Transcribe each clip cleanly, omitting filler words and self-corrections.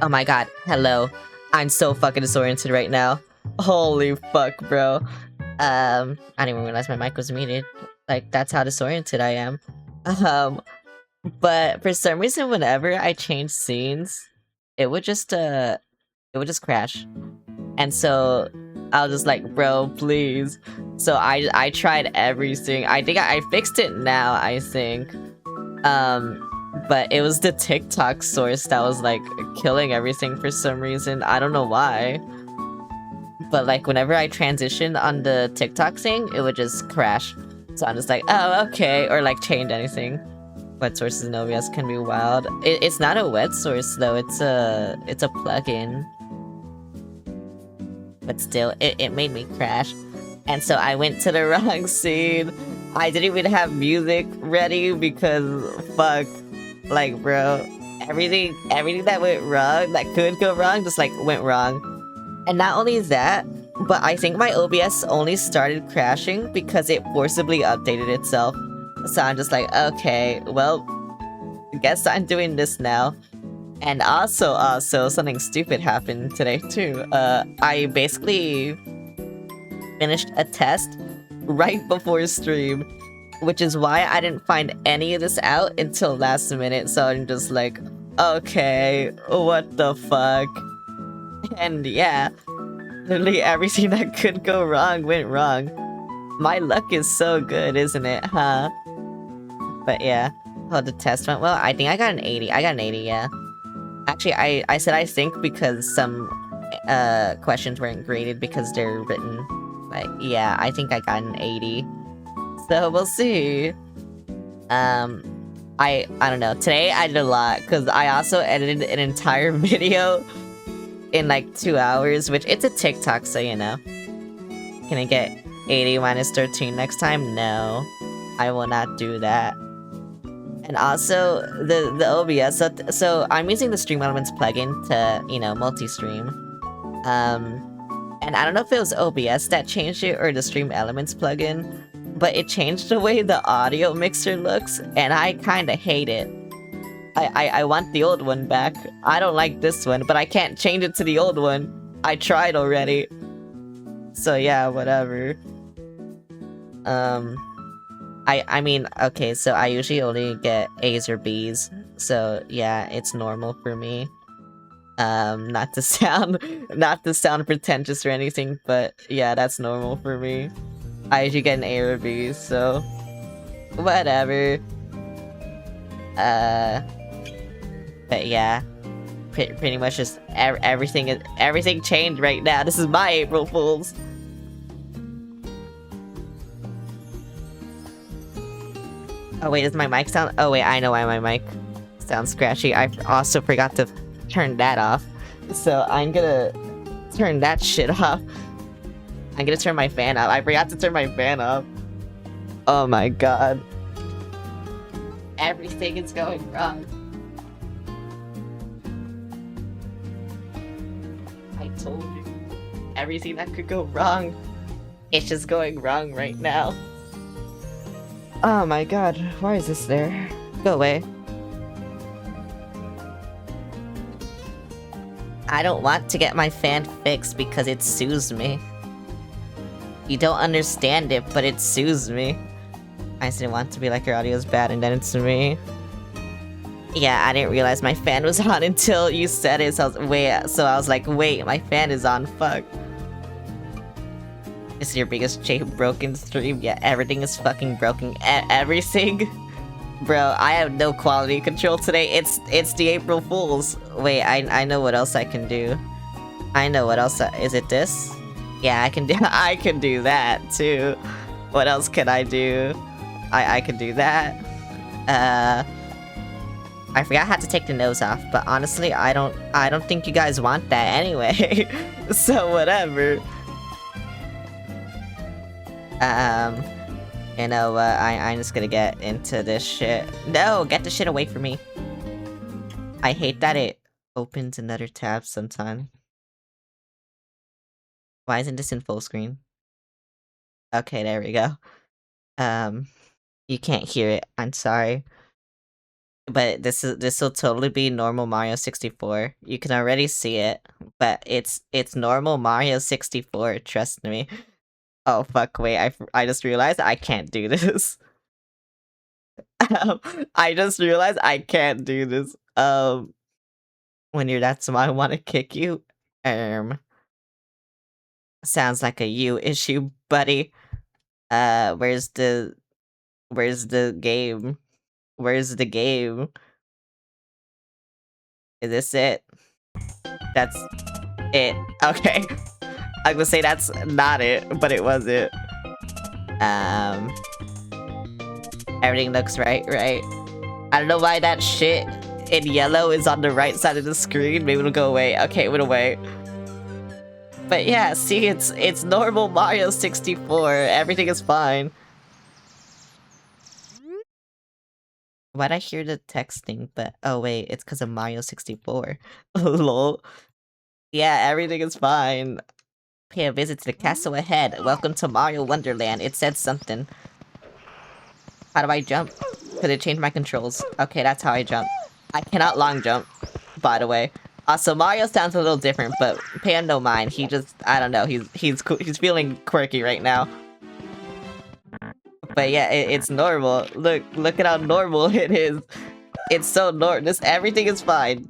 Oh my god, hello. I'm so fucking disoriented right now. Holy fuck, bro. I didn't even realize my mic was muted. Like, that's how disoriented I am. Um, but for some reason, whenever I change scenes, it would just crash. And so I was just like, bro, please. So I tried everything. I think I fixed it now, I think. But it was the TikTok source that was like killing everything for some reason. I don't know why. But like whenever I transitioned on the TikTok thing, it would just crash. So I'm just like, oh, okay. Or like change anything. Wet sources in OBS can be wild. It's not a wet source though, it's a plugin. But still, it made me crash. And so I went to the wrong scene. I didn't even have music ready because fuck. Like, bro, everything that went wrong, that could go wrong, just like went wrong. And not only that, but I think my OBS only started crashing because it forcibly updated itself. So I'm just like, okay, well, I guess I'm doing this now. And also, something stupid happened today too. I basically finished a test right before stream, which is why I didn't find any of this out until last minute. So I'm just like, okay, what the fuck? And yeah, literally everything that could go wrong went wrong. My luck is so good, isn't it, huh? But yeah, how the test went. Well, I think I got an 80. I got an 80, yeah. Actually, I said I think because some questions weren't graded because they're written. But yeah, I think I got an 80. So we'll see. I don't know. Today I did a lot because I also edited an entire video in like 2 hours, which it's a TikTok, so you know. Can I get 80 minus 13 next time? No, I will not do that. And also the OBS. So I'm using the Stream Elements plugin to, you know, multi-stream. And I don't know if it was OBS that changed it or the Stream Elements plugin, but it changed the way the audio mixer looks, and I kinda hate it. I want the old one back. I don't like this one, but I can't change it to the old one. I tried already. So yeah, whatever. I mean, okay, so I usually only get A's or B's, so yeah, it's normal for me. Not to sound pretentious or anything, but yeah, that's normal for me. I usually get an A or a B, so whatever. But yeah, pretty much just everything changed right now. This is my April Fool's. Oh wait, does my mic sound? Oh wait, I know why my mic sounds scratchy. I also forgot to turn that off, so I'm gonna turn that shit off. I'm gonna turn my fan off. I forgot to turn my fan off. Oh my god. Everything is going wrong. I told you. Everything that could go wrong. It's just going wrong right now. Oh my god, why is this there? Go away. I don't want to get my fan fixed because it soothes me. You don't understand it, but it soothes me. I didn't want to be like your audio's bad and then it's me. Yeah, I didn't realize my fan was on until you said it, so I was like, wait, my fan is on, fuck. This is your biggest broken stream? Yeah, everything is fucking broken. Everything? Bro, I have no quality control today. It's the April Fool's. Wait, I know what else I can do. I know what else. Is it this? Yeah, I can do that too. What else can I do? I can do that. I forgot I had to take the nose off, but honestly, I don't think you guys want that anyway. So whatever. You know what, I'm just gonna get into this shit. No, get the shit away from me. I hate that it opens another tab sometime. Why isn't this in full screen? Okay, there we go. You can't hear it, I'm sorry. But this will totally be normal Mario 64. You can already see it, but it's normal Mario 64. Trust me. Oh fuck! Wait, I just realized I can't do this. I just realized I can't do this. When you're that small, I want to kick you. Sounds like a you issue, buddy. Where's the game? Where's the game? Is this it? That's it. Okay. I'm gonna say that's not it, but it was it. Everything looks right? I don't know why that shit in yellow is on the right side of the screen. Maybe it'll go away. Okay, it went away. But yeah, see, it's normal Mario 64. Everything is fine. Why'd I hear the texting? But oh wait, it's because of Mario 64. Lol. Yeah, everything is fine. Pay a visit to the castle ahead. Welcome to Mario Wonderland. It said something. How do I jump? Could it change my controls? Okay, that's how I jump. I cannot long jump, by the way. Also, Mario sounds a little different, but pay him no mind. He just, I don't know, he's feeling quirky right now. But yeah, it's normal. Look at how normal it is. It's so normal. Everything is fine.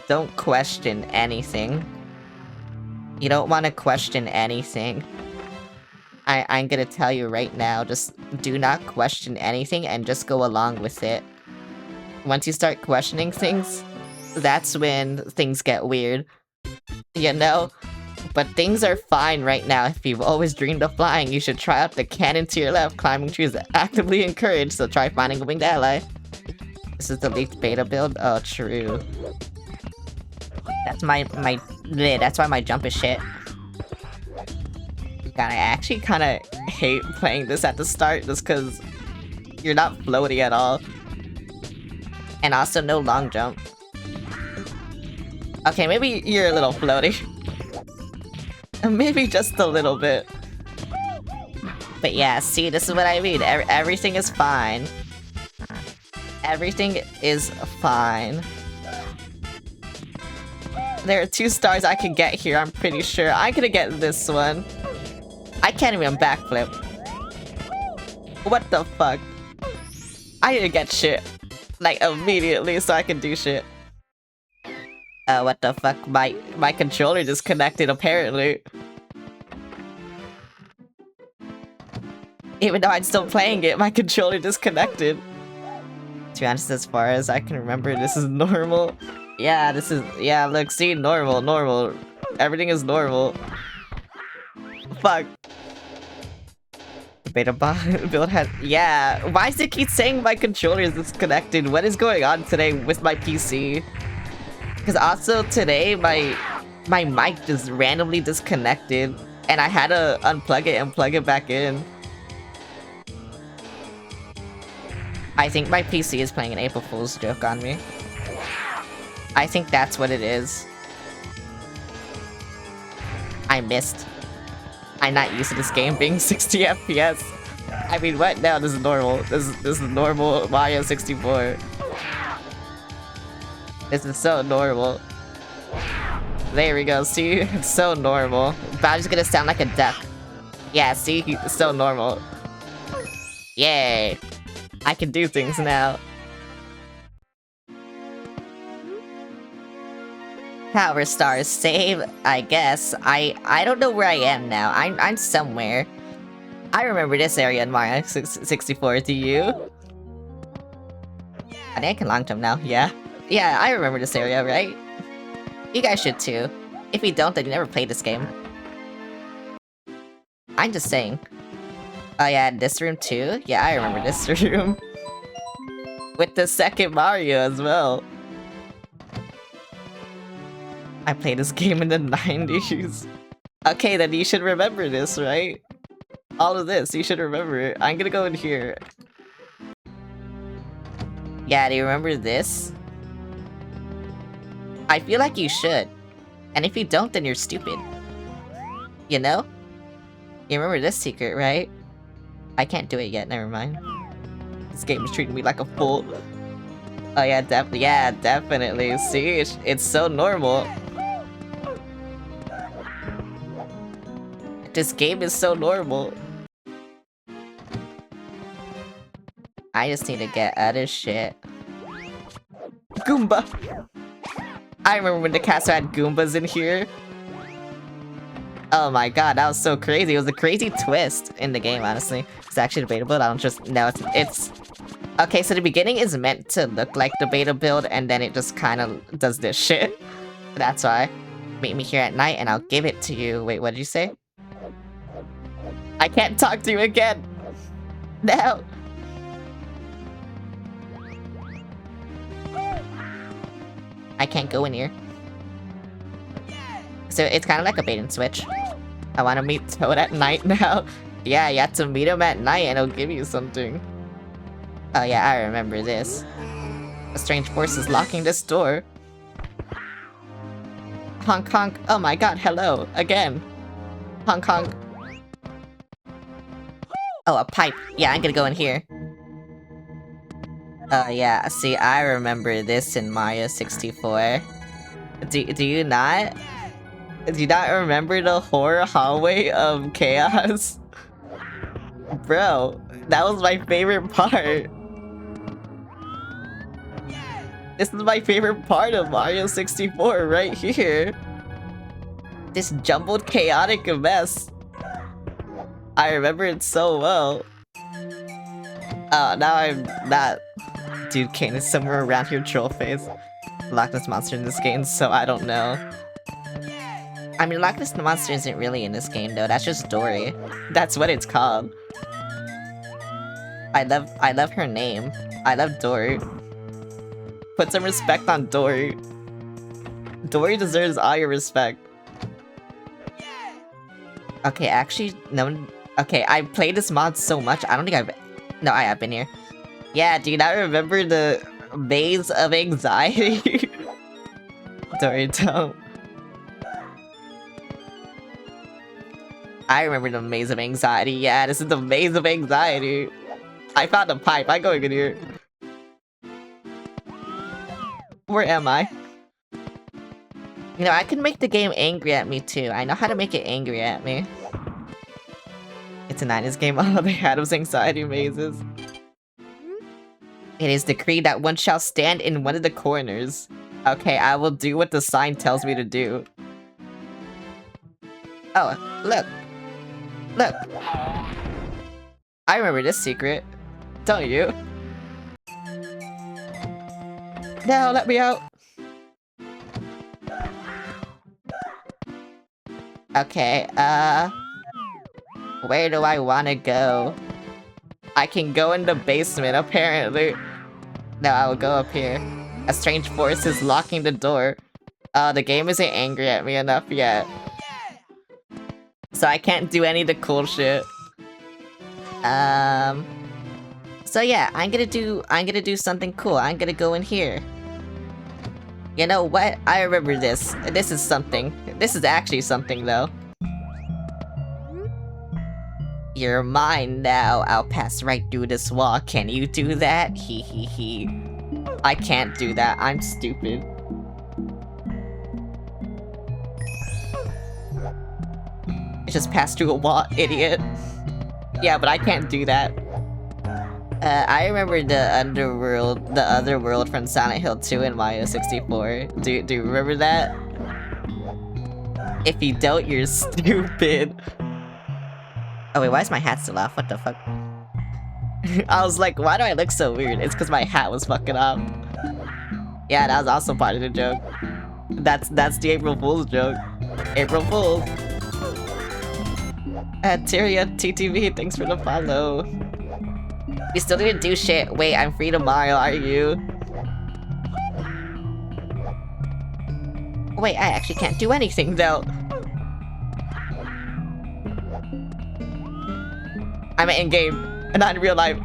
Don't question anything. You don't want to question anything. I'm gonna tell you right now, just do not question anything and just go along with it. Once you start questioning things, that's when things get weird. You know? But things are fine right now. If you've always dreamed of flying, you should try out the cannon to your left. Climbing trees is actively encouraged, so try finding a winged ally. This is the leaked beta build? Oh, true. That's that's why my jump is shit. God, I actually kind of hate playing this at the start just because you're not floaty at all. And also no long jump. Okay, maybe you're a little floaty. Maybe just a little bit. But yeah, see, this is what I mean. Everything is fine. Everything is fine. There are 2 stars I can get here, I'm pretty sure. I'm gonna get this one. I can't even backflip. What the fuck? I need to get shit. Like, immediately so I can do shit. What the fuck? My controller disconnected, apparently. Even though I'm still playing it, my controller disconnected. To be honest, as far as I can remember, this is normal. Yeah, yeah, look, see, normal. Everything is normal. Fuck. Beta build had, yeah. Why does it keep saying my controller is disconnected? What is going on today with my PC? Because also today, my mic just randomly disconnected, and I had to unplug it and plug it back in. I think my PC is playing an April Fool's joke on me. I think that's what it is. I missed. I'm not used to this game being 60 FPS. I mean, what? No, this is normal. This is normal Mario 64. This is so normal. There we go, see? It's so normal. Bowser's gonna sound like a duck. Yeah, see? It's so normal. Yay! I can do things now. Power stars save, I guess. I don't know where I am now. I'm somewhere. I remember this area in Mario 64, do you? I think I can long jump now, yeah. Yeah, I remember this area, right? You guys should too. If you don't, then you never played this game. I'm just saying. Oh yeah, this room too? Yeah, I remember this room. With the second Mario as well. I played this game in the 90s. Okay, then you should remember this, right? All of this, you should remember it. I'm gonna go in here. Yeah, do you remember this? I feel like you should. And if you don't, then you're stupid. You know? You remember this secret, right? I can't do it yet, never mind. This game is treating me like a fool. Oh yeah, definitely. See, it's so normal. This game is so normal. I just need to get out of shit. Goomba! I remember when the castle had Goombas in here. Oh my god, that was so crazy. It was a crazy twist in the game, honestly. It's actually debatable. I don't just... No, it's... Okay, so the beginning is meant to look like the beta build, and then it just kind of does this shit. That's why. Meet me here at night, and I'll give it to you. Wait, what did you say? I can't talk to you again! No! I can't go in here. So it's kind of like a bait and switch. I want to meet Toad at night now. Yeah, you have to meet him at night and he'll give you something. Oh yeah, I remember this. A strange force is locking this door. Honk honk. Oh my god, hello. Again. Honk honk. Oh, a pipe. Yeah, I'm gonna go in here. Oh yeah, see, I remember this in Mario 64. Do you not? Do you not remember the horror hallway of chaos? Bro, that was my favorite part. This is my favorite part of Mario 64 right here. This jumbled chaotic mess. I remember it so well. Oh, now I'm not. Dude, Kane is somewhere around here, troll face. Loch Ness Monster in this game, so I don't know. I mean, Loch Ness Monster isn't really in this game though, that's just Dory. That's what it's called. I love her name. I love Dory. Put some respect on Dory. Dory deserves all your respect. Okay, actually, no. Okay, I played this mod so much, I don't think I've... No, I have been here. Yeah, dude, I remember the Maze of Anxiety. Dory, don't. I remember the Maze of Anxiety. Yeah, this is the Maze of Anxiety. I found a pipe. I'm going in here. Where am I? You know, I can make the game angry at me too. I know how to make it angry at me. It's a 90s game. All they had was anxiety mazes. It is decreed that one shall stand in one of the corners. Okay, I will do what the sign tells me to do. Oh, look. Look. I remember this secret. Don't you? No, let me out. Okay, where do I want to go? I can go in the basement, apparently. No, I will go up here. A strange force is locking the door. The game isn't angry at me enough yet. So I can't do any of the cool shit. So yeah, I'm gonna do something cool. I'm gonna go in here. You know what? I remember this. This is something. This is actually something, though. You're mine now. I'll pass right through this wall. Can you do that? Hee hee hee. I can't do that. I'm stupid. I just passed through a wall, idiot. Yeah, but I can't do that. I remember the underworld, the other world from Silent Hill 2 in Mario 64. Do you remember that? If you don't, you're stupid. Oh wait, why is my hat still off? What the fuck? I was like, why do I look so weird? It's because my hat was fucking off. Yeah, that was also part of the joke. That's the April Fool's joke. April Fool's. Tyria TTV, thanks for the follow. You still didn't do shit. Wait, I'm free tomorrow, are you? Wait, I actually can't do anything, though. I'm in-game, and not in real life.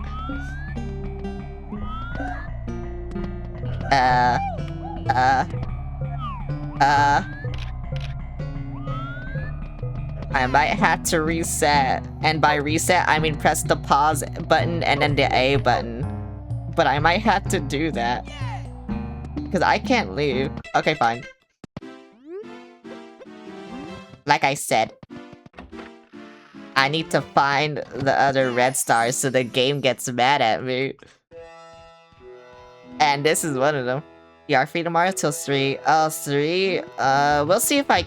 I might have to reset. And by reset, I mean press the pause button and then the A button. But I might have to do that. Because I can't leave. Okay, fine. Like I said, I need to find the other red stars so the game gets mad at me. And this is one of them. You are free tomorrow till 3. Oh, 3? We'll see if I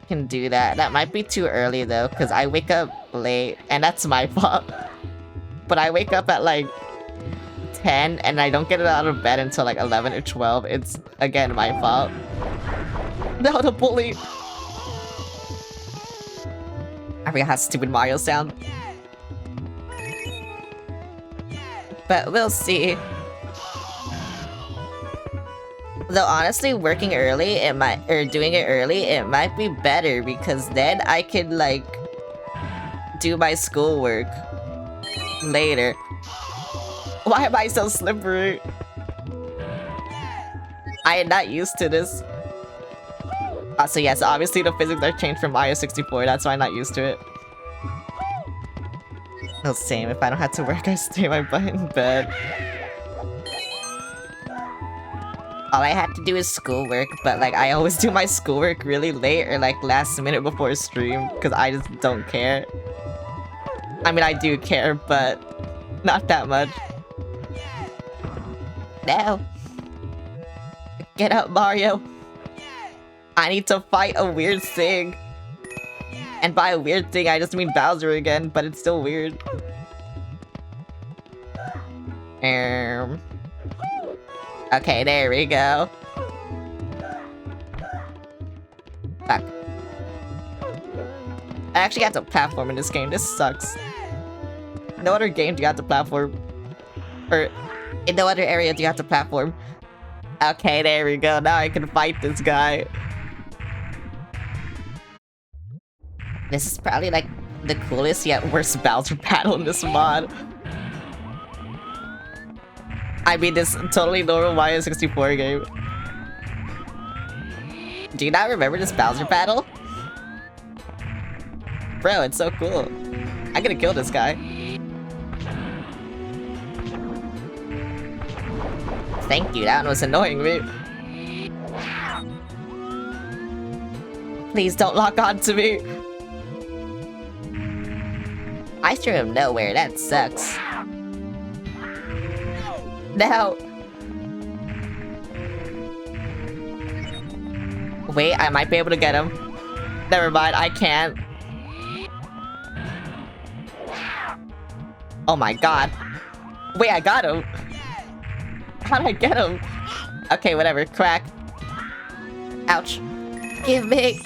can do that. That might be too early though, because I wake up late, and that's my fault. But I wake up at like 10, and I don't get out of bed until like 11 or 12. It's, again, my fault. No, the bully! I forgot how stupid Mario sound. But we'll see. Though honestly, working early, it might, or doing it early, it might be better because then I could like do my schoolwork later. Why am I so slippery? I am not used to this. So yes, obviously the physics are changed from Mario 64, that's why I'm not used to it. No, same, if I don't have to work, I stay my butt in bed. All I had to do is schoolwork, but like I always do my schoolwork really late or like last minute before stream, because I just don't care. I mean, I do care, but not that much. No. Get up, Mario. I need to fight a weird thing. And by a weird thing, I just mean Bowser again, but it's still weird. Okay, there we go. Fuck. I actually got to platform in this game. This sucks. No other game do you have to platform. Or, in no other area do you have to platform. Okay, there we go. Now I can fight this guy. This is probably like the coolest yet worst Bowser battle in this mod. I mean, this totally normal Mario 64 game. Do you not remember this Bowser battle? Bro, it's so cool. I'm gonna kill this guy. Thank you, that one was annoying me. Please don't lock on to me. I threw him nowhere, that sucks. No! Wait, I might be able to get him. Never mind, I can't. Oh my god. Wait, I got him! How did I get him? Okay, whatever, crack. Ouch. Give me!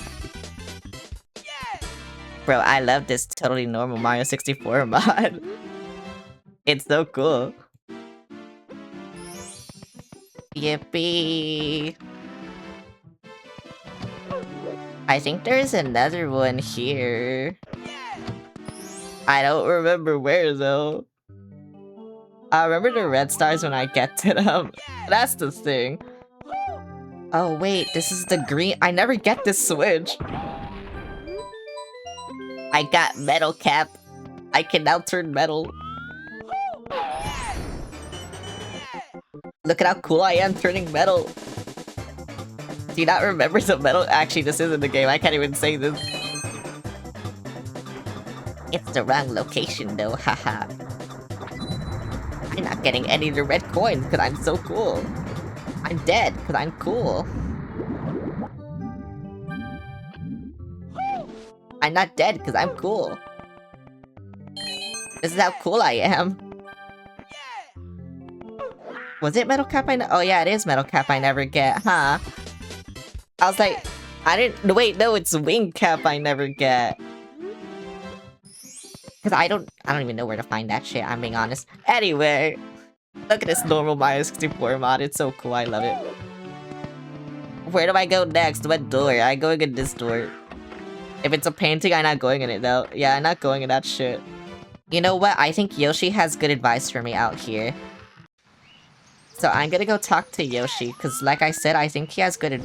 Bro, I love this totally normal Mario 64 mod. It's so cool. Yippee! I think there's another one here. I don't remember where though. I remember the red stars when I get to them. That's the thing. Oh wait, this is the green. I never get this switch. I got Metal Cap. I can now turn metal. Look at how cool I am turning metal. Do you not remember the metal? Actually, this isn't the game. I can't even say this. It's the wrong location though, haha. I'm not getting any of the red coins because I'm so cool. I'm dead because I'm cool. I'm not dead because I'm cool. This is how cool I am. Was it Metal Cap oh yeah, it is Metal Cap I never get, huh? I was like, I didn't- wait, no, it's Wing Cap I never get. Cause I don't even know where to find that shit, I'm being honest. Anyway, look at this normal Mario 64 mod, it's so cool, I love it. Where do I go next? What door? I going in this door. If it's a painting, I'm not going in it though. Yeah, I'm not going in that shit. You know what? I think Yoshi has good advice for me out here. So I'm gonna go talk to Yoshi, cause like I said, I think he has good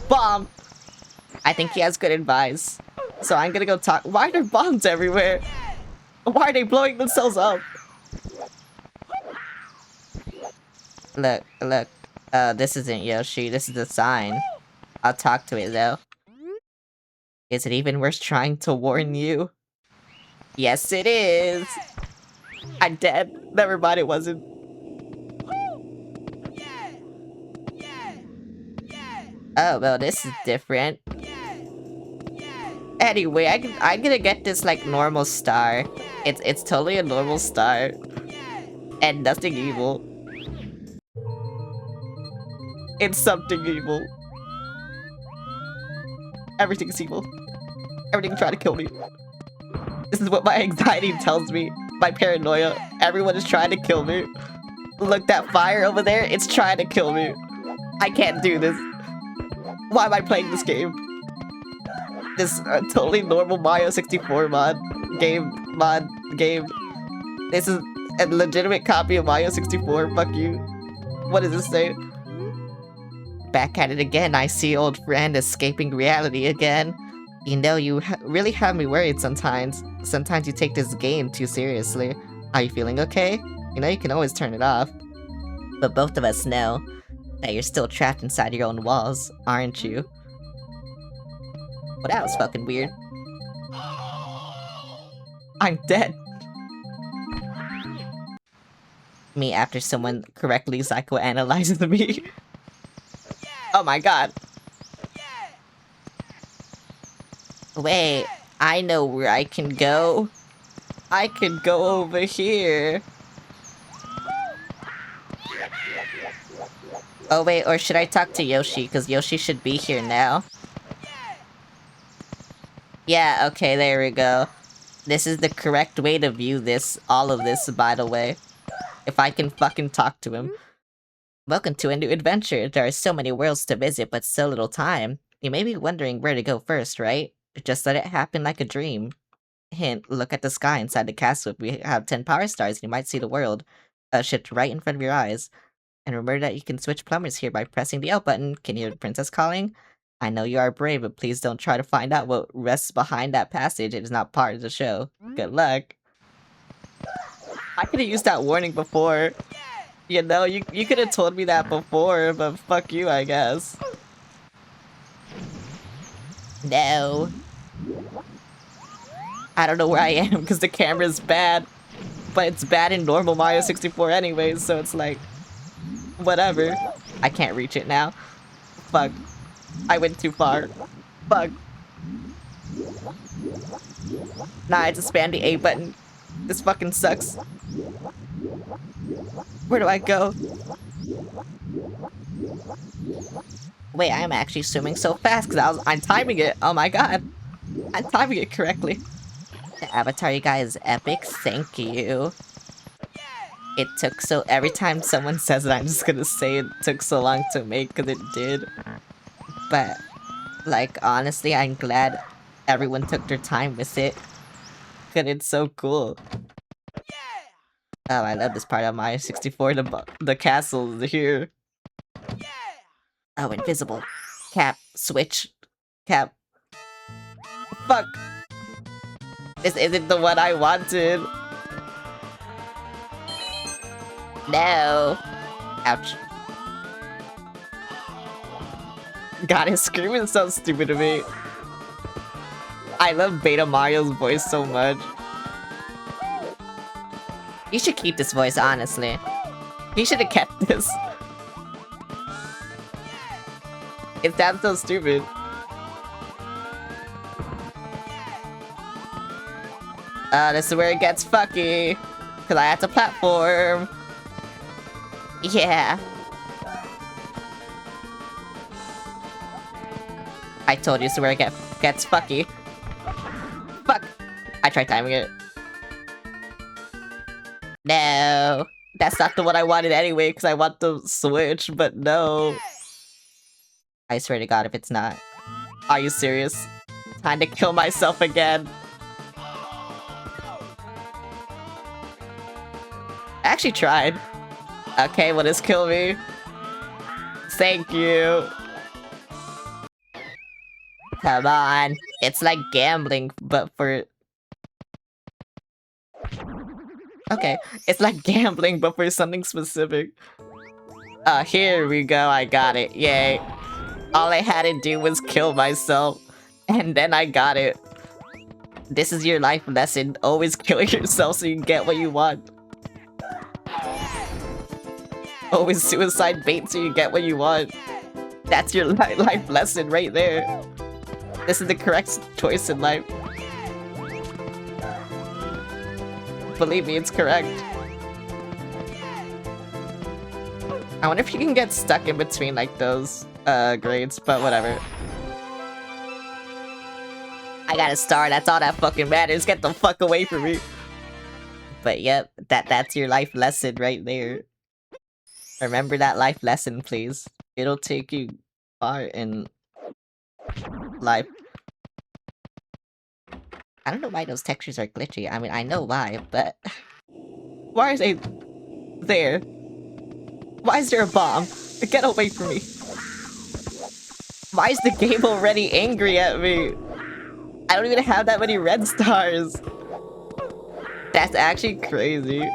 bomb! I think he has good advice. So I'm gonna go talk- why are there bombs everywhere? Why are they blowing themselves up? Look, look. This isn't Yoshi, this is a sign. I'll talk to it though. Is it even worth trying to warn you? Yes, it is! I'm dead. Never mind, it wasn't. Oh, well, this is different. Anyway, I'm gonna get this, like, normal star. It's totally a normal star. And nothing evil. It's something evil. Everything's evil. Everything's trying to kill me. This is what my anxiety tells me. My paranoia. Everyone is trying to kill me. Look, that fire over there, it's trying to kill me. I can't do this. Why am I playing this game? This totally normal Mario 64 game. This is a legitimate copy of Mario 64. Fuck you. What does this say? Back at it again, I see old friend escaping reality again. You know, you really have me worried sometimes. Sometimes you take this game too seriously. Are you feeling okay? You know, you can always turn it off. But both of us know that you're still trapped inside your own walls, aren't you? Well, that was fucking weird. I'm dead. Me after someone correctly psychoanalyzes me. Oh my god. Wait, I know where I can go. I can go over here. Oh wait, or should I talk to Yoshi? Because Yoshi should be here now. Yeah, okay, there we go. This is the correct way to view this, all of this, by the way. If I can fucking talk to him. Welcome to a new adventure. There are so many worlds to visit, but so little time. You may be wondering where to go first, right? Just let it happen like a dream. Hint, look at the sky inside the castle. If we have 10 power stars, you might see the world. Shift right in front of your eyes. And remember that you can switch plumbers here by pressing the L button. Can you hear the princess calling? I know you are brave, but please don't try to find out what rests behind that passage. It is not part of the show. Good luck. I could have used that warning before. You know, you could have told me that before, but fuck you, I guess. No. I don't know where I am because the camera's bad. But it's bad in normal Mario 64 anyways, so it's like... whatever. I can't reach it now. Fuck. I went too far. Fuck. Nah, I just spammed the A button. This fucking sucks. Where do I go? Wait, I'm actually swimming so fast because I'm timing it. Oh my god. I'm timing it correctly. The avatar you guys is epic. Thank you. It took so... every time someone says it, I'm just gonna say it took so long to make because it did. But, like, honestly, I'm glad everyone took their time with it. Because it's so cool. Oh, I love this part of Mario 64. The castle is here. Oh, invisible. Cap. Switch. Cap. Fuck. This isn't the one I wanted. No. Ouch. God, his scream is so stupid to me. I love Beta Mario's voice so much. You should keep this voice, honestly. He should have kept this. It sounds so stupid. This is where it gets fucky. Because I have to platform. Yeah. I told you this is where it gets fucky. Fuck. I tried timing it. No. That's not the one I wanted anyway, because I want the Switch, but no. I swear to god if it's not. Are you serious? Time to kill myself again. I actually tried. Okay, well, just kill me. Thank you. Come on. It's like gambling, but for... Okay, it's like gambling, but for something specific. Here we go, I got it, yay. All I had to do was kill myself, and then I got it. This is your life lesson, always kill yourself so you get what you want. Always suicide bait so you get what you want. That's your life lesson right there. This is the correct choice in life. Believe me, it's correct. I wonder if you can get stuck in between like those grades, but whatever. I got a star, that's all that fucking matters. Get the fuck away from me. But yep, that's your life lesson right there. Remember that life lesson, please. It'll take you far in life. I don't know why those textures are glitchy. I mean, I know why, but... Why are they there? Why is there a bomb? Get away from me. Why is the game already angry at me? I don't even have that many red stars. That's actually crazy.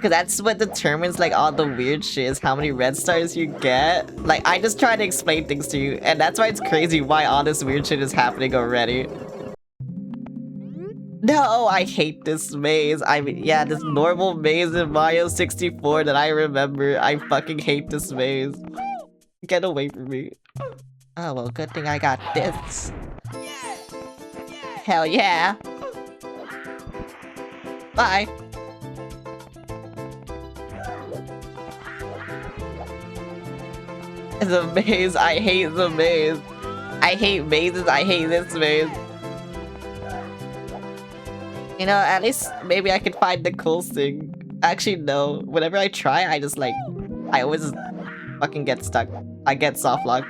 Cause that's what determines like all the weird shit is how many red stars you get. Like I just try to explain things to you, and that's why it's crazy why all this weird shit is happening already. No, I hate this maze. I mean, yeah, this normal maze in Mario 64 that I remember. I fucking hate this maze. Get away from me. Oh, well, good thing I got this. Hell yeah. Bye. The maze, I hate the maze. I hate mazes, I hate this maze. You know, at least maybe I could find the cool thing. Actually, no. Whenever I try, I just like... I always fucking get stuck. I get soft locked.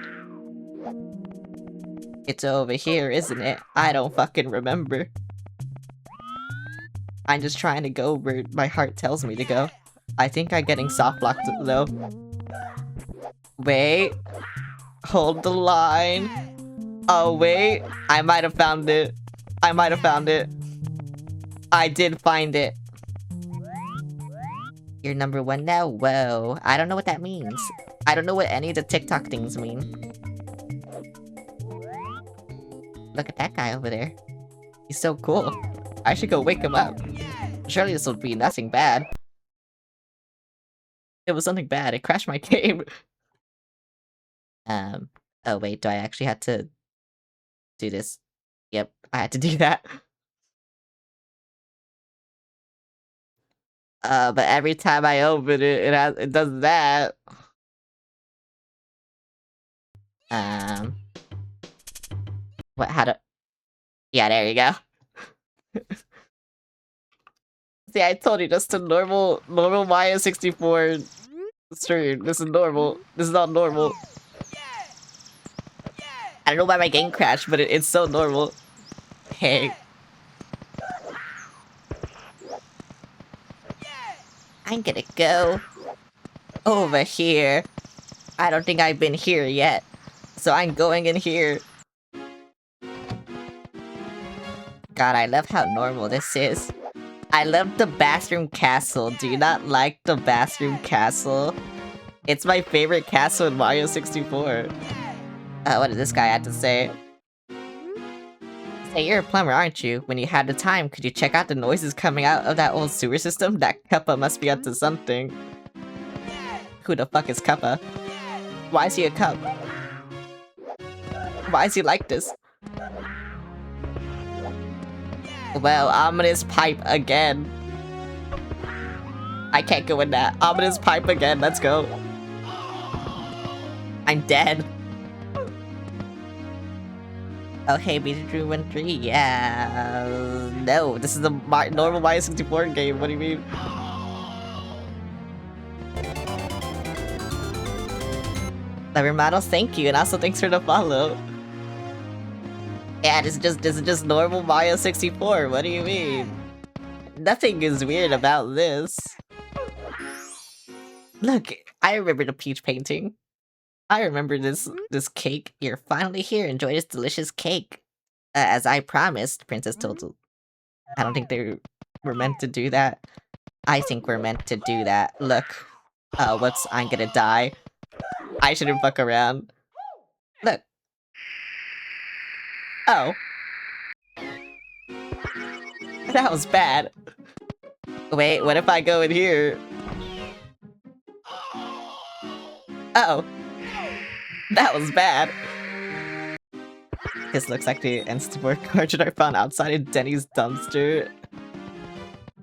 It's over here, isn't it? I don't fucking remember. I'm just trying to go where my heart tells me to go. I think I'm getting soft locked though. Wait. Hold the line. Oh, wait. I might have found it. I might have found it. I did find it. You're number one now? Whoa. I don't know what that means. I don't know what any of the TikTok things mean. Look at that guy over there. He's so cool. I should go wake him up. Surely this will be nothing bad. It was something bad. It crashed my game. Oh wait, do I actually have to do this? Yep, I had to do that. But every time I open it, it does that. What, how to... Yeah, there you go. See, I told you, just a normal Mario 64 stream. This is normal. This is not normal. I don't know why my game crashed, but it's so normal. Hey. I'm gonna go over here. I don't think I've been here yet, so I'm going in here. God, I love how normal this is. I love the bathroom castle. Do you not like the bathroom castle? It's my favorite castle in Mario 64. What did this guy have to say? Say, you're a plumber, aren't you? When you had the time, could you check out the noises coming out of that old sewer system? That Kappa must be up to something. Who the fuck is Kappa? Why is he a cup? Why is he like this? Well, ominous pipe again. I can't go in that. Ominous pipe again, let's go. I'm dead. Oh, hey, Beetlejuice 1-3, yeah. No, this is a normal Mario 64 game, what do you mean? Lover models, thank you, and also thanks for the follow. Yeah, this is just normal Mario 64, what do you mean? Nothing is weird about this. Look, I remember the Peach painting. I remember this cake. You're finally here. Enjoy this delicious cake. As I promised, Princess Toadstool. I don't think they were meant to do that. I think we're meant to do that. Look. Whoops, I'm gonna die. I shouldn't fuck around. Look. Oh. That was bad. Wait, what if I go in here? Oh. That was bad. This looks like the Instaport cartridge I found outside of Denny's dumpster.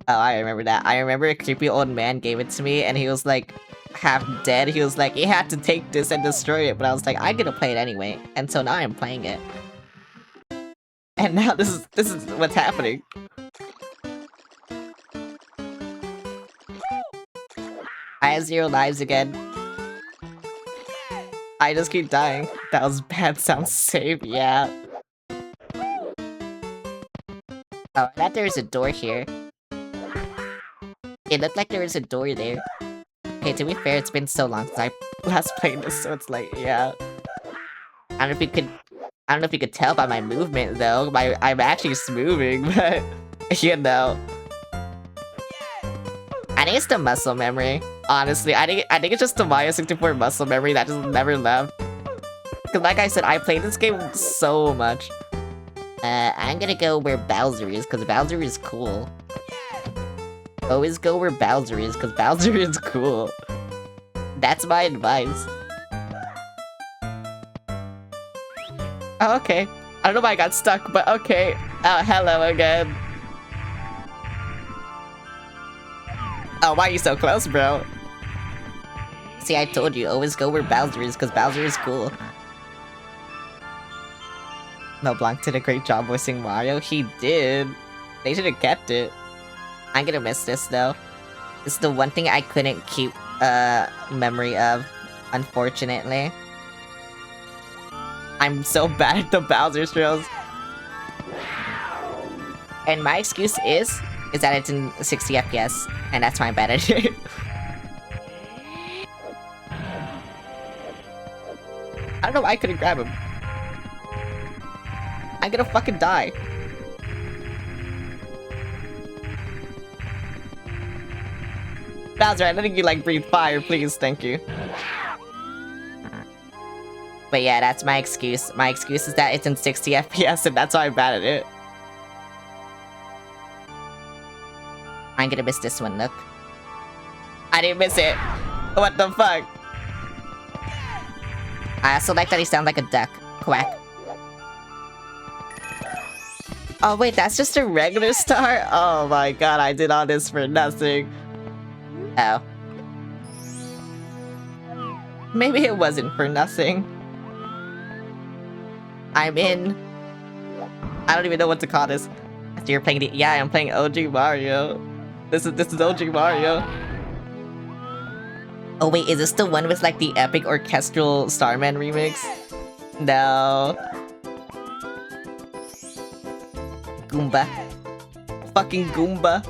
Oh, I remember that. I remember a creepy old man gave it to me and he was like half dead. He was like, you had to take this and destroy it. But I was like, I'm gonna play it anyway. And so now I'm playing it. And now this is what's happening. I have 0 lives again. I just keep dying. That was bad sound save, yeah. Oh, I thought there was a door here. It looked like there was a door there. Okay, to be fair, it's been so long since I last played this, so it's like, yeah. I don't know if you could tell by my movement though. I'm actually moving, but you know. I think it's the muscle memory. Honestly, I think it's just the Mario 64 muscle memory that just never left. Cause like I said, I played this game so much. I'm gonna go where Bowser is, cause Bowser is cool. Always go where Bowser is, cause Bowser is cool. That's my advice. Oh, okay. I don't know why I got stuck, but okay. Oh, hello again. Oh, why are you so close, bro? See, I told you, always go where Bowser is, because Bowser is cool. No, Blanc did a great job voicing Mario. He did. They should have kept it. I'm gonna miss this, though. This is the one thing I couldn't keep, memory of, unfortunately. I'm so bad at the Bowser thrills. And my excuse is that it's in 60 FPS, and that's why I'm bad at it. I don't know why I couldn't grab him. I'm gonna fucking die. Bowser, I'm letting you, like, breathe fire, please, thank you. But yeah, that's my excuse. My excuse is that it's in 60 FPS, and that's why I'm bad at it. I'm gonna miss this one, look. I didn't miss it. What the fuck? I also like that he sounds like a duck. Quack. Oh wait, that's just a regular star? Oh my god, I did all this for nothing. Oh. Maybe it wasn't for nothing. I'm in... I don't even know what to call this. After you're playing the... Yeah, I'm playing OG Mario. This is OG Mario. Oh wait, is this the one with like the epic orchestral Starman remix? No. Goomba. Fucking Goomba.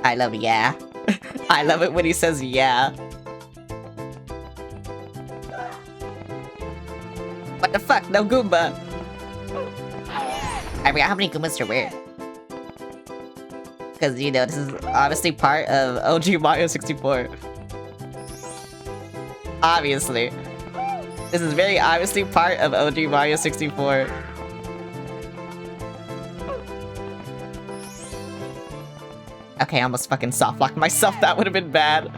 I love yeah. I love it when he says yeah. What the fuck? No Goomba! I forgot how many Goombas there were. Because, you know, this is obviously part of OG Mario 64. Obviously. This is very obviously part of OG Mario 64. Okay, I almost fucking soft-locked myself. That would have been bad.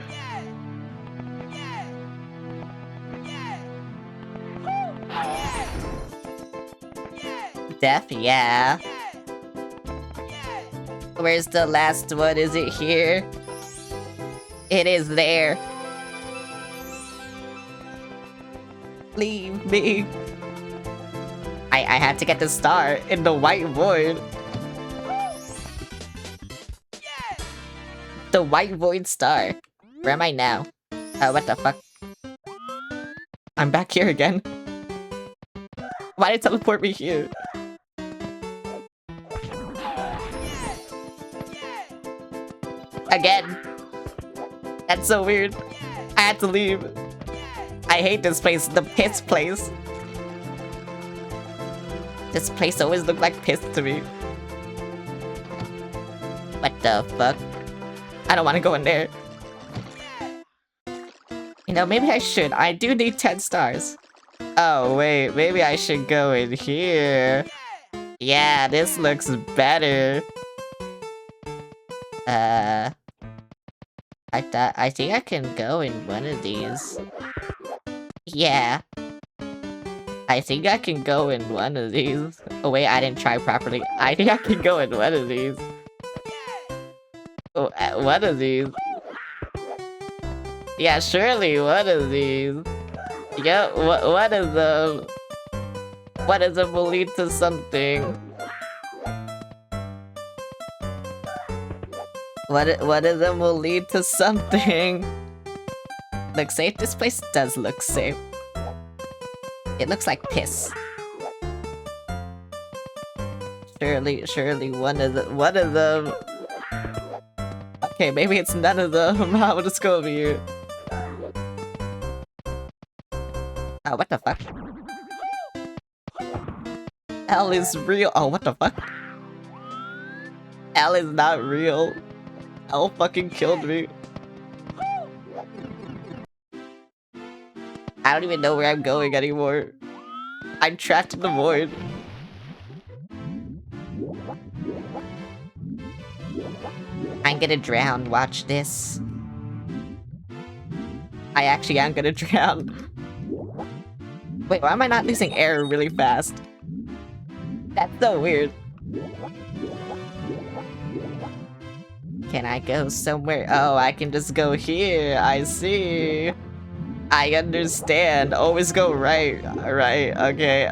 Death, yeah. Where's the last one? Is it here? It is there. Leave me. I had to get the star in the white void. The white void star. Where am I now? Oh, what the fuck? I'm back here again. Why did it teleport me here? Again. That's so weird. I had to leave. I hate this place. The piss place. This place always looked like piss to me. What the fuck? I don't want to go in there. You know, maybe I should. I do need 10 stars. Oh, wait. Maybe I should go in here. Yeah, this looks better. I think I can go in one of these. Yeah. I think I can go in one of these. Oh wait, I didn't try properly. I think I can go in one of these. Oh, one of these. Yeah, surely one of these. Yeah, one of them. One of them will lead to something. One of them will lead to something. Looks safe? This place does look safe. It looks like piss. Surely one of them. Okay, maybe it's none of them. I'll just go over here. Oh, what the fuck? L is real. Oh, what the fuck? L is not real. L fucking killed me. I don't even know where I'm going anymore. I'm trapped in the void. I'm gonna drown, watch this. I actually am gonna drown. Wait, why am I not losing air really fast? That's so weird. Can I go somewhere? Oh, I can just go here. I see. I understand. Always go right. Right, okay,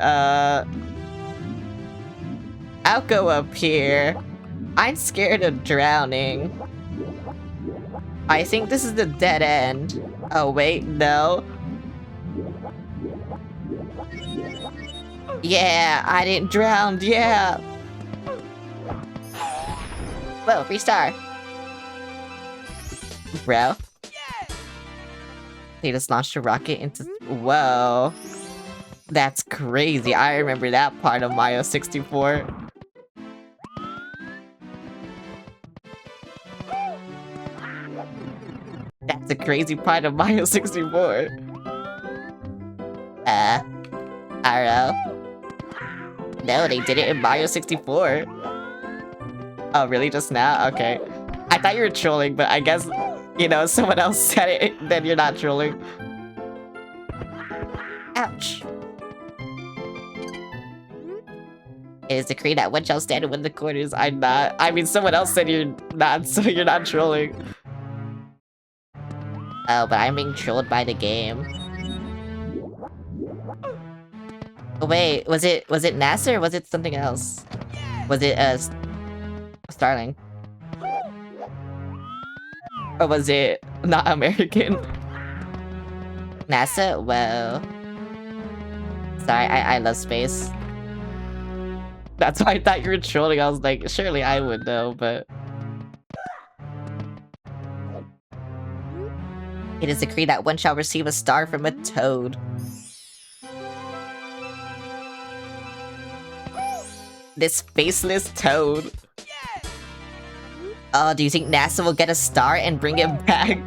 I'll go up here. I'm scared of drowning. I think this is the dead end. Oh, wait, no. Yeah, I didn't drown, yeah. Whoa, free star. Bro. They just launched a rocket into... Whoa. That's crazy. I remember that part of Mario 64. That's a crazy part of Mario 64. RO. No, they did it in Mario 64. Oh, really? Just now? Okay. I thought you were trolling, but I guess, you know, someone else said it, then you're not trolling. Ouch. It is decreed that one shall stand in one of the corners. I'm not. I mean, someone else said you're not, so you're not trolling. Oh, but I'm being trolled by the game. Oh, wait, was it NASA or was it something else? Was it, Starling? Or was it not American? NASA? Well... Sorry, I love space. That's why I thought you were trolling. I was like, surely I would know, but... It is decreed that one shall receive a star from a toad. This faceless toad. Oh, do you think NASA will get a star and bring it back?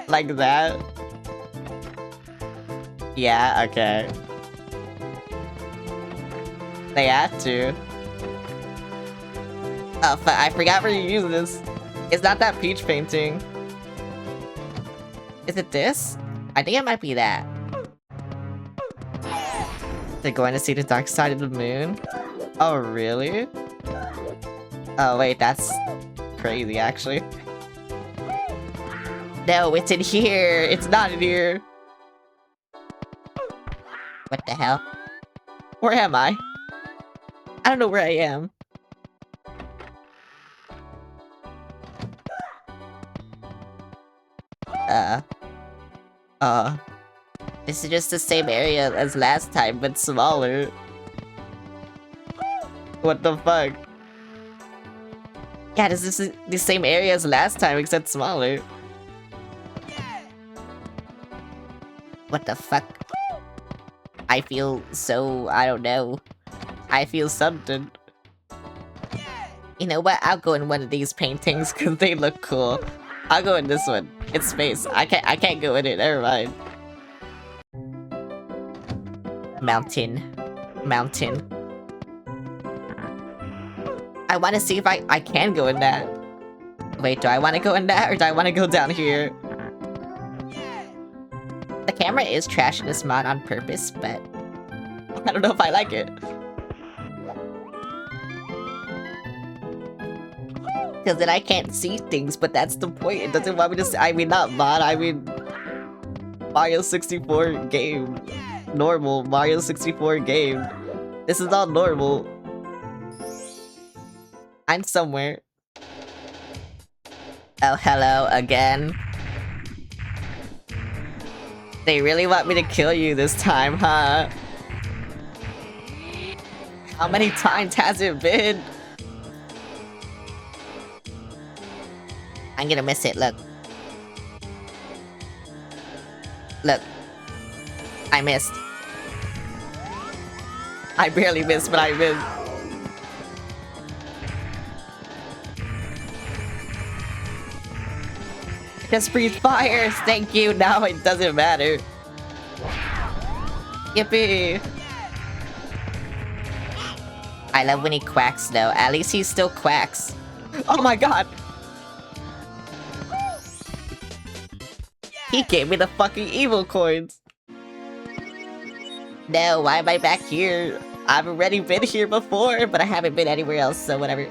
Like that? Yeah, okay. They have to. Oh, I forgot where you use this. It's not that peach painting. Is it this? I think it might be that. They're going to see the dark side of the moon? Oh, really? Oh, wait, that's crazy, actually. No, it's in here! It's not in here! What the hell? Where am I? I don't know where I am. This is just the same area as last time, but smaller. What the fuck? Yeah, this is the same area as last time, except smaller. What the fuck? I feel so... I don't know. I feel something. You know what? I'll go in one of these paintings because they look cool. I'll go in this one. It's space. I can't go in it. Never mind. Mountain. Mountain. I want to see if I can go in that. Wait, do I want to go in that or do I want to go down here? The camera is trashing this mod on purpose, but I don't know if I like it. Because then I can't see things, but that's the point. It doesn't want me to see. I mean, not mod, I mean Mario 64 game. Normal Mario 64 game. This is all normal. I'm somewhere. Oh, hello again. They really want me to kill you this time, huh? How many times has it been? I'm gonna miss it, look. Look. I missed. I barely missed, but I missed. Just breathe fire, thank you, now it doesn't matter. Yippee! I love when he quacks though, at least he still quacks. Oh my god! He gave me the fucking evil coins! No, why am I back here? I've already been here before, but I haven't been anywhere else, so whatever.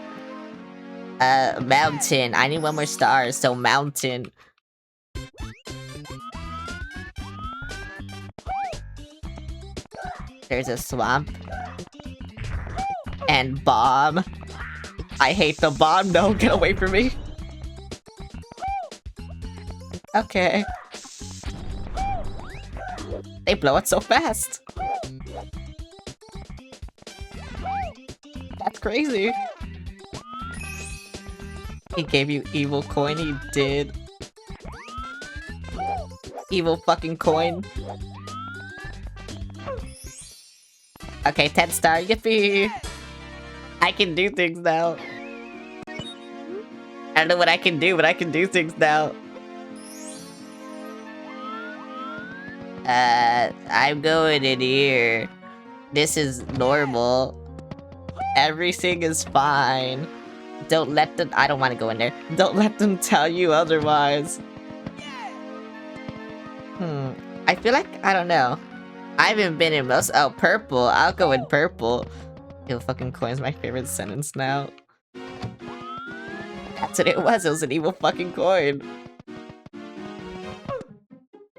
Mountain. I need one more star, so mountain. There's a swamp. And bomb. I hate the bomb, no, get away from me. Okay. They blow it so fast. That's crazy. He gave you evil coin, he did. Evil fucking coin. Okay, 10 star, yippee! I can do things now. I don't know what I can do, but I can do things now. I'm going in here. This is normal. Everything is fine. Don't let them- I don't want to go in there. Don't let them tell you otherwise. I feel like- I don't know. I haven't been in most- oh, purple. I'll go in purple. Evil fucking coin's my favorite sentence now. That's what it was an evil fucking coin.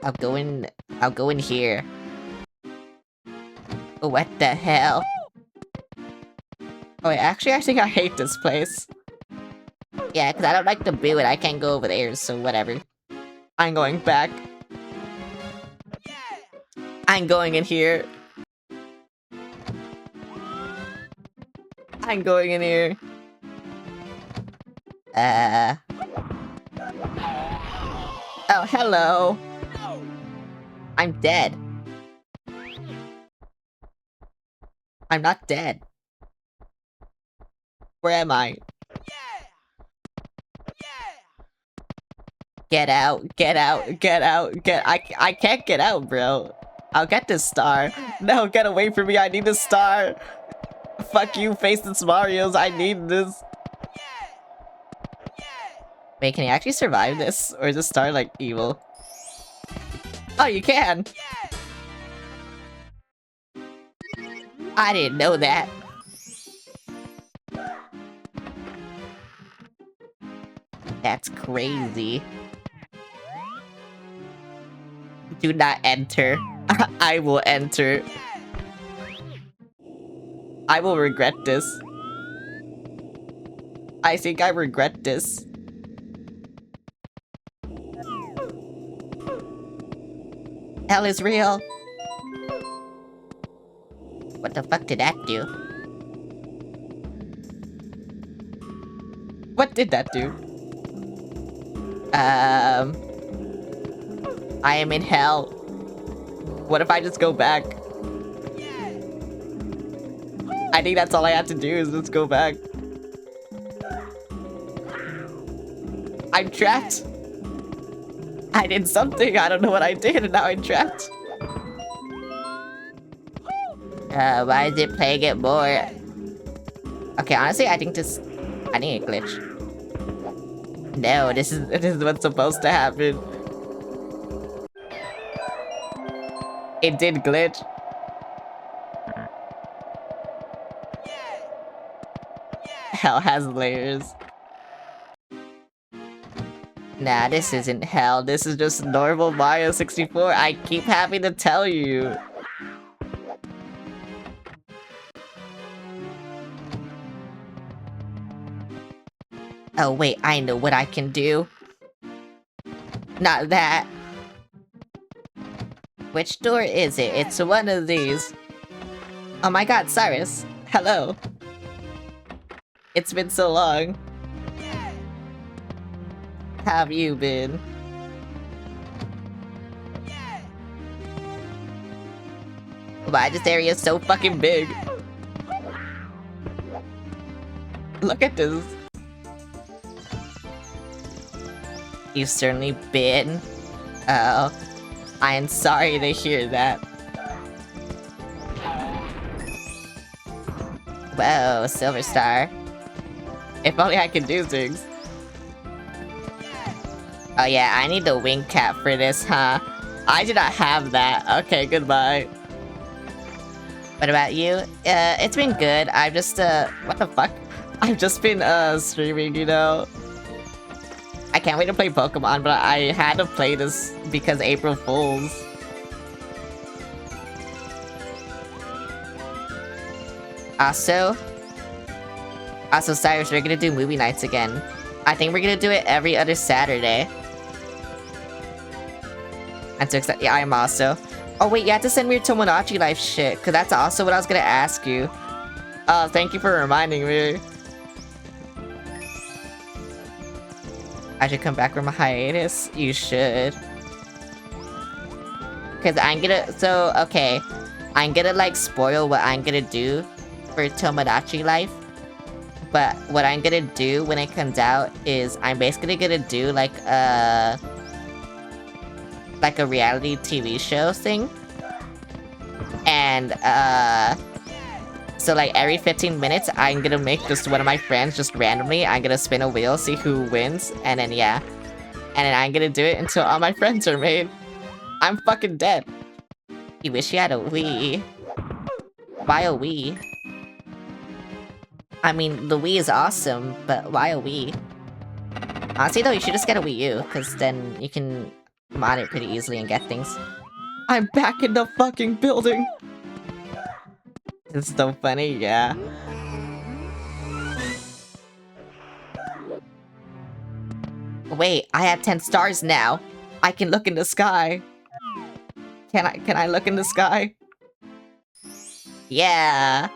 I'll go in here. What the hell? Oh wait, actually I think I hate this place. Yeah, because I don't like to do it. I can't go over there, so whatever. I'm going back. I'm going in here. I'm going in here. Oh, hello. I'm dead. I'm not dead. Where am I? Get out, get out, get out, I can't get out, bro. I'll get this star. No, get away from me, I need this star. Fuck you, Faceless Marios, I need this. Wait, can you actually survive this? Or is this star, like, evil? Oh, you can! I didn't know that. That's crazy. Do not enter. I will enter. I will regret this. I think I regret this. Hell is real. What the fuck did that do? What did that do? I am in hell. What if I just go back? I think that's all I have to do is just go back. I'm trapped. I did something. I don't know what I did, and now I'm trapped. Why is it playing it more? Okay, honestly, I think this... I need a glitch. No, this is what's supposed to happen. It did glitch. Hell has layers. Nah, this isn't hell. This is just normal Mario 64. I keep having to tell you. Oh wait, I know what I can do. Not that. Which door is it? It's one of these. Oh my god, Cyrus. Hello. It's been so long. How have you been? Why this area is so fucking big? Look at this. You've certainly been. Oh, I am sorry to hear that. Whoa, Silver Star. If only I could do things. Oh yeah, I need the wing cap for this, huh? I do not have that. Okay, goodbye. What about you? It's been good. I've just, what the fuck? I've just been, streaming, you know? I can't wait to play Pokemon, but I had to play this because April Fools. Also, Cyrus, we're gonna do movie nights again. I think we're gonna do it every other Saturday. I'm so excited. Yeah, I am also. Oh wait, you have to send me your Tomodachi Life shit, because that's also what I was gonna ask you. Oh, thank you for reminding me. I should come back from a hiatus? You should. Because I'm gonna... So, okay. I'm gonna, like, spoil what I'm gonna do for Tomodachi Life. But what I'm gonna do when it comes out is I'm basically gonna do, like a reality TV show thing. And, so, like, every 15 minutes, I'm gonna make just one of my friends just randomly. I'm gonna spin a wheel, see who wins, and then, yeah. And then I'm gonna do it until all my friends are made. I'm fucking dead. You wish you had a Wii. Why a Wii? I mean, the Wii is awesome, but why a Wii? Honestly, though, you should just get a Wii U, because then you can mod it pretty easily and get things. I'm back in the fucking building! It's so funny, yeah. Wait, I have 10 stars now. I can look in the sky. Can I look in the sky? Yeah.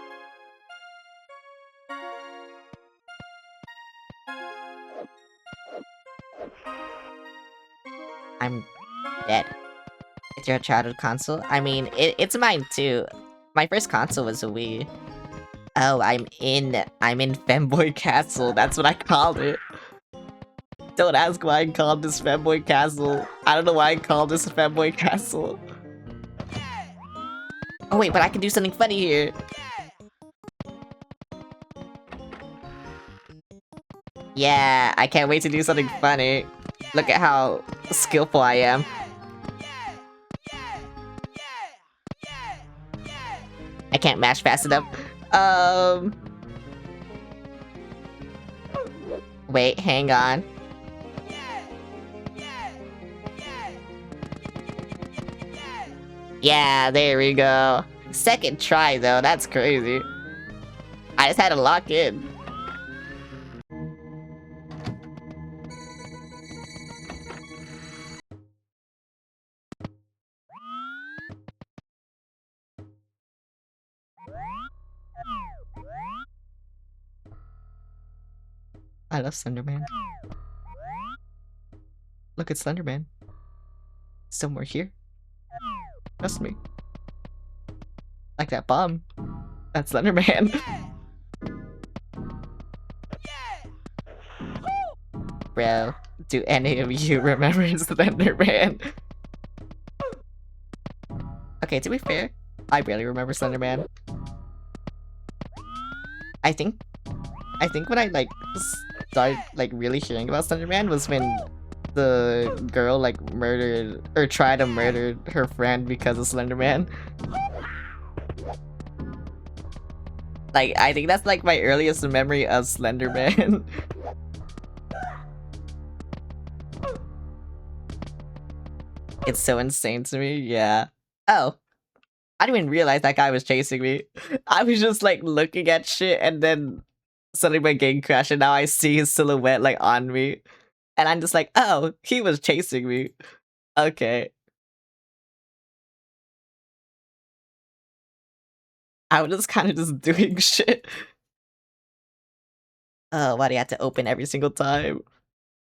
I'm dead. It's your childhood console? I mean, it's mine too. My first console was a Wii. Oh, I'm in Femboy Castle. That's what I called it. Don't ask why I called this Femboy Castle. I don't know why I called this Femboy Castle. Oh wait, but I can do something funny here. Yeah, I can't wait to do something funny. Look at how skillful I am. I can't mash fast enough. Wait, hang on. Yeah, there we go. Second try, though. That's crazy. I just had to lock in. I love Slenderman. Look at Slenderman. Somewhere here. Trust me. Like that bomb. That's Slenderman. Bro, do any of you remember Slenderman? Okay, to be fair, I barely remember Slenderman. I think when I like started like really hearing about Slenderman was when the girl like murdered or tried to murder her friend because of Slenderman. Like, I think that's like my earliest memory of Slenderman. It's so insane to me, yeah. Oh. I didn't even realize that guy was chasing me. I was just like looking at shit and then suddenly my game crashed and now I see his silhouette like on me. And I'm just like, oh, he was chasing me. Okay. I was just kind of just doing shit. Oh, why do you have to open every single time?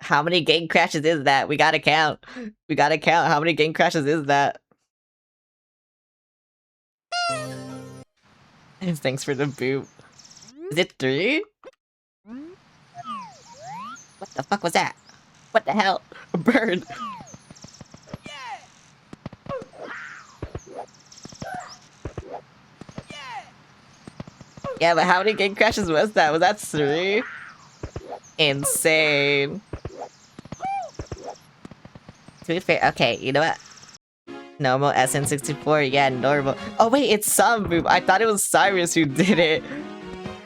How many game crashes is that? We gotta count. We gotta count. How many game crashes is that? Thanks for the boop. Is it 3? What the fuck was that? What the hell? A bird. Yeah, but how many game crashes was that? Was that 3? Insane. To be fair, okay, you know what? Normal SN64, yeah, normal. Oh wait, it's Samboop. I thought it was Cyrus who did it.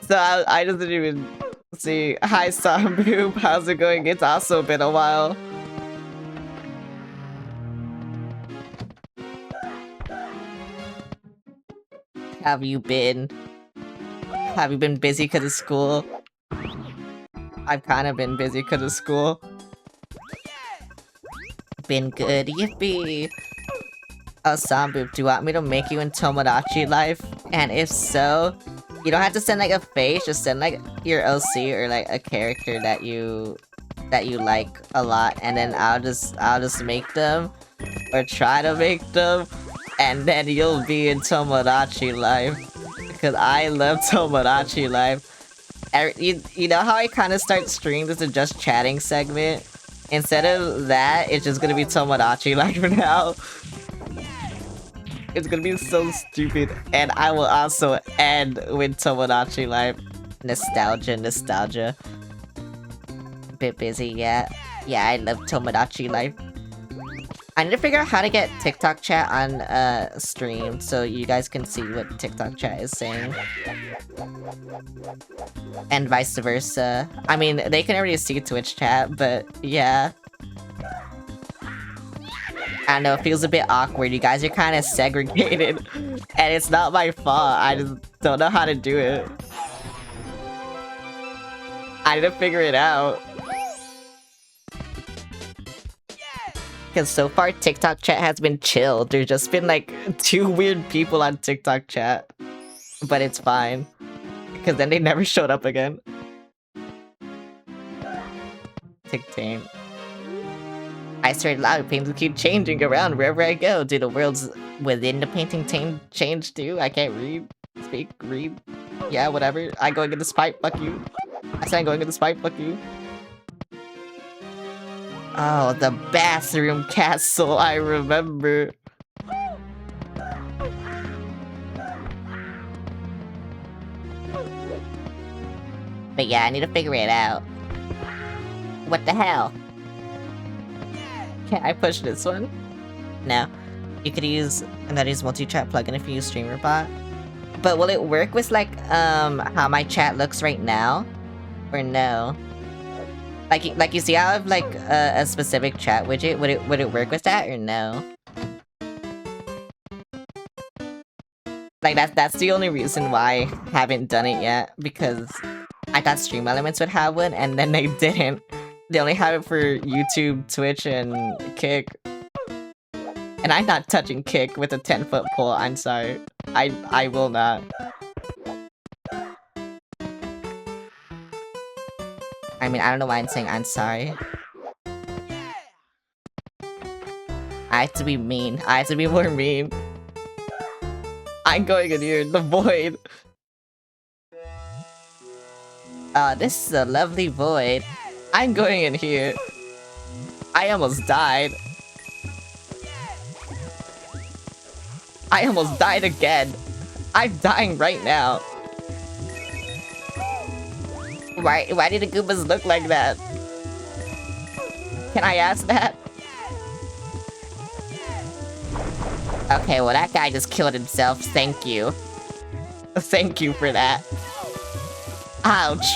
So I just didn't even see. Hi Samboop, how's it going? It's also been a while. Have you been? Have you been busy because of school? I've kind of been busy because of school. Been good, yippee. Oh, Samboop, do you want me to make you in Tomodachi Life? And if so, you don't have to send like a face, just send like your OC or like a character that you like a lot, and then I'll just make them or try to make them, and then you'll be in Tomodachi Life because I love Tomodachi Life. You know how I kind of start streams as a just chatting segment? Instead of that, it's just gonna be Tomodachi Life for now. It's gonna be so stupid, and I will also end with Tomodachi Life. Nostalgia. Bit busy, yeah. Yeah, I love Tomodachi Life. I need to figure out how to get TikTok chat on stream so you guys can see what TikTok chat is saying. And vice versa. I mean, they can already see Twitch chat, but yeah. I know, it feels a bit awkward. You guys are kind of segregated. And it's not my fault. I just don't know how to do it. I need to figure it out. Because so far, TikTok chat has been chill. There's just been like 2 weird people on TikTok chat. But it's fine. Because then they never showed up again. TikTok. I swear to God, paintings keep changing around wherever I go. Do the worlds within the painting change too? I can't read, speak, read. Yeah, whatever. I going in the pipe, fuck you. I said I'm going in the pipe, fuck you. Oh, the bathroom castle, I remember. But yeah, I need to figure it out. What the hell? Can I push this one? No. You could use Nutty's multi-chat plugin if you use StreamerBot. But will it work with like how my chat looks right now? Or no? Like you see how I have like a specific chat widget? Would it work with that or no? Like that's the only reason why I haven't done it yet, because I thought Stream Elements would have one and then they didn't. They only have it for YouTube, Twitch, and Kick. And I'm not touching Kick with a 10-foot pole, I'm sorry. I will not. I mean, I don't know why I'm saying I'm sorry. I have to be mean. I have to be more mean. I'm going in here, the void. This is a lovely void. I'm going in here. I almost died. I almost died again. I'm dying right now. Why did the Goombas look like that? Can I ask that? Okay, well that guy just killed himself. Thank you. Thank you for that. Ouch.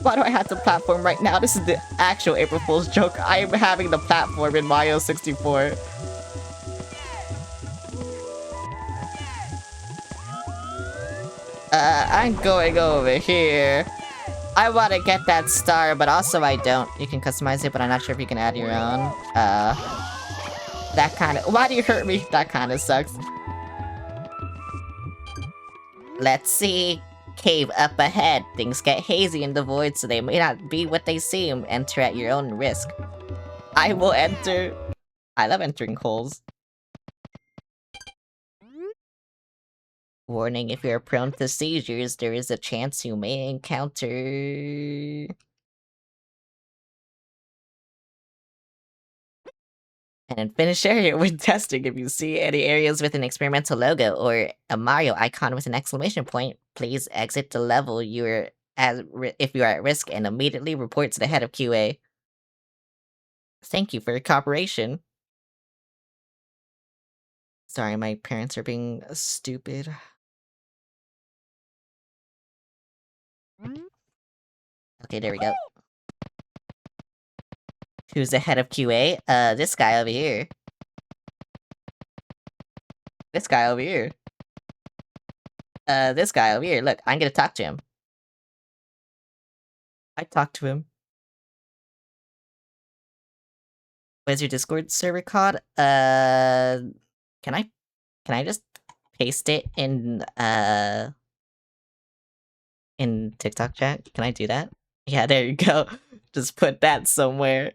Why do I have to platform right now? This is the actual April Fool's joke. I am having the platform in Mario 64. I'm going over here. I want to get that star, but also I don't. You can customize it, but I'm not sure if you can add your own. That kind of... Why do you hurt me? That kind of sucks. Let's see. Cave up ahead. Things get hazy in the void, so they may not be what they seem. Enter at your own risk. I will enter. I love entering holes. Warning, if you're prone to seizures, there is a chance you may encounter... an unfinished area when testing. If you see any areas with an experimental logo or a Mario icon with an exclamation point, please exit the level if you are at risk and immediately report to the head of QA. Thank you for your cooperation. Sorry, my parents are being stupid. Okay, there we go. Who's the head of QA? This guy over here. This guy over here. This guy over here. Look, I'm gonna talk to him. I talked to him. What is your Discord server called? Can I just paste it in TikTok chat? Can I do that? Yeah, there you go. Just put that somewhere.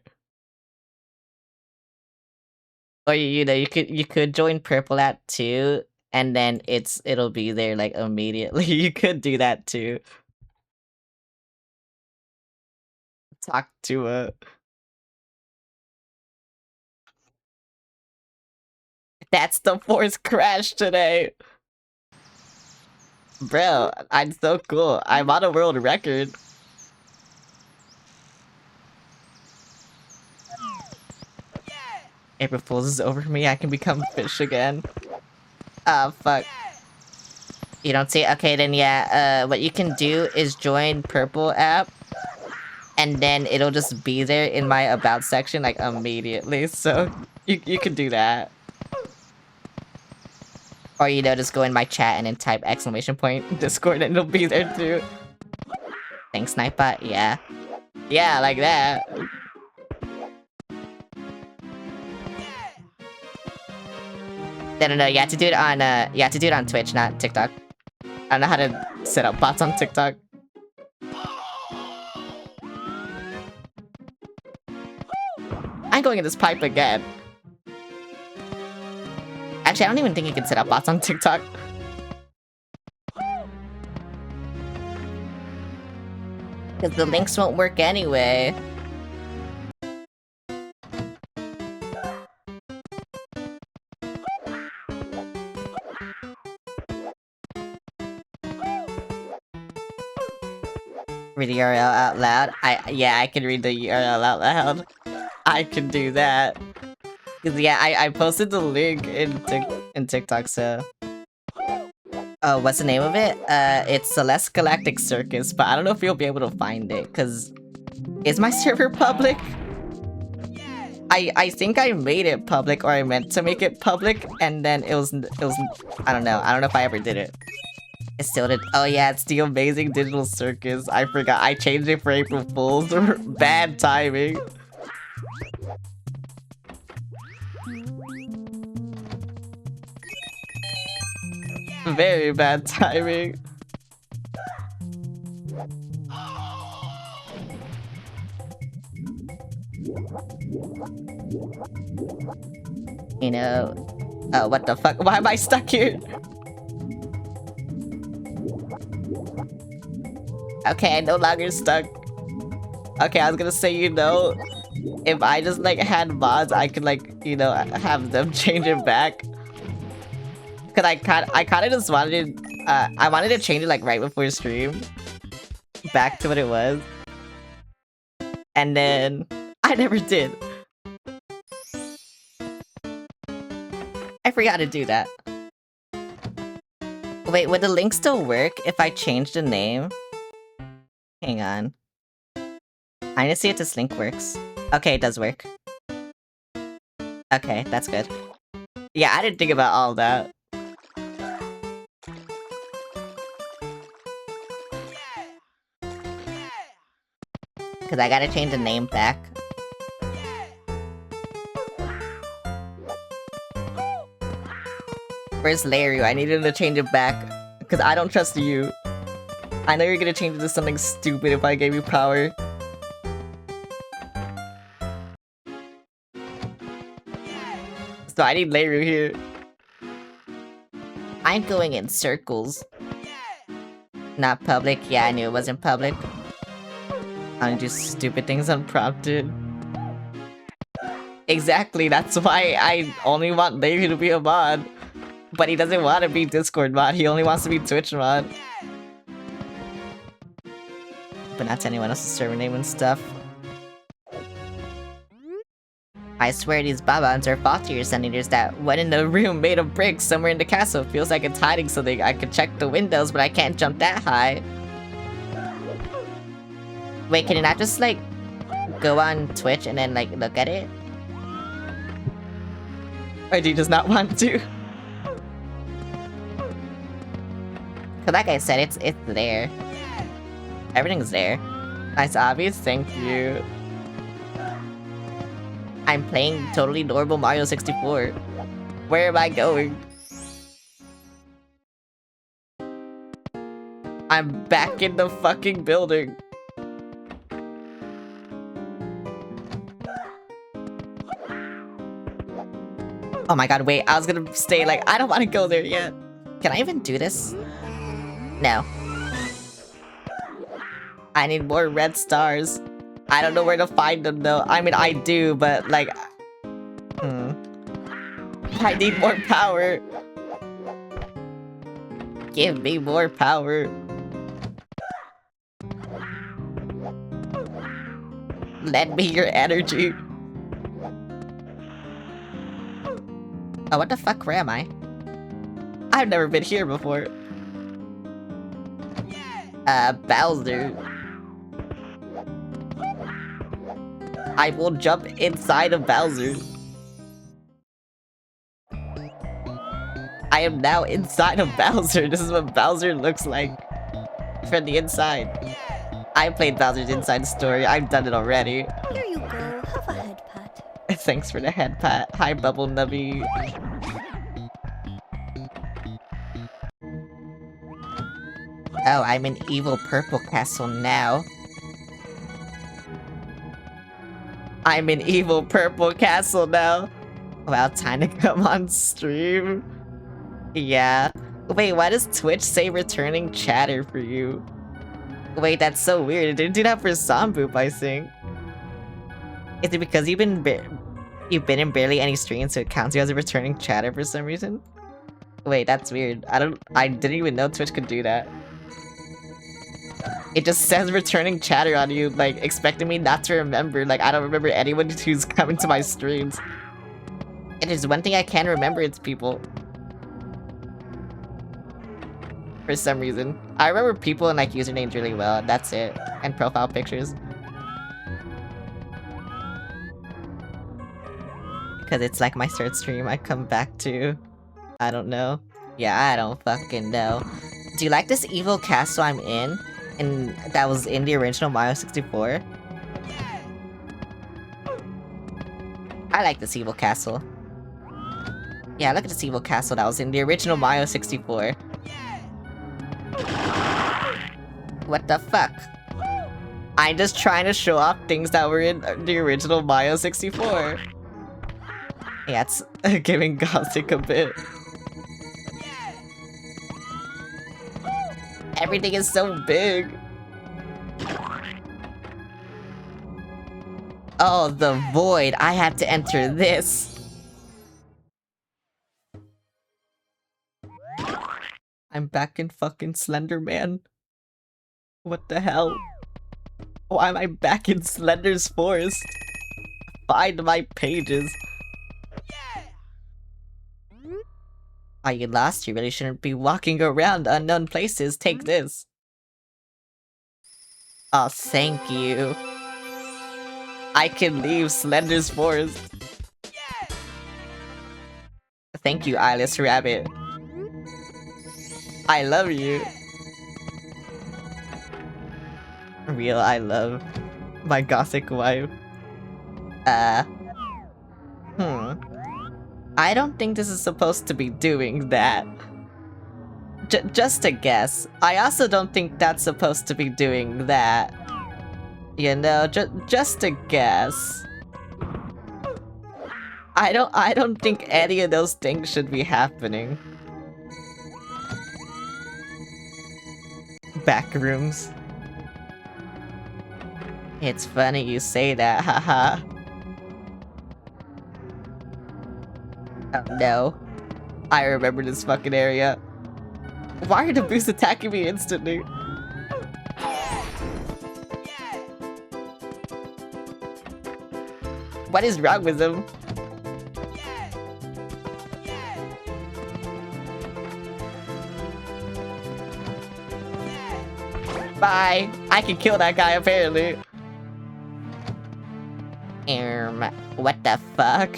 Or you know, you could join Purple at 2, and then it'll be there like immediately. You could do that too. Talk to a... That's the fourth crash today! Bro, I'm so cool. I'm on a world record. April Fool's is over for me. I can become fish again. Oh, fuck. You don't see it? Okay, then yeah. What you can do is join Purple app. And then it'll just be there in my about section, like, immediately. So, you can do that. Or, you know, just go in my chat and then type exclamation point Discord and it'll be there too. Thanks, Nightbot. Yeah. Yeah, like that. No, you have to do it on Twitch, not TikTok. I don't know how to set up bots on TikTok. I'm going in this pipe again. Actually, I don't even think you can set up bots on TikTok. Because the links won't work anyway. Read the URL out loud? Yeah, I can read the URL out loud. I can do that. Cause yeah, I posted the link in TikTok, so... Oh, what's the name of it? It's Celeste Galactic Circus, but I don't know if you'll be able to find it, cause... Is my server public? I think I made it public, or I meant to make it public, and then it was... I don't know if I ever did it. It still did. Oh yeah, it's the Amazing Digital Circus. I forgot. I changed it for April Fool's. Bad timing. Very bad timing. You know... Oh, what the fuck? Why am I stuck here? Okay, I'm no longer stuck. Okay, I was gonna say, you know, if I just, like, had mods, I could, like, you know, have them change it back. Cause I kinda just wanted I wanted to change it, like, right before stream. Back to what it was. And then... I never did. I forgot to do that. Wait, would the link still work if I changed the name? Hang on. I need to see if this link works. Okay, it does work. Okay, that's good. Yeah, I didn't think about all that. Cause I gotta change the name back. Where's Larry? I needed to change it back. Cause I don't trust you. I know you're gonna change it to something stupid if I gave you power. So I need Larry here. I'm going in circles. Not public? Yeah, I knew it wasn't public. I don't do stupid things unprompted. Exactly, that's why I only want Larry to be a mod. But he doesn't want to be Discord mod, he only wants to be Twitch mod. But not to anyone else's server name and stuff. I swear these Babans are faultier Suneaters that went in the room made of bricks somewhere in the castle. Feels like it's hiding something. I could check the windows, but I can't jump that high. Wait, can you not just, like, go on Twitch and then, like, look at it? Or do you just not want to? Cause like I said, it's there. Everything's there. Nice obvious, thank you. I'm playing totally normal Mario 64. Where am I going? I'm back in the fucking building. Oh my god, wait, I was gonna stay like, I don't want to go there yet. Can I even do this? No. I need more red stars. I don't know where to find them though. I mean, I do, but like... I need more power. Give me more power. Lend me your energy. Oh, what the fuck? Where am I? I've never been here before. Bowser. I will jump inside of Bowser. I am now inside of Bowser. This is what Bowser looks like from the inside. I played Bowser's Inside Story. I've done it already. Here you go. Have a head pat. Thanks for the head pat. Hi, Bubble Nubby. Oh, I'm in evil purple castle now. I'm in evil purple castle now. Wow, time to come on stream. Yeah. Wait, why does Twitch say returning chatter for you? Wait, that's so weird. It didn't do that for Samboop, I think. Is it because you've been in barely any streams, so it counts you as a returning chatter for some reason? Wait, that's weird. I didn't even know Twitch could do that. It just says returning chatter on you, like, expecting me not to remember. Like, I don't remember anyone who's coming to my streams. If there's one thing I can remember, it's people. For some reason. I remember people and, like, usernames really well, that's it. And profile pictures. Because it's like my third stream I come back to. I don't know. Yeah, I don't fucking know. Do you like this evil castle I'm in? And that was in the original Mario 64? I like this evil castle. Yeah, look at this evil castle that was in the original Mario 64. What the fuck? I'm just trying to show off things that were in the original Mario 64. Yeah, it's giving Gothic a bit. Everything is so big. Oh, the void. I have to enter this. I'm back in fucking Slender Man. What the hell? Why am I back in Slender's Forest? Find my pages. Are you lost? You really shouldn't be walking around unknown places. Take this. Oh, thank you. I can leave Slender's Forest. Thank you, Eyeless Rabbit. I love you. Real, I love my Gothic wife. I don't think this is supposed to be doing that. Just a guess. I also don't think that's supposed to be doing that. You know, just a guess. I don't think any of those things should be happening. Back rooms. It's funny you say that, haha. Oh no. I remember this fucking area. Why are the Boos attacking me instantly? What is wrong with them? Bye! I can kill that guy apparently. What the fuck?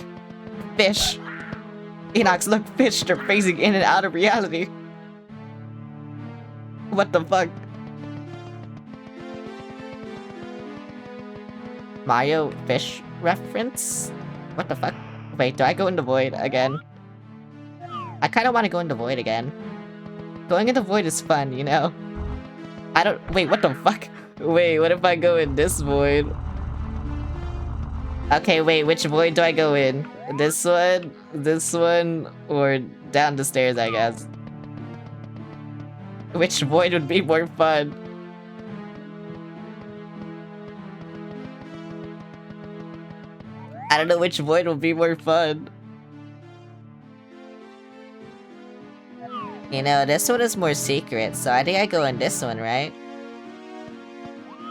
Fish! Enox, look, fish, they're phasing in and out of reality. What the fuck? Mario fish reference? What the fuck? Wait, do I go into void again? I kinda wanna go into void again. Going into void is fun, you know? I don't- wait, what the fuck? Wait, what if I go in this void? Okay, wait, which void do I go in? This one, or down the stairs, I guess. Which void would be more fun? I don't know which void will be more fun. You know, this one is more secret, so I think I go in this one, right?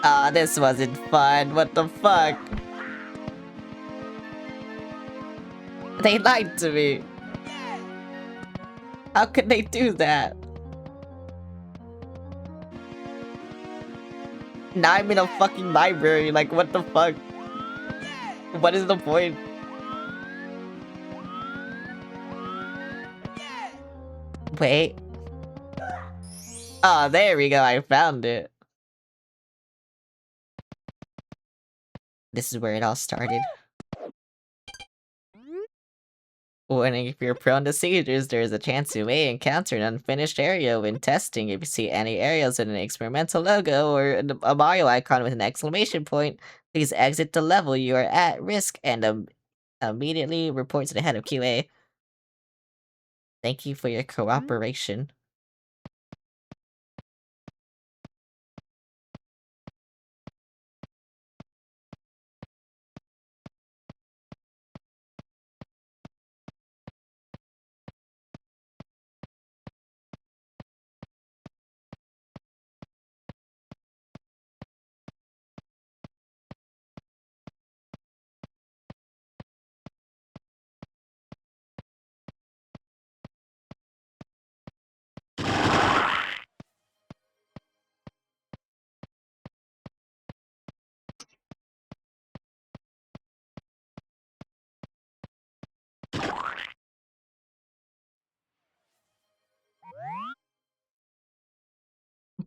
Aw, this wasn't fun, what the fuck? They lied to me. How could they do that? Now I'm in a fucking library, like what the fuck? What is the point? Wait. Oh, there we go, I found it. This is where it all started. Warning, if you're prone to seizures, there is a chance you may encounter an unfinished area when testing. If you see any areas with an experimental logo or a Mario icon with an exclamation point, please exit the level you are at risk and immediately report to the head of QA. Thank you for your cooperation.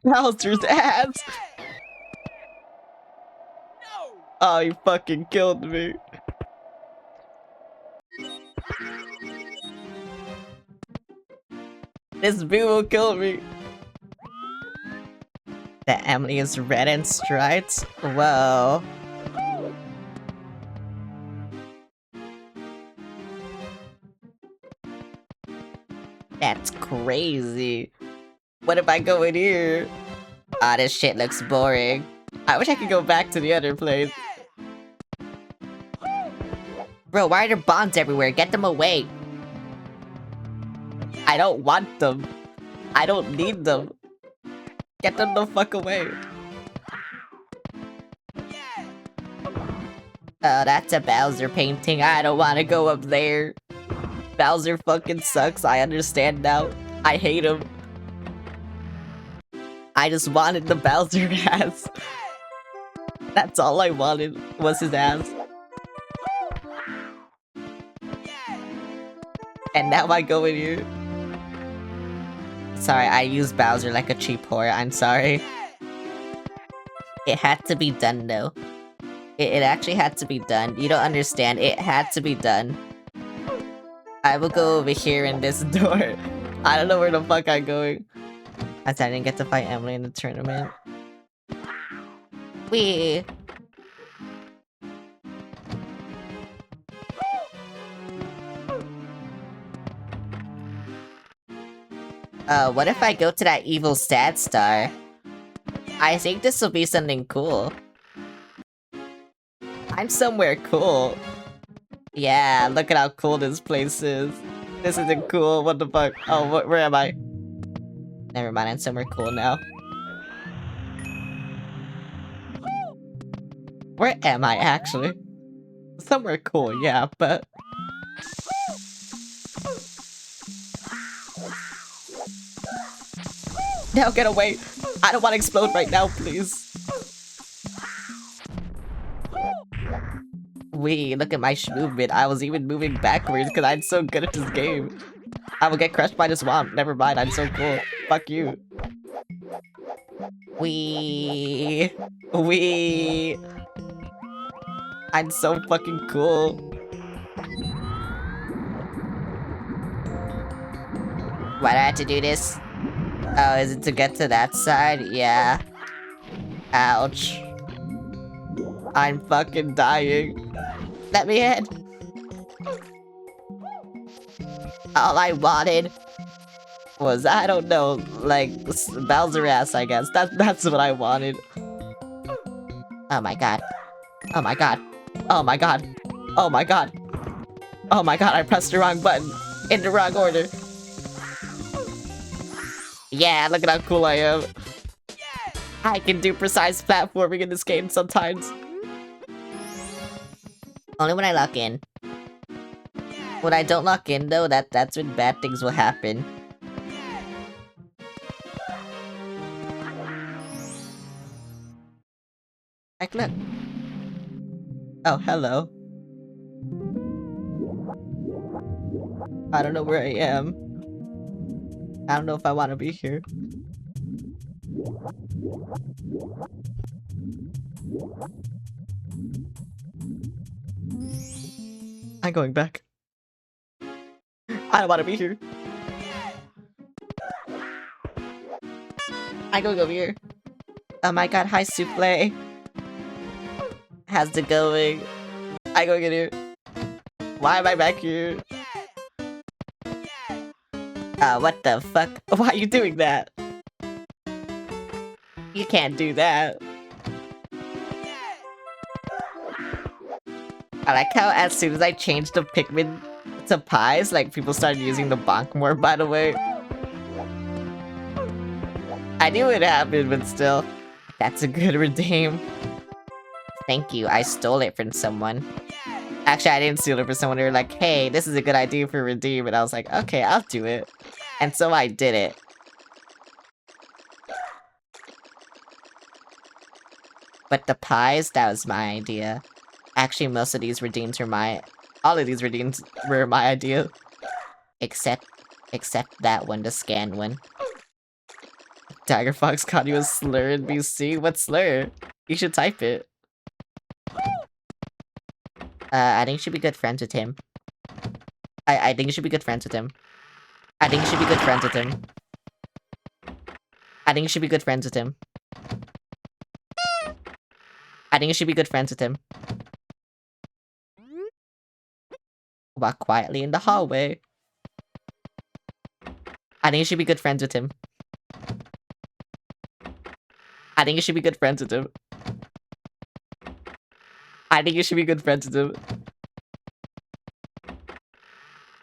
Bowser's ass! Oh, you fucking killed me. This boo will kill me. The Emily is red and striped? Whoa. That's crazy. What if I go in here? Ah, this shit looks boring. I wish I could go back to the other place. Bro, why are there bombs everywhere? Get them away. I don't want them. I don't need them. Get them the fuck away. Oh, that's a Bowser painting. I don't want to go up there. Bowser fucking sucks. I understand now. I hate him. I just wanted the Bowser ass. That's all I wanted was his ass. And now I go in here. Sorry, I used Bowser like a cheap whore. I'm sorry. It had to be done though. It actually had to be done. You don't understand. It had to be done. I will go over here in this door. I don't know where the fuck I'm going. I didn't get to fight Emily in the tournament. Wee. What if I go to that evil sad star? I think this will be something cool. I'm somewhere cool. Yeah, look at how cool this place is. This isn't cool, what the fuck? Oh, where am I? Never mind, I'm somewhere cool now. Where am I, actually? Somewhere cool, yeah, but... Now get away! I don't want to explode right now, please! Wee, look at my movement. I was even moving backwards because I'm so good at this game. I will get crushed by the swamp. Never mind, I'm so cool. Fuck you. Wee. Wee. I'm so fucking cool. Why do I have to do this? Oh, is it to get to that side? Yeah. Ouch. I'm fucking dying. Let me in. All I wanted was, I don't know, like, Bowser ass, I guess. That's what I wanted. Oh my god. Oh my god. Oh my god. Oh my god. Oh my god, I pressed the wrong button. In the wrong order. Yeah, look at how cool I am. I can do precise platforming in this game sometimes. Only when I lock in. When I don't lock in though, that's when bad things will happen. Like, look. Oh, hello. I don't know where I am. I don't know if I want to be here. I'm going back. I don't want to be here. I'm going over here. Oh my god, hi Souffle. How's it going? I'm going in here. Why am I back here? What the fuck? Why are you doing that? You can't do that. I like how as soon as I changed the Pikmin to pies, like, people started using the bonk more, by the way. I knew it happened, but still. That's a good redeem. Thank you, I stole it from someone. Actually, I didn't steal it from someone. They were like, hey, this is a good idea for redeem, and I was like, okay, I'll do it. And so I did it. But the pies, that was my idea. Actually, most of these redeems were all of these redeems were my idea. Except that one, the scan one. Tiger Fox caught you a slur in BC? What slur? You should type it. I think you should be good friends with him. I think you should be good friends with him. I think you should be good friends with him. I think you should be good friends with him. I think you should be good friends with him. Walk quietly in the hallway. I think you should be good friends with him. I think you should be good friends with him. I think you should be good friends with him.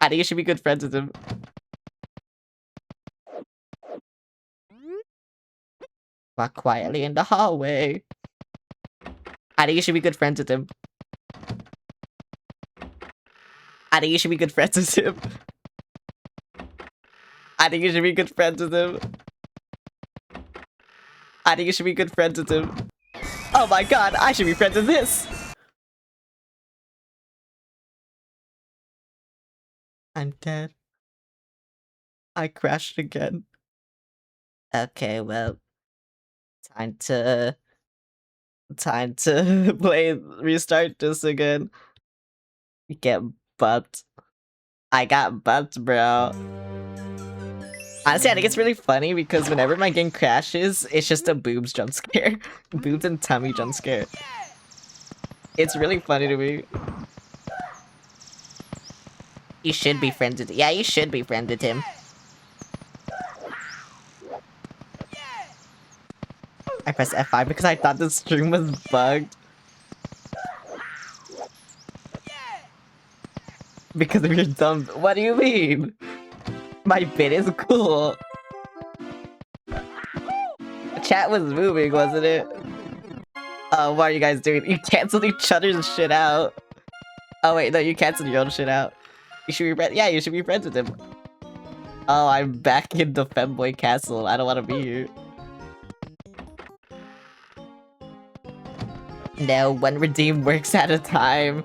I think you should be good friends with him. Walk quietly in the hallway. I think you should be good friends with him. I think you should be good friends with him. I think you should be good friends with him. I think you should be good friends with him. Oh my god, I should be friends with this! I'm dead. I crashed again. Okay, well, time to restart this again. Get bumped. I got bumped, bro. Honestly, I think it's really funny because whenever my game crashes, it's just a boobs jump scare. Boobs and tummy jump scare. It's really funny to me. You should be friends with— yeah, you should be friends with him. I pressed F5 because I thought the stream was bugged. Because of your dumb— what do you mean? My bit is cool. Chat was moving, wasn't it? Oh, what are you guys doing? You canceled each other's shit out. Oh wait, no, you canceled your own shit out. You should be friends— yeah, you should be friends with him. Oh, I'm back in the femboy castle. I don't want to be here. No, one redeem works at a time.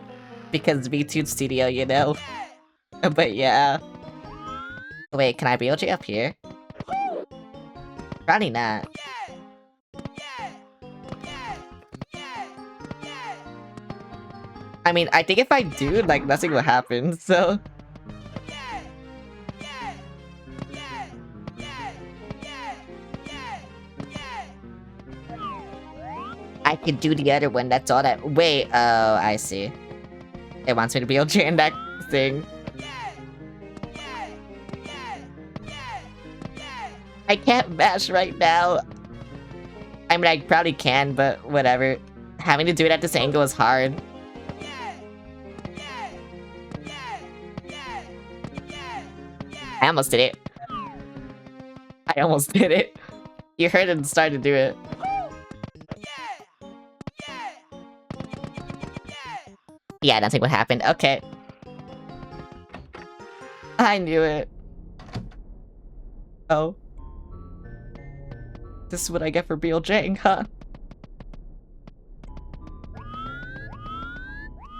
Because VTube Studio, you know? But yeah. Wait, can I build you up here? Probably not. I mean, I think if I do, like, nothing will happen, so... I could do the other one, that's all that— wait, oh, I see. It wants me to build you in that thing. I can't mash right now. I mean, I probably can, but whatever. Having to do it at this angle is hard. I almost did it. I almost did it. You heard it start to do it. Yeah, nothing would happen. Okay. I knew it. Oh. This is what I get for BLJing, huh?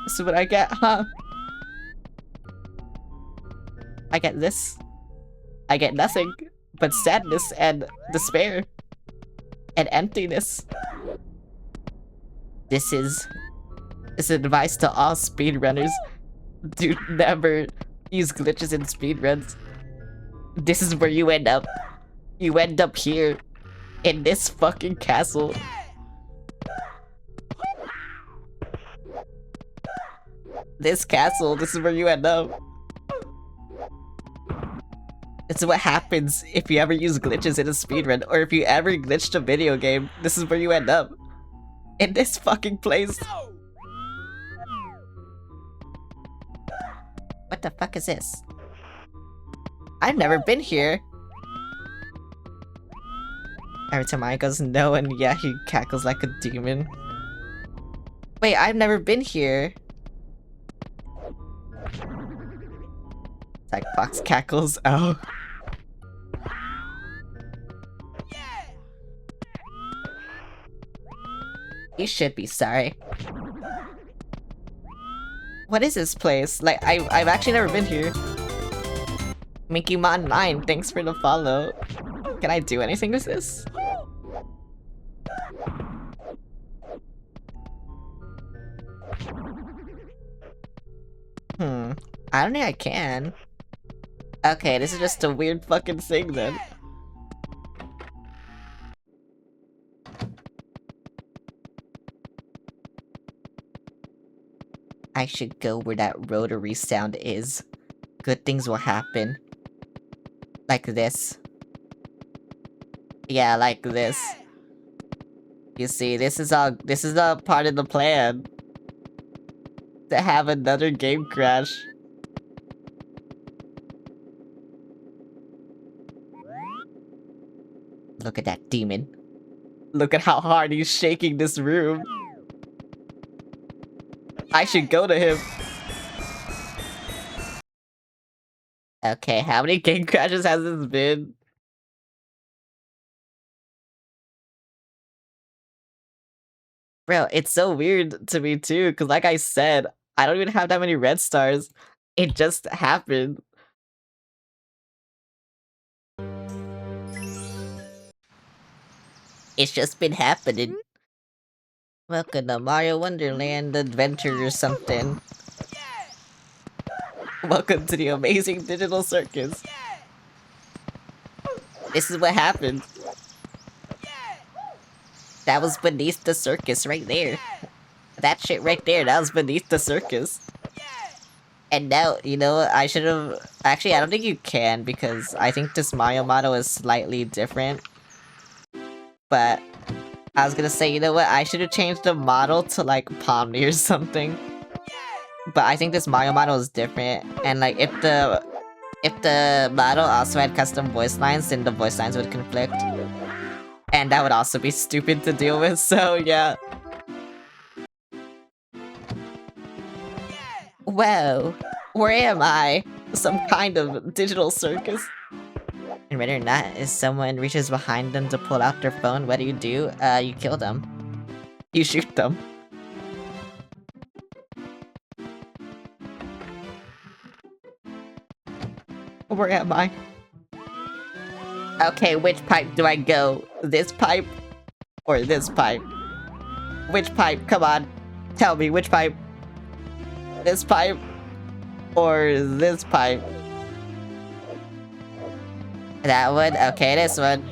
This is what I get, huh? I get this. I get nothing but sadness and despair. And emptiness. This is advice to all speedrunners. Do never use glitches in speedruns. This is where you end up. You end up here. In this fucking castle. This castle, this is where you end up. It's what happens if you ever use glitches in a speedrun, or if you ever glitched a video game, this is where you end up. In this fucking place. What the fuck is this? I've never been here. Every time I goes no, and yeah, he cackles like a demon. Wait, I've never been here. It's like Fox cackles. Oh. You should be sorry. What is this place? Like, I've actually never been here. MinkyMon9, thanks for the follow. Can I do anything with this? I don't think I can. Okay, this is just a weird fucking thing then. I should go where that rotary sound is. Good things will happen. Like this. Yeah, like this. You see, this is a part of the plan. To have another game crash. Look at that demon. Look at how hard he's shaking this room. I should go to him. Okay, how many game crashes has this been? Bro, it's so weird to me too, because like I said, I don't even have that many red stars. It just happened. It's just been happening. Welcome to Mario Wonderland Adventure or something. Welcome to the amazing digital circus. This is what happened. That was beneath the circus right there. That shit right there, that was beneath the circus. And now, you know, I should have... Actually, I don't think you can, because I think this Mario model is slightly different. But I was gonna say, you know what, I should have changed the model to, like, Pomni or something. But I think this Mario model is different, and, like, if the model also had custom voice lines, then the voice lines would conflict. And that would also be stupid to deal with, so yeah. Whoa, where am I? Some kind of digital circus? And whether or not, if someone reaches behind them to pull out their phone, what do? You kill them. You shoot them. Where am I? Okay, which pipe do I go? This pipe? Or this pipe? Which pipe? Come on. Tell me, which pipe? This pipe? Or this pipe? That one? Okay, this one.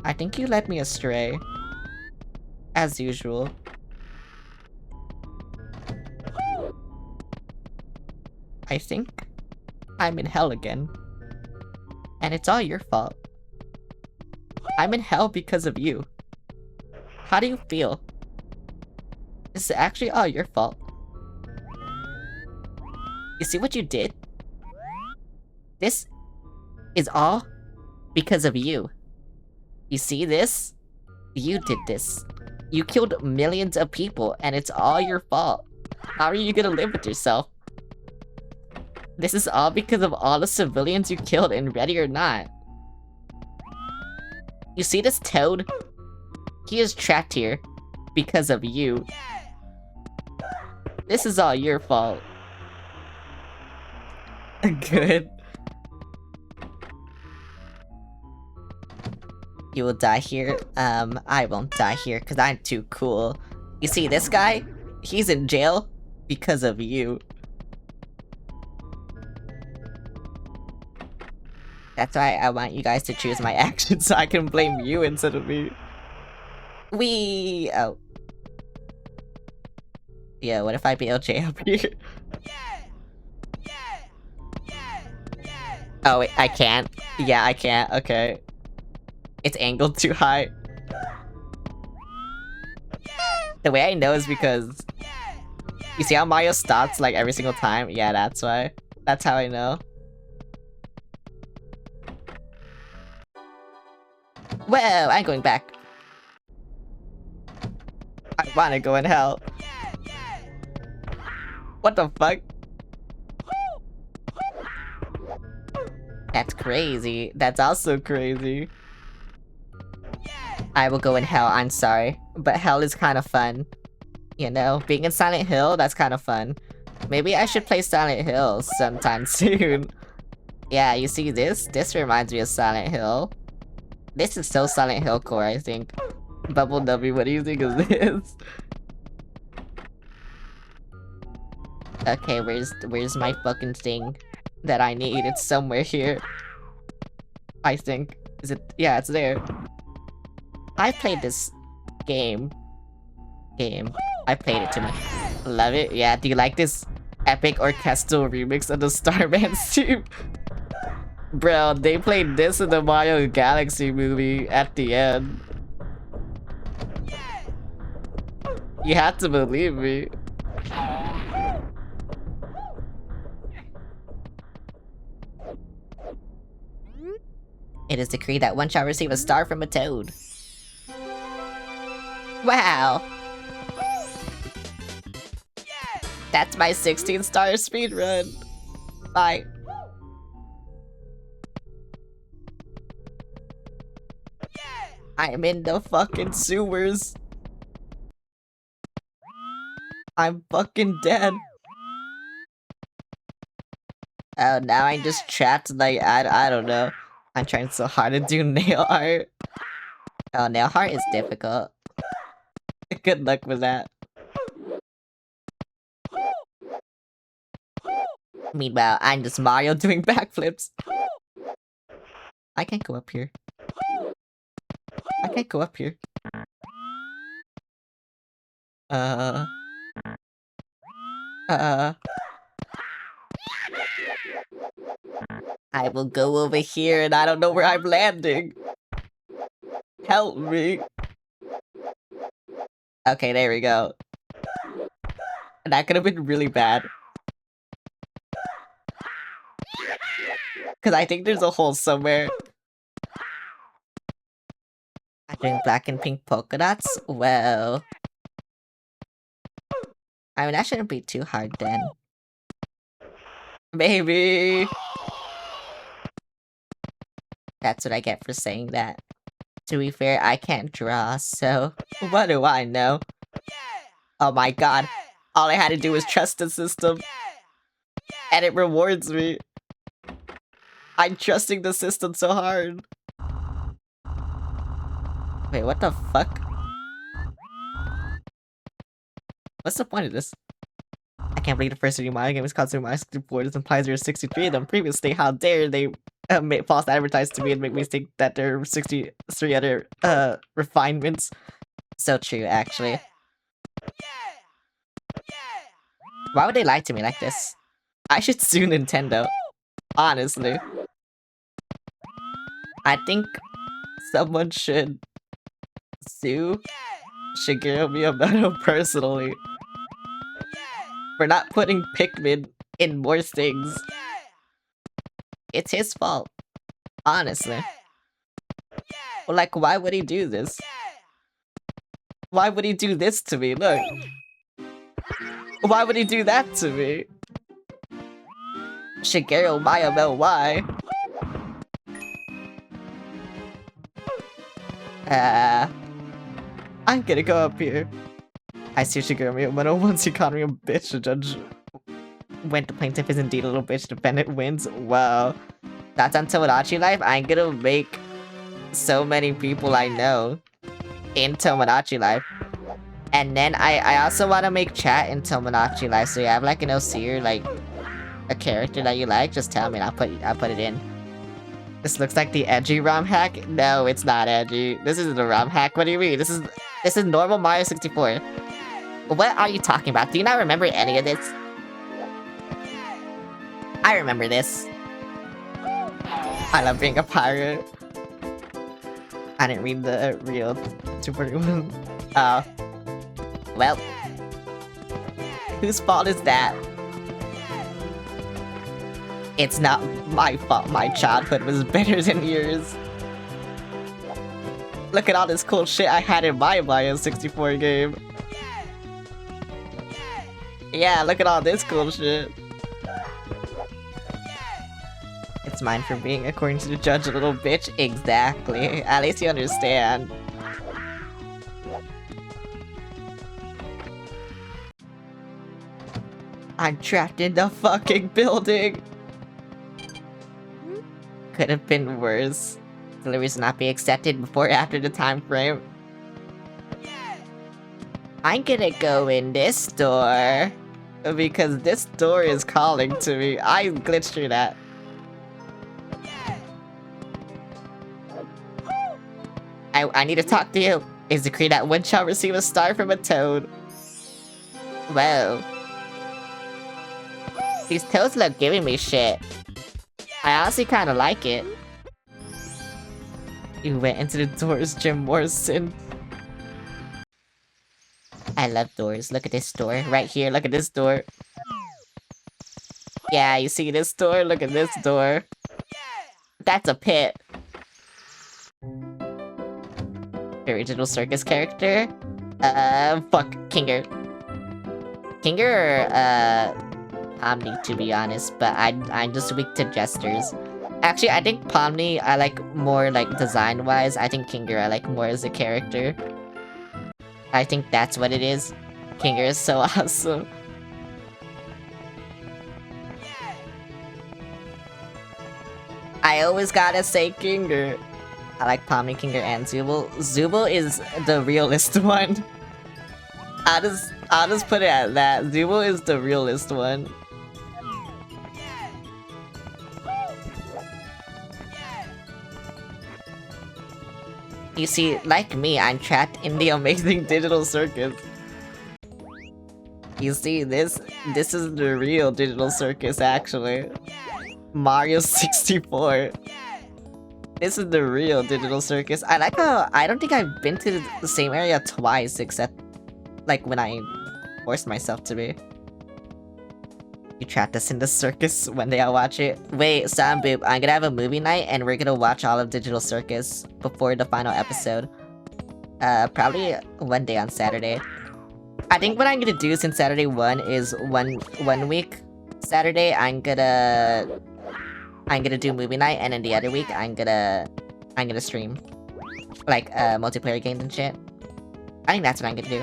I think you led me astray. As usual. I think I'm in hell again. And it's all your fault. I'm in hell because of you. How do you feel? This is actually all your fault. You see what you did? This is all because of you. You see this? You did this. You killed millions of people, and it's all your fault. How are you gonna live with yourself? This is all because of all the civilians you killed in Ready or Not. You see this Toad? He is trapped here because of you. This is all your fault. Good. You will die here. I won't die here because I'm too cool. You see this guy? He's in jail because of you. That's why I want you guys to choose my actions so I can blame you instead of me. Oh. Yeah, what if I BLJ up here? Oh wait, I can't. Yeah, I can't. Okay. It's angled too high. The way I know is because... You see how Mario stops like every single time? Yeah, that's why. That's how I know. Whoa, I'm going back. I wanna go in hell. What the fuck? That's crazy. That's also crazy. I will go in hell, I'm sorry. But hell is kind of fun. You know, being in Silent Hill, that's kind of fun. Maybe I should play Silent Hill sometime soon. Yeah, you see this? This reminds me of Silent Hill. This is so Silent Hill core, I think. Bubble W, what do you think of this? Okay, where's my fucking thing that I need? It's somewhere here. I think. Is it? Yeah, it's there. I played this game game. I played it too much. Love it. Yeah, do you like this epic orchestral remix of the Starman theme? Bro, they played this in the Mario Galaxy movie at the end. You have to believe me. It is decreed that one shall receive a star from a toad. Wow! That's my 16-star speedrun. Bye. I'm in the fucking sewers. I'm fucking dead. Oh, now I'm just trapped, like, I don't know. I'm trying so hard to do nail art. Oh, nail art is difficult. Good luck with that. Meanwhile, I'm just Mario doing backflips. I can't go up here. I can't go up here. I will go over here and I don't know where I'm landing. Help me. Okay, there we go. That could have been really bad. Because I think there's a hole somewhere. I'm doing black and pink polka dots? Well... I mean, that shouldn't be too hard then. Maybe. That's what I get for saying that. To be fair, I can't draw, so what do I know? Oh my god. All I had to do was trust the system. And it rewards me. I'm trusting the system so hard. Wait, what the fuck? What's the point of this? I can't believe the first Super Mario game is called Super Mario 64. This implies there were 63 of them previously. How dare they false advertise to me and make me think that there are 63 other refinements. So true, actually. Why would they lie to me like this? I should sue Nintendo. Honestly. I think someone should sue Shigeru Miyamoto personally for not putting Pikmin in more things. It's his fault. Honestly. Like, why would he do this? Why would he do this to me? Look. Why would he do that to me? Shigeru Miyamoto, why? I'm gonna go up here. I see Shigeru Miyamoto once he called me a bitch. The judge went to plaintiff is indeed a little bitch. Defendant wins. Wow. That's on Tomodachi Life. I'm gonna make so many people I know in Tomodachi Life. And then I also want to make chat in Tomodachi Life. So you have like an OC or like a character that you like, just tell me and I'll put it in. This looks like the edgy ROM hack. No, it's not edgy. This isn't a ROM hack. What do you mean? This is normal Mario 64. What are you talking about? Do you not remember any of this? I remember this. I love being a pirate. I didn't read the real 241. Well. Whose fault is that? It's not my fault my childhood was better than yours. Look at all this cool shit I had in my Mario 64 game. Yeah, look at all this cool shit. It's mine for being, according to the judge, a little bitch. Exactly. At least you understand. I'm trapped in the fucking building. Could have been worse. Deliveries not be accepted before or after the time frame. I'm gonna go in this door. Because this door is calling to me. I glitched through that. I need to talk to you. Is decreed that one shall receive a star from a toad. Whoa. These toads love giving me shit. I honestly kinda like it. You went into the doors, Jim Morrison. I love doors. Look at this door. Right here, look at this door. Yeah, you see this door? Look at this door. That's a pit. The original circus character? Fuck, Kinger. Kinger or, Pomni, to be honest, but I'm just weak to gestures. Actually, I think Pomni I like more, like, design-wise. I think Kinger I like more as a character. I think that's what it is. Kinger is so awesome. I always gotta say Kinger. I like Pomni, Kinger, and Zooble. Zooble is the realest one. I'll just put it at that. Zooble is the realest one. You see, like me, I'm trapped in the amazing digital circus. You see, this is the real digital circus, actually. Mario 64. This is the real digital circus. I like how I don't think I've been to the same area twice, except like when I forced myself to be. You trapped us in the circus. One day I'll watch it. Wait, Sam Boop, I'm gonna have a movie night and we're gonna watch all of Digital Circus before the final episode. Probably one day on Saturday. I think what I'm gonna do since Saturday 1 is one week Saturday I'm gonna do movie night, and then the other week I'm gonna stream like multiplayer games and shit. I think that's what I'm gonna do.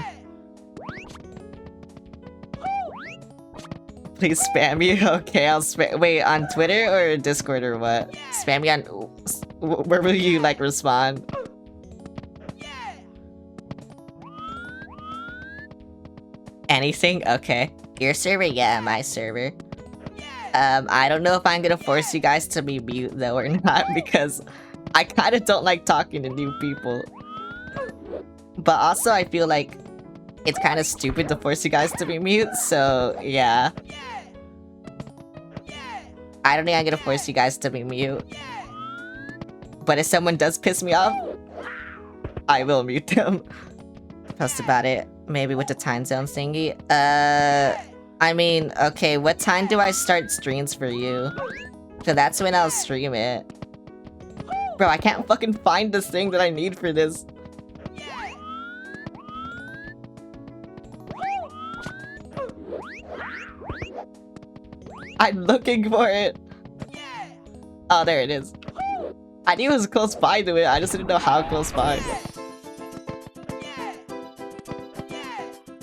Please spam me. Okay, I'll spam. Wait, on Twitter or Discord or what? Spam me on. Where will you like respond? Anything? Okay. Your server? Yeah, my server. I don't know if I'm gonna force you guys to be mute though or not, because I kind of don't like talking to new people. But also I feel like it's kind of stupid to force you guys to be mute, so yeah. I don't think I'm gonna force you guys to be mute. But if someone does piss me off, I will mute them. Post about it. Maybe with the time zone thingy. I mean, okay, what time do I start streams for you? So that's when I'll stream it. Bro, I can't fucking find this thing that I need for this. I'm looking for it. Oh, there it is. I knew it was close by to it, I just didn't know how close by.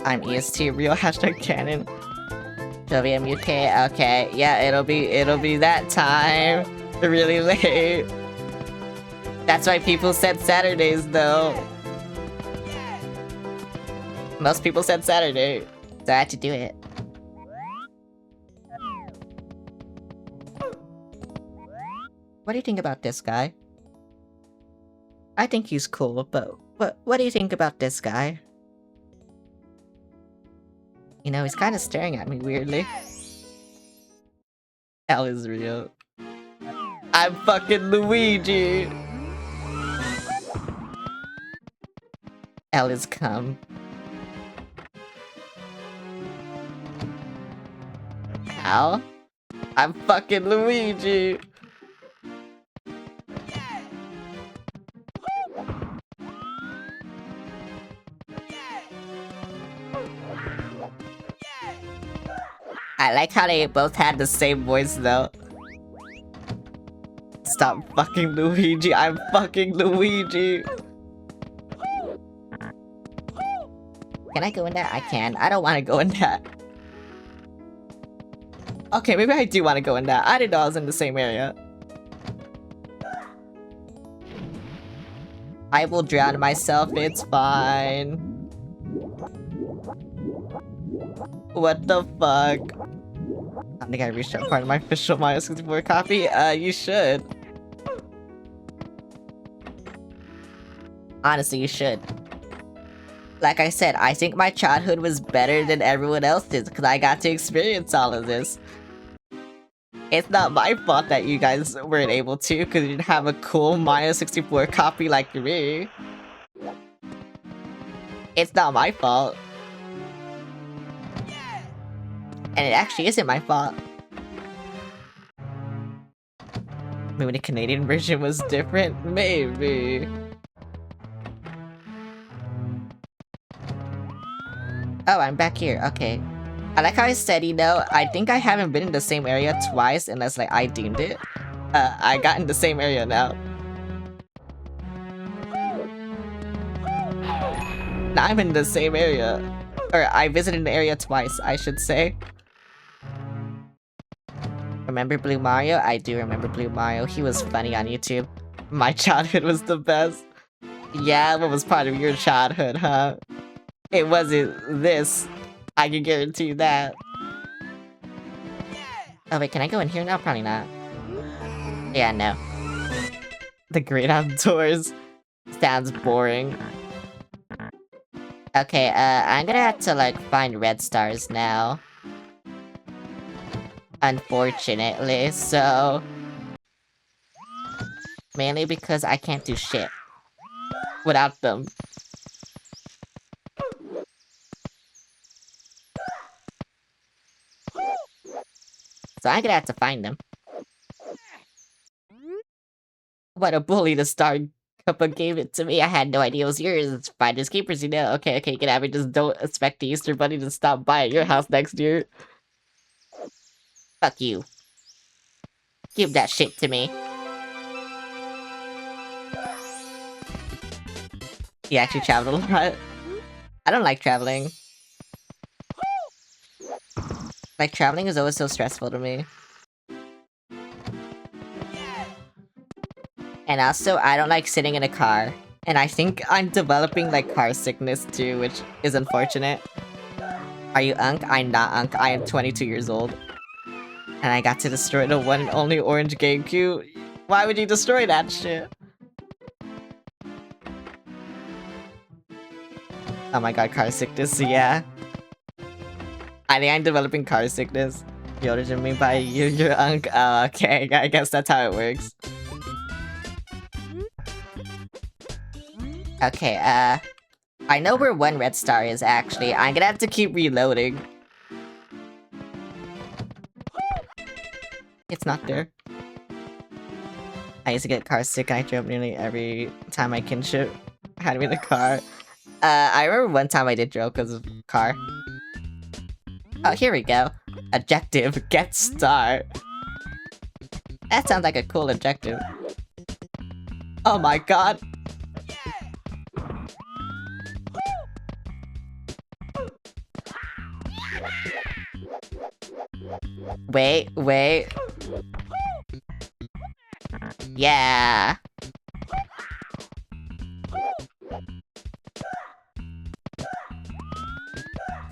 I'm EST, real hashtag canon. WMUK, okay, yeah, it'll be that time. Really late. That's why people said Saturdays, though. Most people said Saturday, so I had to do it. What do you think about this guy? I think he's cool, but what do you think about this guy? You know, he's kind of staring at me weirdly. L is real. I'm fucking Luigi! L is cum. How? I'm fucking Luigi! I like how they both had the same voice though. Stop fucking Luigi, I'm fucking Luigi! Can I go in that? I can. I don't want to go in that. Okay, maybe I do want to go in that. I didn't know I was in the same area. I will drown myself, it's fine. What the fuck? I think I reached that part of my official Mario 64 copy. You should. Honestly, you should. Like I said, I think my childhood was better than everyone else's because I got to experience all of this. It's not my fault that you guys weren't able to because you didn't have a cool Mario 64 copy like me. It's not my fault. And it actually isn't my fault. Maybe the Canadian version was different? Maybe. Oh, I'm back here. Okay. I like how I said, you know, I think I haven't been in the same area twice unless, like, I deemed it. I got in the same area now. Now I'm in the same area. Or, I visited the area twice, I should say. Remember Blue Mario? I do remember Blue Mario. He was funny on YouTube. My childhood was the best. Yeah, what was part of your childhood, huh? It wasn't this. I can guarantee you that. Oh wait, can I go in here now? Probably not. Yeah, no. The great outdoors sounds boring. Okay, I'm gonna have to, like, find red stars now. Unfortunately, so... Mainly because I can't do shit without them. So I'm gonna have to find them. What a bully to start. Cuppa gave it to me. I had no idea it was yours. It's Finders Keepers, you know. Okay, you can have it. Just don't expect the Easter Bunny to stop by at your house next year. Fuck you. Give that shit to me. He actually traveled a lot. I don't like traveling. Like, traveling is always so stressful to me. And also, I don't like sitting in a car. And I think I'm developing, like, car sickness too, which is unfortunate. Are you Unk? I'm not Unk. I am 22 years old. And I got to destroy the one and only orange GameCube. Why would you destroy that shit? Oh my god, car sickness, yeah. I think I'm developing car sickness. You're older than me by you're Unk. Oh, okay, I guess that's how it works. Okay, I know where one red star is, actually. I'm gonna have to keep reloading. It's not there. I used to get car sick and I drove nearly every time my kinship had me in the car. I remember one time I did drove because of car. Oh, here we go. Objective, get star. That sounds like a cool objective. Oh my god. Wait. Yeah.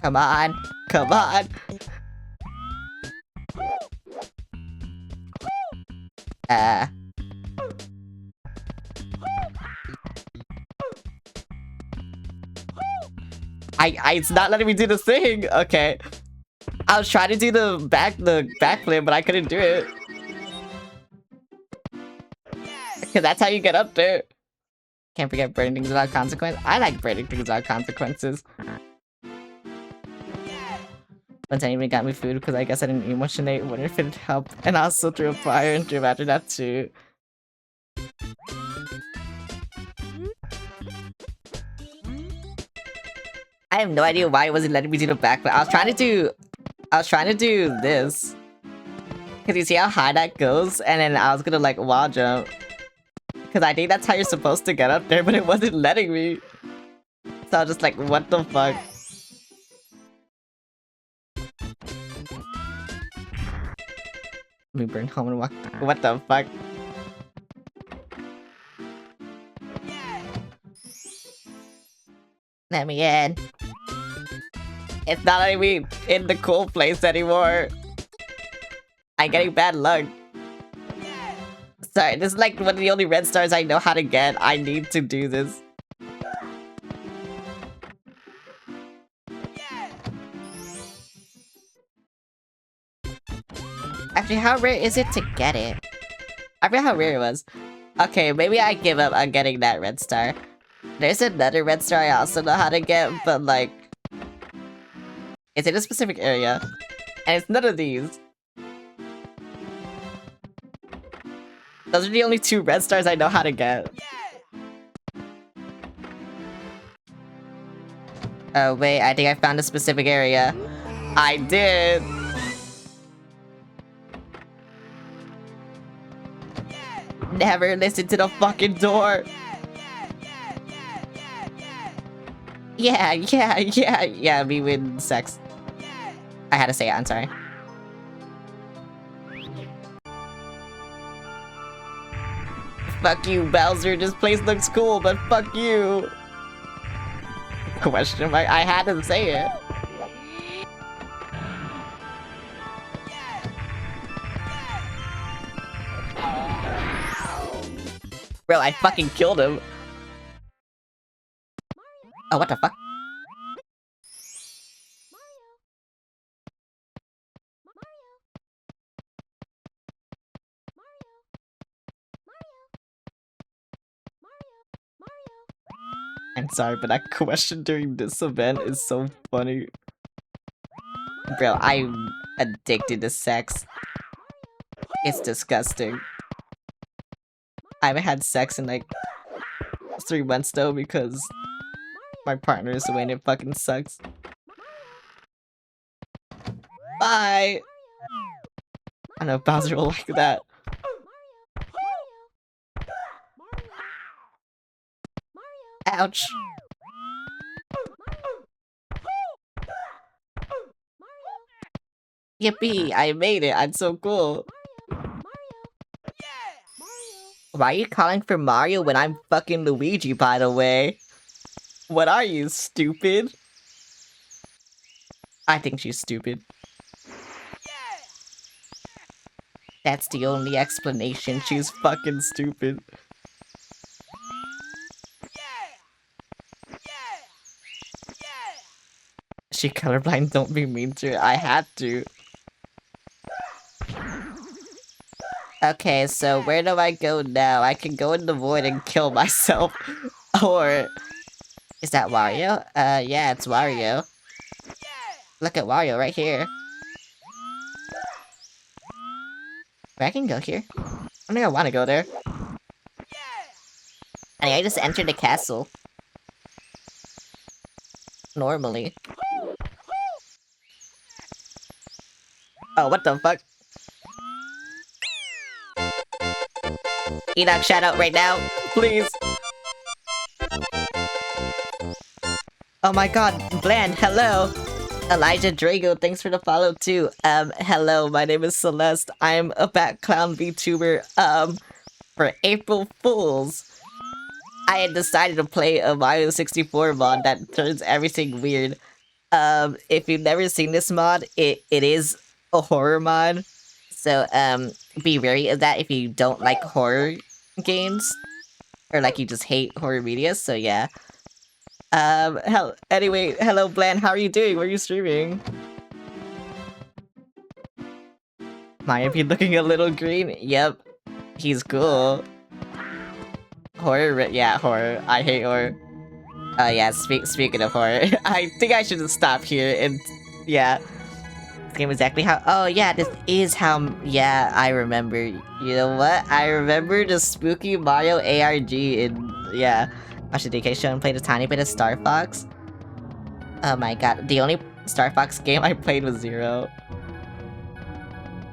Come on. It's not letting me do the thing. Okay. I was trying to do the backflip, but I couldn't do it. Cause that's how you get up there. Can't forget burning things without consequence. I like burning things without consequences. Once anybody got me food because I guess I didn't eat much and I wondered if it'd help. And I also threw a fire and drove after that too. I have no idea why it wasn't letting me do the backflip. I was trying to do this. Cause you see how high that goes? And then I was gonna like wall jump. Cause I think that's how you're supposed to get up there, but it wasn't letting me. So I was just like, what the fuck? Let me burn home and walk. What the fuck? Let me in. It's not letting me in the cool place anymore. I'm getting bad luck. Sorry, this is like one of the only red stars I know how to get. I need to do this. Actually, how rare is it to get it? I forgot how rare it was. Okay, maybe I give up on getting that red star. There's another red star I also know how to get, but like... it's in a specific area. And it's none of these. Those are the only 2 red stars I know how to get. Oh wait, I think I found a specific area. I did! Never listen to the fucking door! Yeah, me with sex. I had to say it, I'm sorry. Fuck you, Bowser, this place looks cool, but fuck you! Question mark, I had to say it. Bro, I fucking killed him. Oh, what the fuck? I'm sorry, but that question during this event is so funny. Bro, I'm addicted to sex. It's disgusting. I haven't had sex in like 3 months though because my partner is away and it fucking sucks. Bye! I know Bowser will like that. Ouch. Yippee, I made it, I'm so cool. Why are you calling for Mario when I'm fucking Luigi, by the way? What are you, stupid? I think she's stupid. That's the only explanation, she's fucking stupid. She colorblind, don't be mean to her, I had to. Okay, so where do I go now? I can go in the void and kill myself. Or... is that Wario? Yeah, it's Wario. Look at Wario right here. Wait, I can go here. I don't think I want to go there. I just entered the castle. Normally. Oh, what the fuck? Enoch, shout out right now, please. Oh my god, Bland, hello. Elijah Drago, thanks for the follow too. Hello, my name is Celeste. I'm a Bat Clown VTuber. For April Fools, I had decided to play a Mario 64 mod that turns everything weird. If you've never seen this mod, it is a horror mod. So, be wary of that if you don't like horror games. Or like you just hate horror media, so yeah. Anyway, hello Bland, how are you doing? Where are you streaming? Might be looking a little green? Yep. He's cool. Horror? Yeah, horror. I hate horror. Yeah, speaking of horror, I think I should stop here and... yeah. This game exactly how... oh yeah, this is how... yeah, I remember. You know what? I remember the spooky Mario ARG in... yeah. Watch the DK show and played a tiny bit of Star Fox. Oh my god, the only Star Fox game I played was Zero.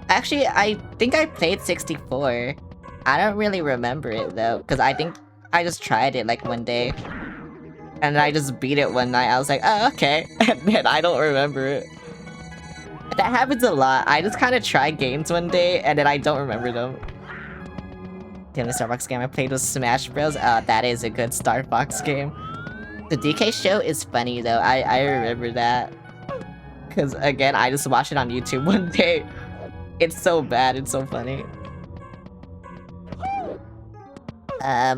Actually, I think I played 64. I don't really remember it though, because I think I just tried it like one day. And I just beat it one night, I was like, oh okay, and then I don't remember it. That happens a lot, I just kind of try games one day, and then I don't remember them. The only Star Fox game I played was Smash Bros. That is a good Star Fox game. The DK show is funny though, I remember that. Cause again, I just watched it on YouTube one day. It's so bad, it's so funny. I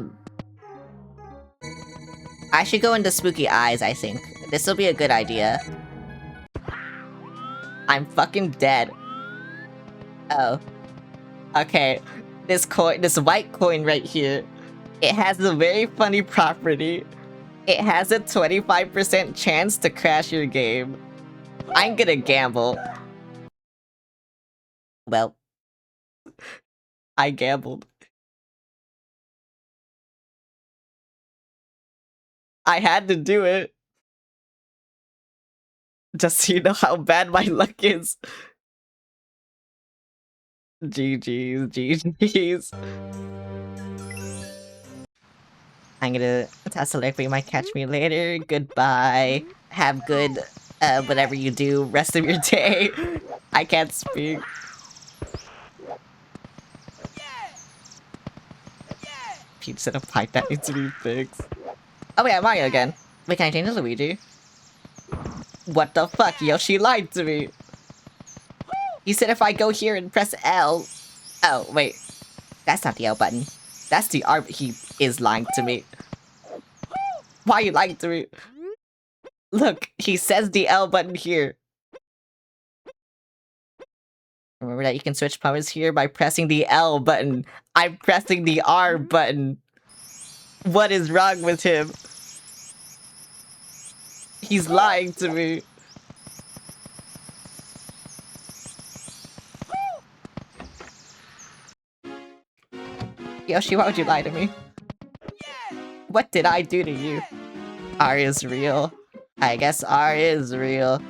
should go into Spooky Eyes, I think. This will be a good idea. I'm fucking dead. Oh. Okay. This white coin right here, it has a very funny property. It has a 25% chance to crash your game. I'm gonna gamble. Well, I gambled. I had to do it. Just so you know how bad my luck is. GG's, GG's. I'm gonna test select, but you might catch me later. Goodbye. Have good, whatever you do, rest of your day. I can't speak. Peach said a pipe that needs to be fixed. Oh wait, Mario again. Wait, can I change to Luigi? What the fuck? Yoshi lied to me. He said if I go here and press L... Oh, wait. That's not the L button. That's the R... He is lying to me. Why are you lying to me? Look, he says the L button here. Remember that you can switch powers here by pressing the L button. I'm pressing the R button. What is wrong with him? He's lying to me. Yoshi, why would you lie to me? What did I do to you? R is real. I guess R is real.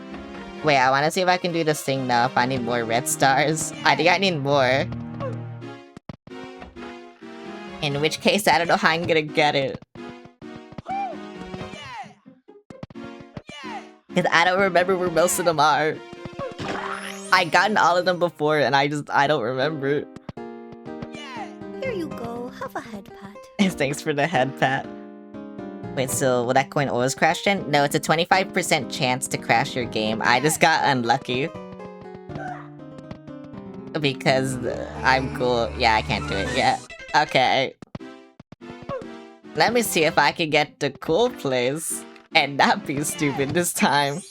Wait, I want to see if I can do this thing now, if I need more red stars. I think I need more. In which case, I don't know how I'm gonna get it. Because I don't remember where most of them are. I gotten all of them before, and I don't remember. Here you go. Have a head pat. Thanks for the head pat. Wait, so will that coin always crash then? No, it's a 25% chance to crash your game. I just got unlucky. Because I'm cool. Yeah, I can't do it yet. Okay. Let me see if I can get the cool place and not be stupid this time.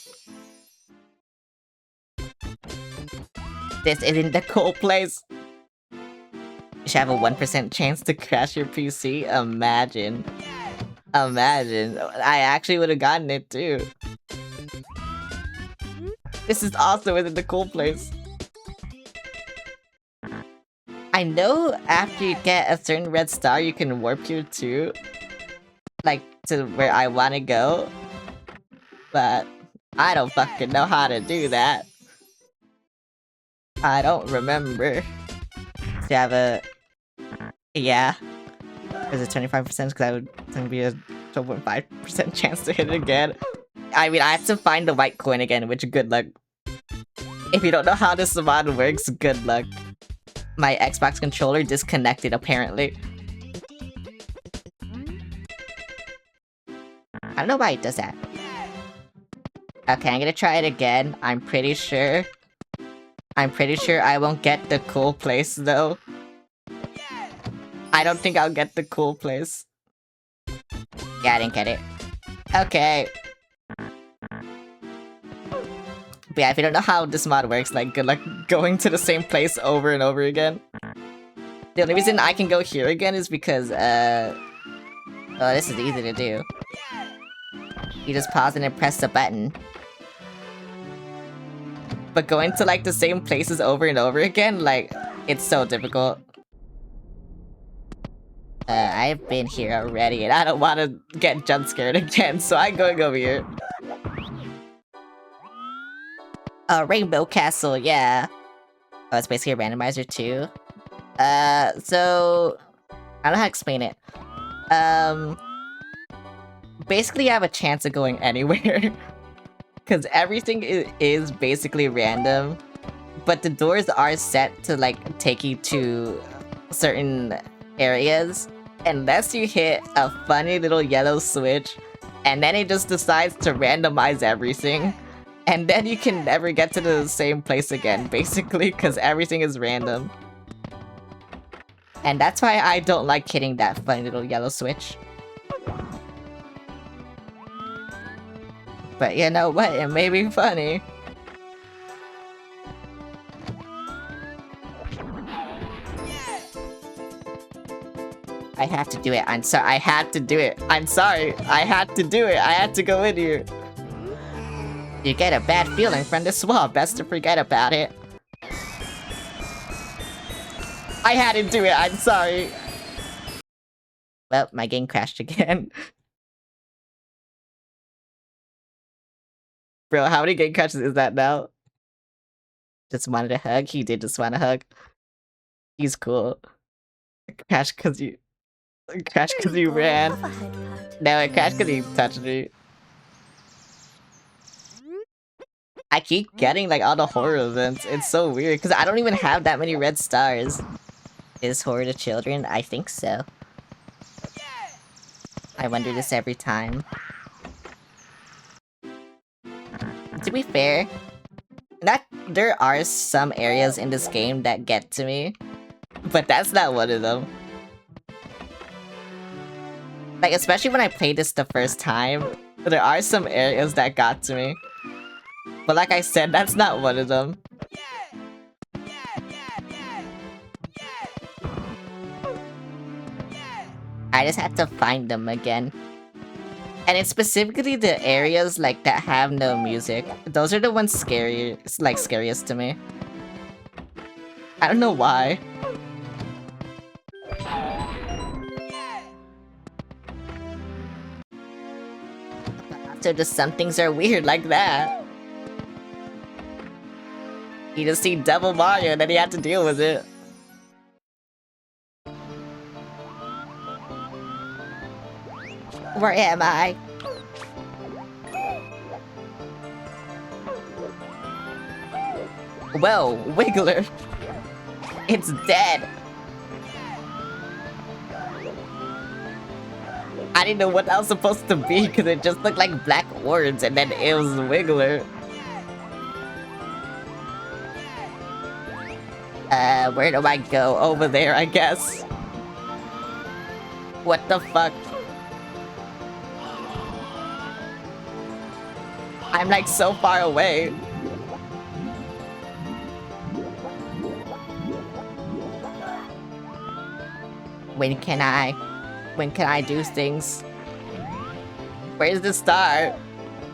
This isn't the cool place. You should have a 1% chance to crash your PC. Imagine. Imagine. I actually would have gotten it too. This is also isn't the cool place. I know after you get a certain red star, you can warp here too. Like, to where I want to go. But I don't fucking know how to do that. I don't remember. So you have a... Yeah. There's a 25% because that would be a 12.5% chance to hit it again. I mean, I have to find the white coin again, which good luck. If you don't know how this mod works, good luck. My Xbox controller disconnected, apparently. I don't know why it does that. Okay, I'm gonna try it again. I'm pretty sure I won't get the cool place, though. I don't think I'll get the cool place. Yeah, I didn't get it. Okay. But yeah, if you don't know how this mod works, like, good luck going to the same place over and over again. The only reason I can go here again is because, oh, this is easy to do. You just pause and then press the button. But going to, like, the same places over and over again, like, it's so difficult. I've been here already, and I don't want to get jump scared again, so I'm going over here. Rainbow Castle, yeah. Oh, it's basically a randomizer too. So... I don't know how to explain it. Basically you have a chance of going anywhere. Because everything is basically random. But the doors are set to, like, take you to certain areas. Unless you hit a funny little yellow switch. And then it just decides to randomize everything. And then you can never get to the same place again, basically, because everything is random. And that's why I don't like hitting that funny little yellow switch. But you know what? It may be funny. have to do it. I'm sorry. I had to do it. I'm sorry. I had to do it. I had to go in here. You get a bad feeling from the swab. Best to forget about it. I had to do it. I'm sorry. Well, my game crashed again. Bro, how many game crashes is that now? Just wanted a hug? He did just want a hug. He's cool. Crash cause you... Crash cause you ran. Have a head pat. No, it crashed cause he touched me. I keep getting like all the horror events. It's so weird because I don't even have that many red stars. Is horror to children? I think so. I wonder this every time. To be fair, there are some areas in this game that get to me, but that's not one of them. Like, especially when I played this the first time, there are some areas that got to me. But like I said, that's not one of them. I just have to find them again. And it's specifically the areas like that have no music. Those are the ones scariest to me. I don't know why. So just some things are weird like that. You just see Devil Mario and then you have to deal with it. Where am I? Whoa, Wiggler! It's dead! I didn't know what that was supposed to be because it just looked like black words and then it was Wiggler. Where do I go? Over there, I guess. What the fuck? I'm like so far away. When can I do things? Where's the star?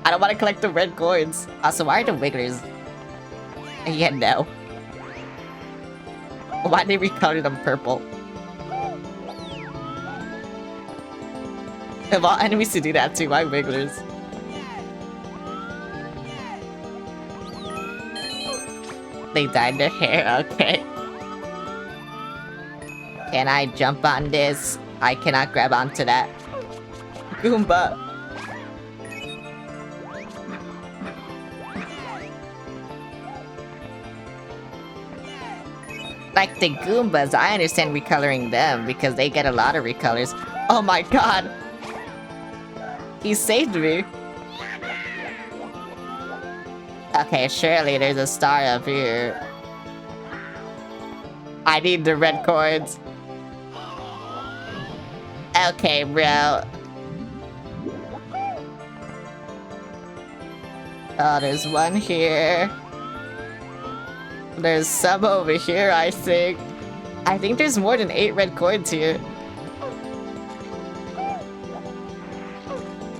I don't want to collect the red coins. Also, why are the Wigglers? Yeah, no. Why did we color them purple? Of all enemies to do that too, why Wigglers? They dyed their hair, okay. Can I jump on this? I cannot grab onto that. Goomba! Like the Goombas, I understand recoloring them because they get a lot of recolors. Oh my god! He saved me! Okay, surely there's a star up here. I need the red coins. Okay, bro. Oh, there's one here. There's some over here, I think. I think there's more than 8 red coins here.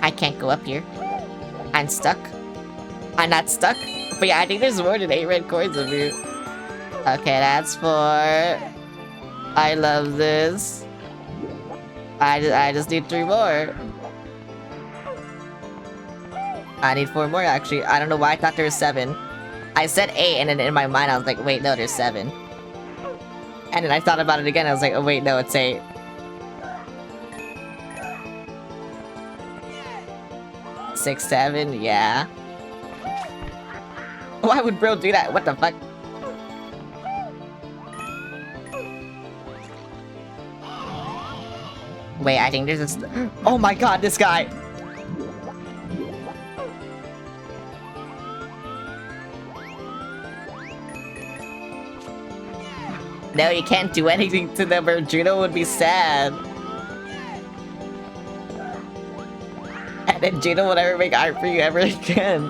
I can't go up here. I'm stuck. I'm not stuck. But yeah, I think there's more than 8 red coins over here. Okay, that's 4. I love this. I just need 3 more. I need 4 more, actually. I don't know why I thought there was 7. I said 8, and then in my mind I was like, wait, no, there's 7. And then I thought about it again, I was like, oh wait, no, it's 8. Six, 7, yeah. Why would bro do that? What the fuck? Wait, I think there's a... Oh my god, this guy! No, you can't do anything to them or Juno would be sad. And then Juno will never make art for you ever again.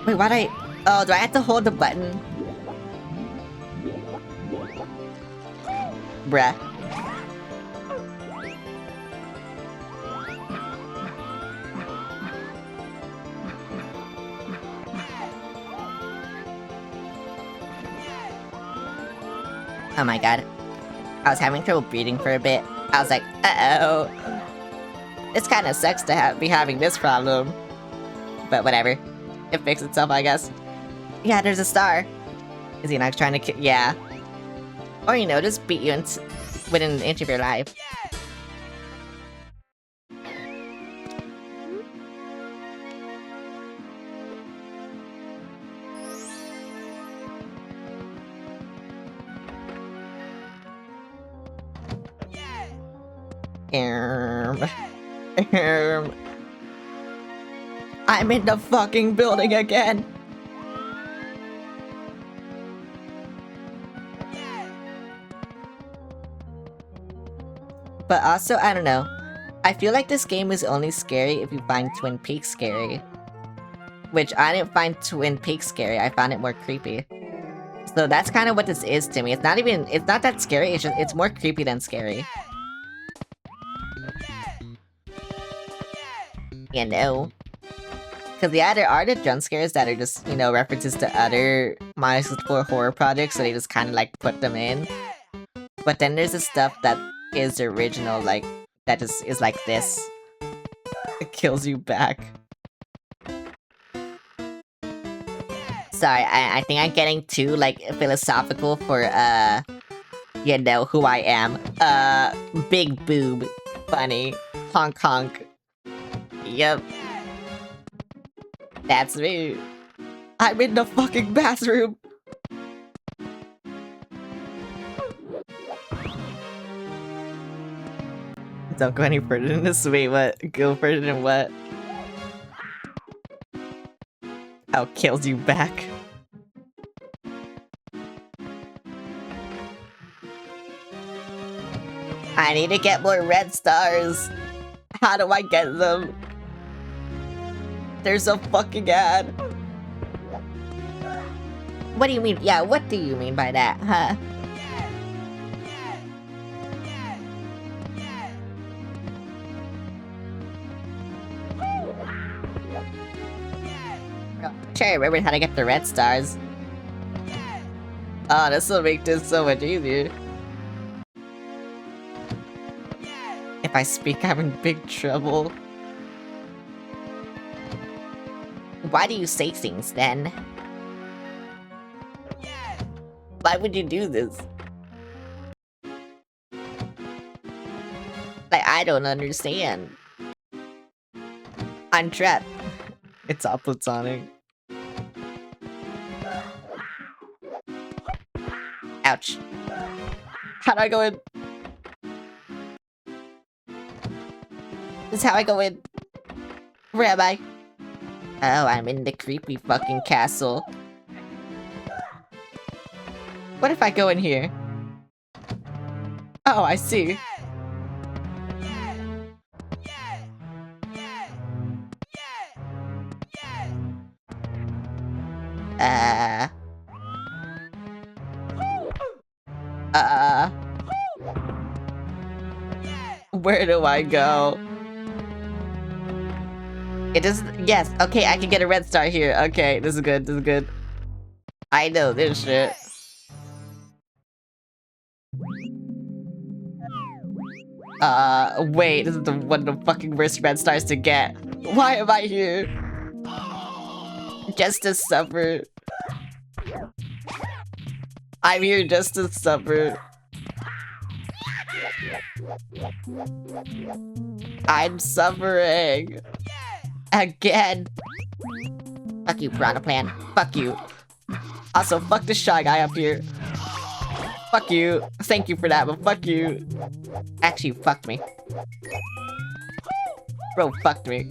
Wait, why do I... Oh, do I have to hold the button? Bruh. Oh my god. I was having trouble breathing for a bit. I was like, uh-oh. This kind of sucks to be having this problem. But whatever. It fixed itself, I guess. Yeah, there's a star. Is he not trying to kill? Yeah. Or, you know, just beat you within an inch of your life. I'm in the fucking building again. But also, I don't know. I feel like this game is only scary if you find Twin Peaks scary. Which I didn't find Twin Peaks scary, I found it more creepy. So that's kind of what this is to me. It's not that scary, it's more creepy than scary. You know? Because yeah, there are the jump scares that are just, you know, references to other My 64 horror projects, so they just kind of like put them in. But then there's the stuff that is original, like, that just is like this. It kills you back. Sorry, I think I'm getting too, like, philosophical for, you know who I am. Big boob. Funny. Honk honk. Yep. That's me. I'm in the fucking bathroom. Don't go any further than this. Wait, what? Go further than what? How kills you back. I need to get more red stars. How do I get them? There's a fucking ad. What do you mean? Yeah, what do you mean by that, huh? Sure, I remembered how to get the red stars. Oh, this will make this so much easier. If I speak, I'm in big trouble. Why do you say things, then? Why would you do this? Like, I don't understand. I'm trapped. It's all platonic. Ouch. How do I go in? This is how I go in. Where am I? Oh, I'm in the creepy fucking castle. What if I go in here? Oh, I see. Where do I go? It is, yes, okay, I can get a red star here. Okay, this is good, this is good. I know this shit. Wait, this is one of the fucking worst red stars to get. Why am I here? Just to suffer. I'm here just to suffer. I'm suffering. Again. Fuck you, Piranha Plant. Fuck you. Also, fuck this shy guy up here. Fuck you. Thank you for that, but fuck you. Actually, you fucked me. Bro, fucked me.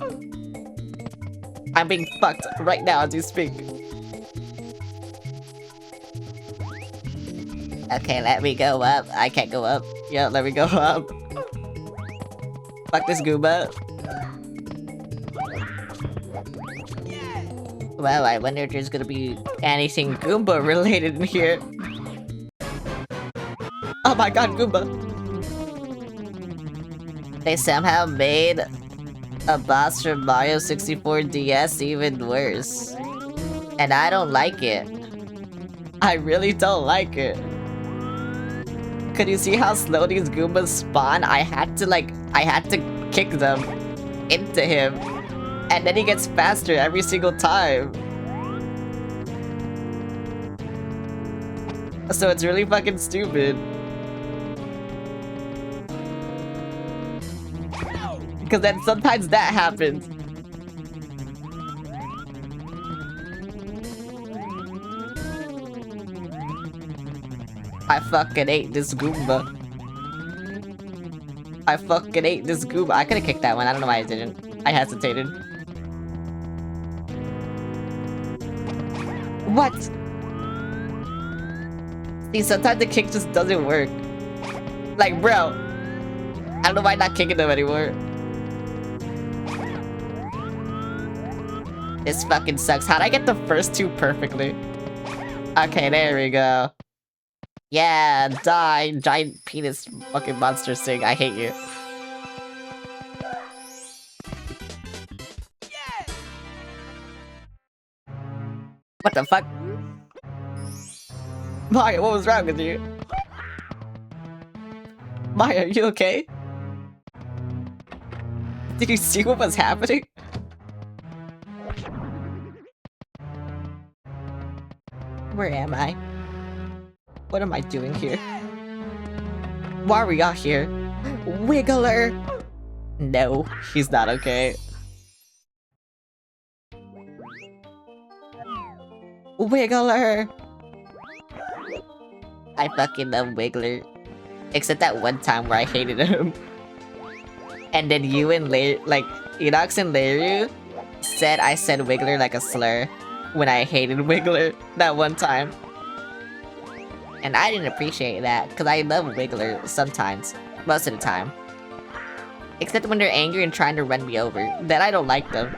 I'm being fucked right now as you speak. Okay, let me go up. I can't go up. Yeah, let me go up. Fuck this Goomba. Well, I wonder if there's gonna be anything Goomba related in here. Oh my my god, Goomba! They somehow made a boss from Mario 64 DS even worse. And I don't like it. I really don't like it. Could you see how slow these Goombas spawn? I had to kick them into him. And then he gets faster every single time. So it's really fucking stupid. Because then sometimes that happens. I fucking ate this Goomba. I fucking ate this Goomba. I could've kicked that one. I don't know why I didn't. I hesitated. What? See, sometimes the kick just doesn't work. Like, bro. I don't know why I'm not kicking them anymore. This fucking sucks. How'd I get the first two perfectly? Okay, there we go. Yeah, die, giant penis fucking monster thing. I hate you. What the fuck? Mario, what was wrong with you? Mario, are you okay? Did you see what was happening? Where am I? What am I doing here? Why are we out here? Wiggler! No, he's not okay. Wiggler! I fucking love Wiggler. Except that one time where I hated him. And then you and Enox and Leru said I said Wiggler like a slur when I hated Wiggler that one time. And I didn't appreciate that, because I love Wiggler sometimes. Most of the time. Except when they're angry and trying to run me over. Then I don't like them.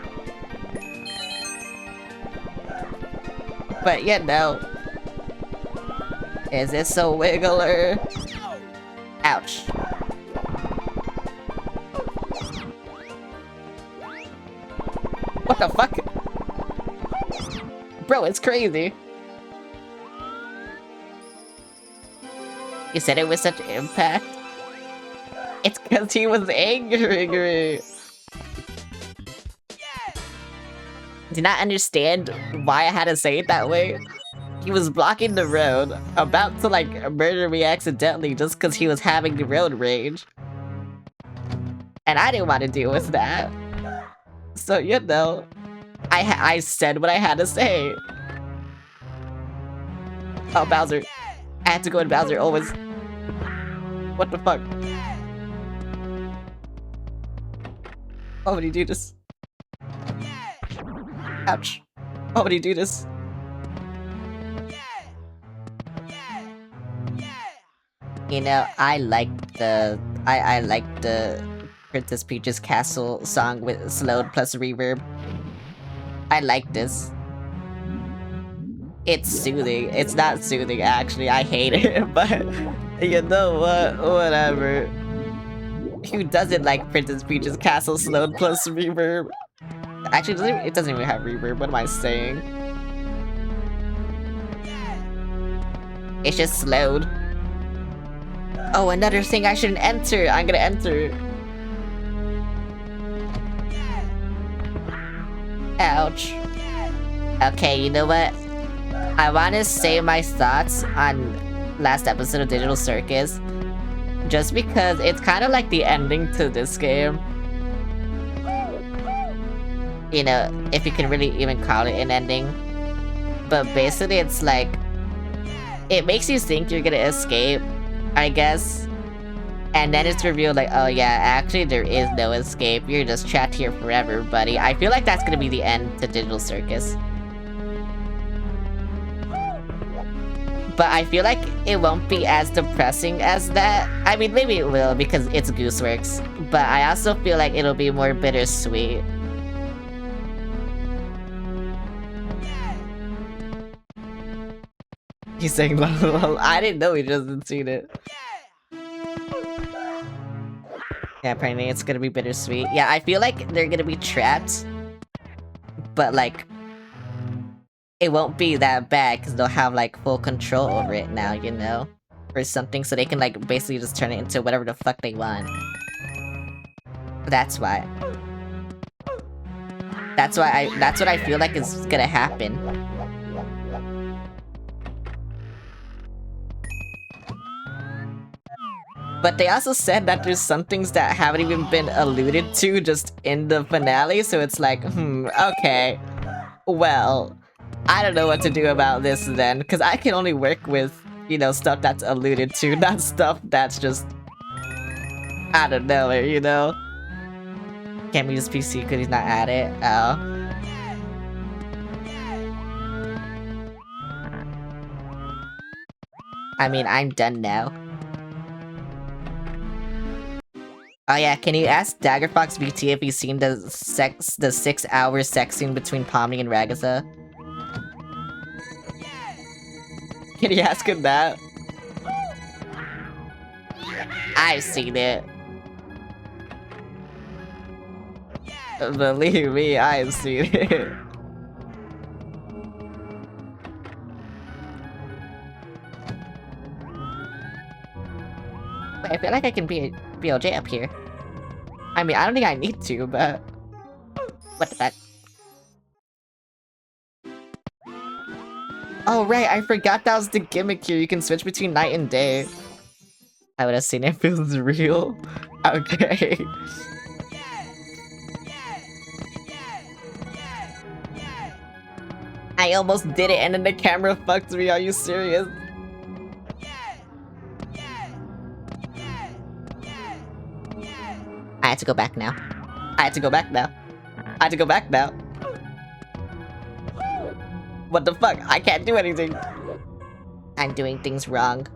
But yeah, no. Is this a Wiggler? Ouch. What the fuck? Bro, it's crazy. You said it with such impact? It's because he was angry. Did not understand why I had to say it that way. He was blocking the road, about to like murder me accidentally just because he was having the road rage. And I didn't want to deal with that. So, you know, I said what I had to say. Oh, Bowser. I had to go in Bowser always. What the fuck? Why would he do this? Ouch. Why would he do this? You know, I like the Princess Peach's Castle song with slowed plus reverb. I like this. It's soothing. It's not soothing, actually. I hate it, but you know what? Whatever. Who doesn't like Princess Peach's Castle slowed plus reverb? Actually, it doesn't even have reverb. What am I saying? It's just slowed. Oh, another thing I shouldn't enter. I'm gonna enter. Ouch. Okay, you know what? I want to say my thoughts on last episode of Digital Circus. Just because it's kind of like the ending to this game. You know, if you can really even call it an ending. But basically it's like, it makes you think you're gonna escape, I guess. And then it's revealed like, oh yeah, actually there is no escape. You're just trapped here forever, buddy. I feel like that's gonna be the end to Digital Circus. But I feel like it won't be as depressing as that. I mean, maybe it will because it's Gooseworks. But I also feel like it'll be more bittersweet. He's saying lol. I didn't know he hasn't seen it. Yeah, apparently it's gonna be bittersweet. Yeah, I feel like they're gonna be trapped, but like, it won't be that bad because they'll have like full control over it now, you know? Or something, so they can like basically just turn it into whatever the fuck they want. That's why. That's what I feel like is gonna happen. But they also said that there's some things that haven't even been alluded to just in the finale, so it's like, okay. Well, I don't know what to do about this then, because I can only work with, you know, stuff that's alluded to, not stuff that's just out of nowhere, you know? Can't we use PC because he's not at it? Oh. I mean, I'm done now. Oh yeah, can you ask Daggerfox BT if he's seen the 6-hour sex scene between Pomni and Ragazza? Can you ask him that? I've seen it. Believe me, I've seen it. Wait, I feel like I can be BLJ up here. I mean, I don't think I need to, but... What the fuck? Oh right, I forgot that was the gimmick here. You can switch between night and day. I would have seen it feels real. Okay. I almost did it and then the camera fucked me. Are you serious? I had to go back now. I had to go back now. I had to go back now. What the fuck? I can't do anything. I'm doing things wrong.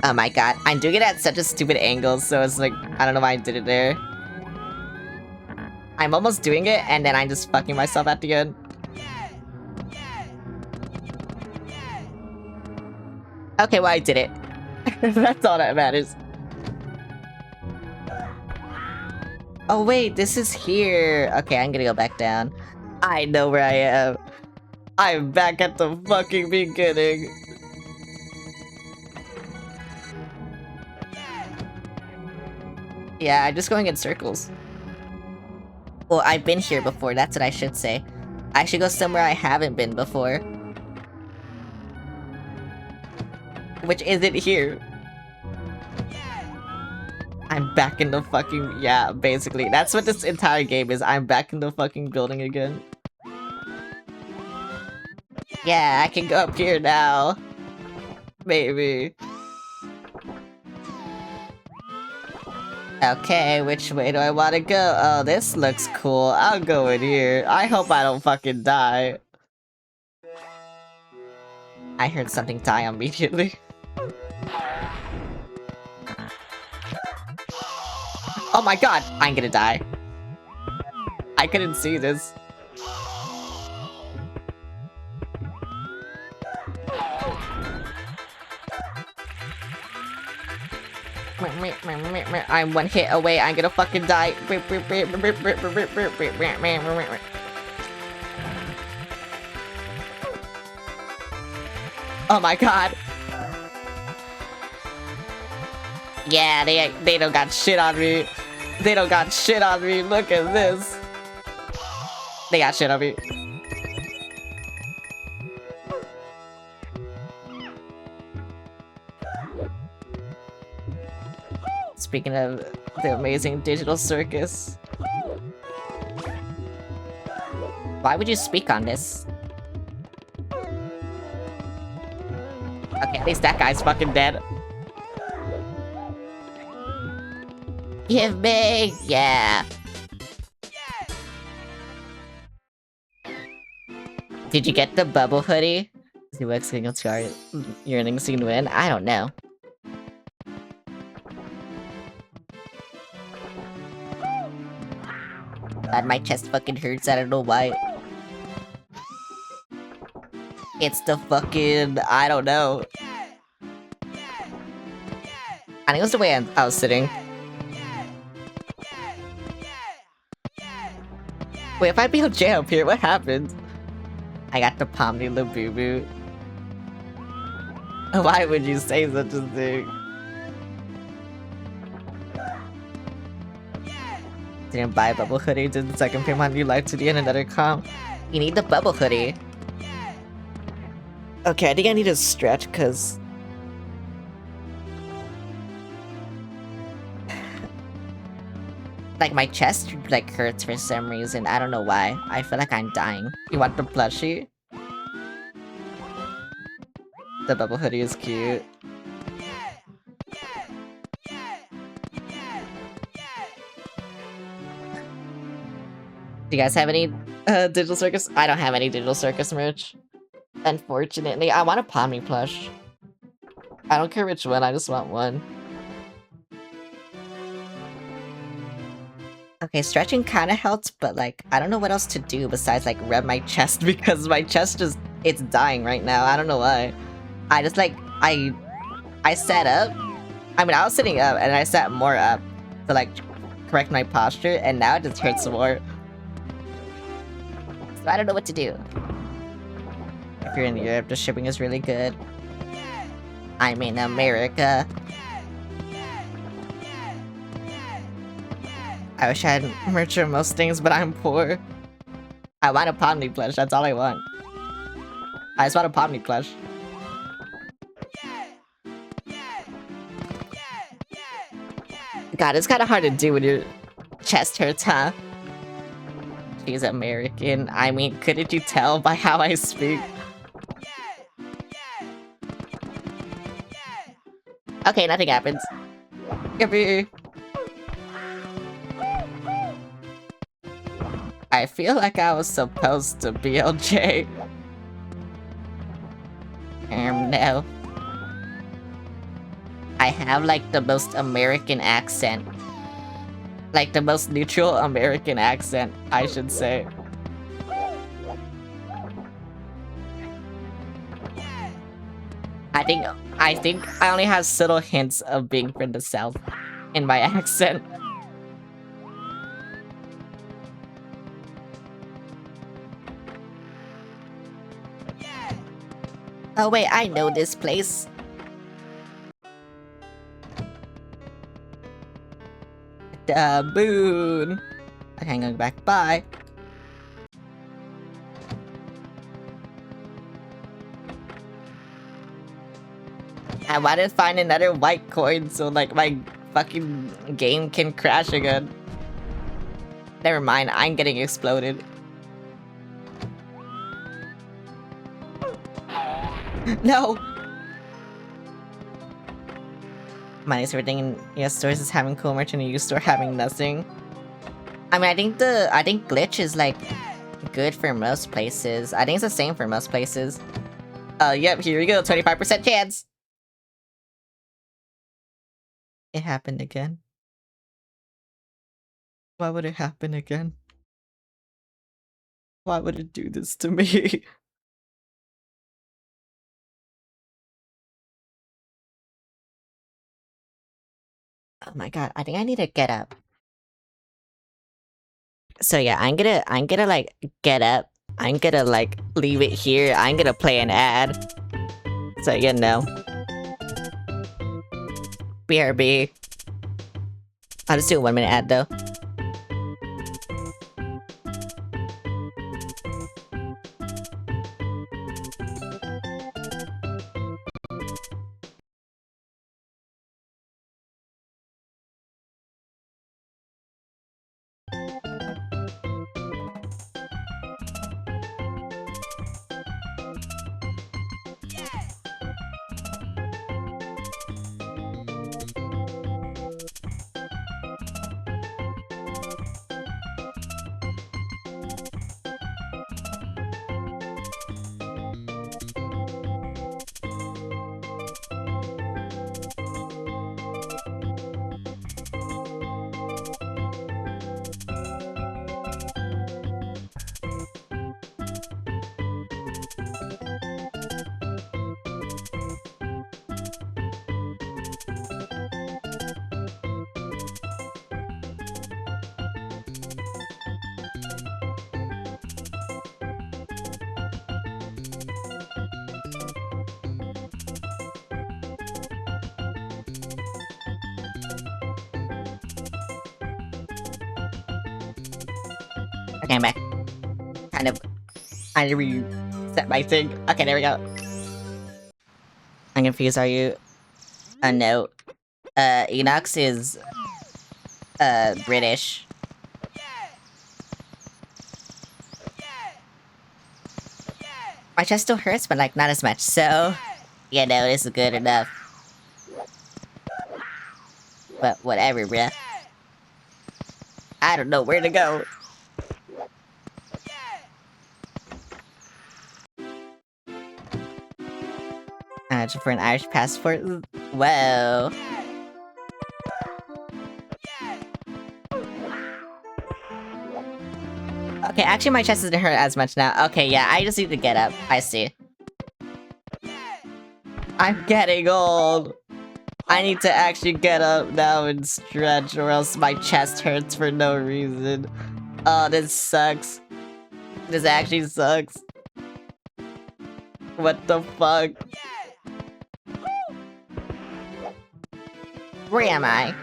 Oh my god, I'm doing it at such a stupid angle, so it's like, I don't know why I did it there. I'm almost doing it, and then I'm just fucking myself at the end. Okay, well I did it. That's all that matters. Oh wait, this is here. Okay, I'm gonna go back down. I know where I am. I'm back at the fucking beginning. Yeah, I'm just going in circles. Well, I've been here before, that's what I should say. I should go somewhere I haven't been before. Which isn't here. I'm back in the fucking... Yeah, basically. That's what this entire game is. I'm back in the fucking building again. Yeah, I can go up here now. Maybe. Okay, which way do I want to go? Oh, this looks cool. I'll go in here. I hope I don't fucking die. I heard something die immediately. Oh my god, I'm gonna die. I couldn't see this. I'm one hit away, I'm gonna fucking die. Oh my god. Yeah, they don't got shit on me. They don't got shit on me. Look at this. They got shit on me. Speaking of the amazing digital circus. Why would you speak on this? Okay, at least that guy's fucking dead. Give me! Yeah! Did you get the bubble hoodie? Is the single scar yearning scene win? I don't know. God, my chest fucking hurts, I don't know why. It's the fucking... I don't know. I think it was the way I was sitting. Wait, if I be on jail up here, what happened? I got the Pomni Labubu. Why would you say such a thing? Didn't buy a bubble hoodie, did the second pay my new life to the end another comp. You need the bubble hoodie. Okay, I think I need to stretch cause like my chest like hurts for some reason. I don't know why. I feel like I'm dying. You want the plushie? The bubble hoodie is cute. Do you guys have any Digital Circus? I don't have any Digital Circus merch. Unfortunately, I want a Pomni plush. I don't care which one, I just want one. Okay, stretching kind of helped, but like, I don't know what else to do besides like rub my chest because my chest just, it's dying right now. I don't know why. I just like, I sat up. I mean, I was sitting up and I sat more up to like correct my posture and now it just hurts more. So I don't know what to do. If you're in Europe, the shipping is really good. I'm in America. I wish I had merch of most things, but I'm poor. I want a Pomni plush, that's all I want. I just want a Pomni plush. God, it's kinda hard to do when your chest hurts, huh? She's American. I mean, couldn't you tell by how I speak? Okay, nothing happens. Yippee! I feel like I was supposed to be LJ. No. I have like the most American accent. Like the most neutral American accent, I should say. I think I only have subtle hints of being from the South in my accent. Oh wait, I know this place. The moon. Okay, I'm going back. Bye. I want to find another white coin so like my fucking game can crash again. Never mind, I'm getting exploded. No! Minus everything in US stores is having cool merch and a used store having nothing. I mean, I think glitch is like good for most places. I think it's the same for most places. Yep, here we go, 25% chance! It happened again. Why would it happen again? Why would it do this to me? Oh my god, I think I need to get up. So yeah, I'm gonna like get up. I'm gonna like leave it here. I'm gonna play an ad. So you know. BRB. I'll just do a 1 minute ad though. Okay, I'm back. I reset my thing. Okay, there we go. I'm confused, are you? No. Enox is, British. My chest still hurts, but, like, not as much, so... Yeah, no, this is good enough. But whatever, bruh. I don't know where to go. Just for an Irish passport? Whoa. Okay, actually my chest doesn't hurt as much now. Okay, yeah, I just need to get up. I see. I'm getting old. I need to actually get up now and stretch, or else my chest hurts for no reason. Oh, this sucks. This actually sucks. What the fuck? Where am I?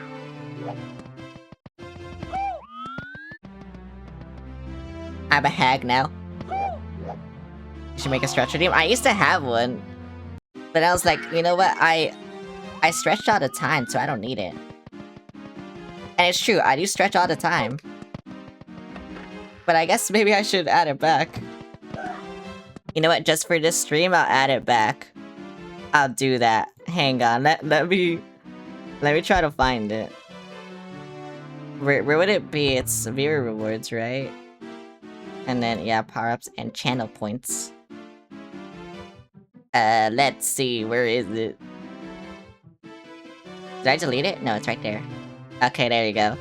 I'm a hag now. You should make a stretch redeem. I used to have one. But I was like, you know what? I stretched all the time, so I don't need it. And it's true, I do stretch all the time. But I guess maybe I should add it back. You know what? Just for this stream, I'll add it back. I'll do that. Hang on. Let me try to find it. Where would it be? It's viewer rewards, right? And then, yeah, power-ups and channel points. Let's see. Where is it? Did I delete it? No, it's right there. Okay, there you go.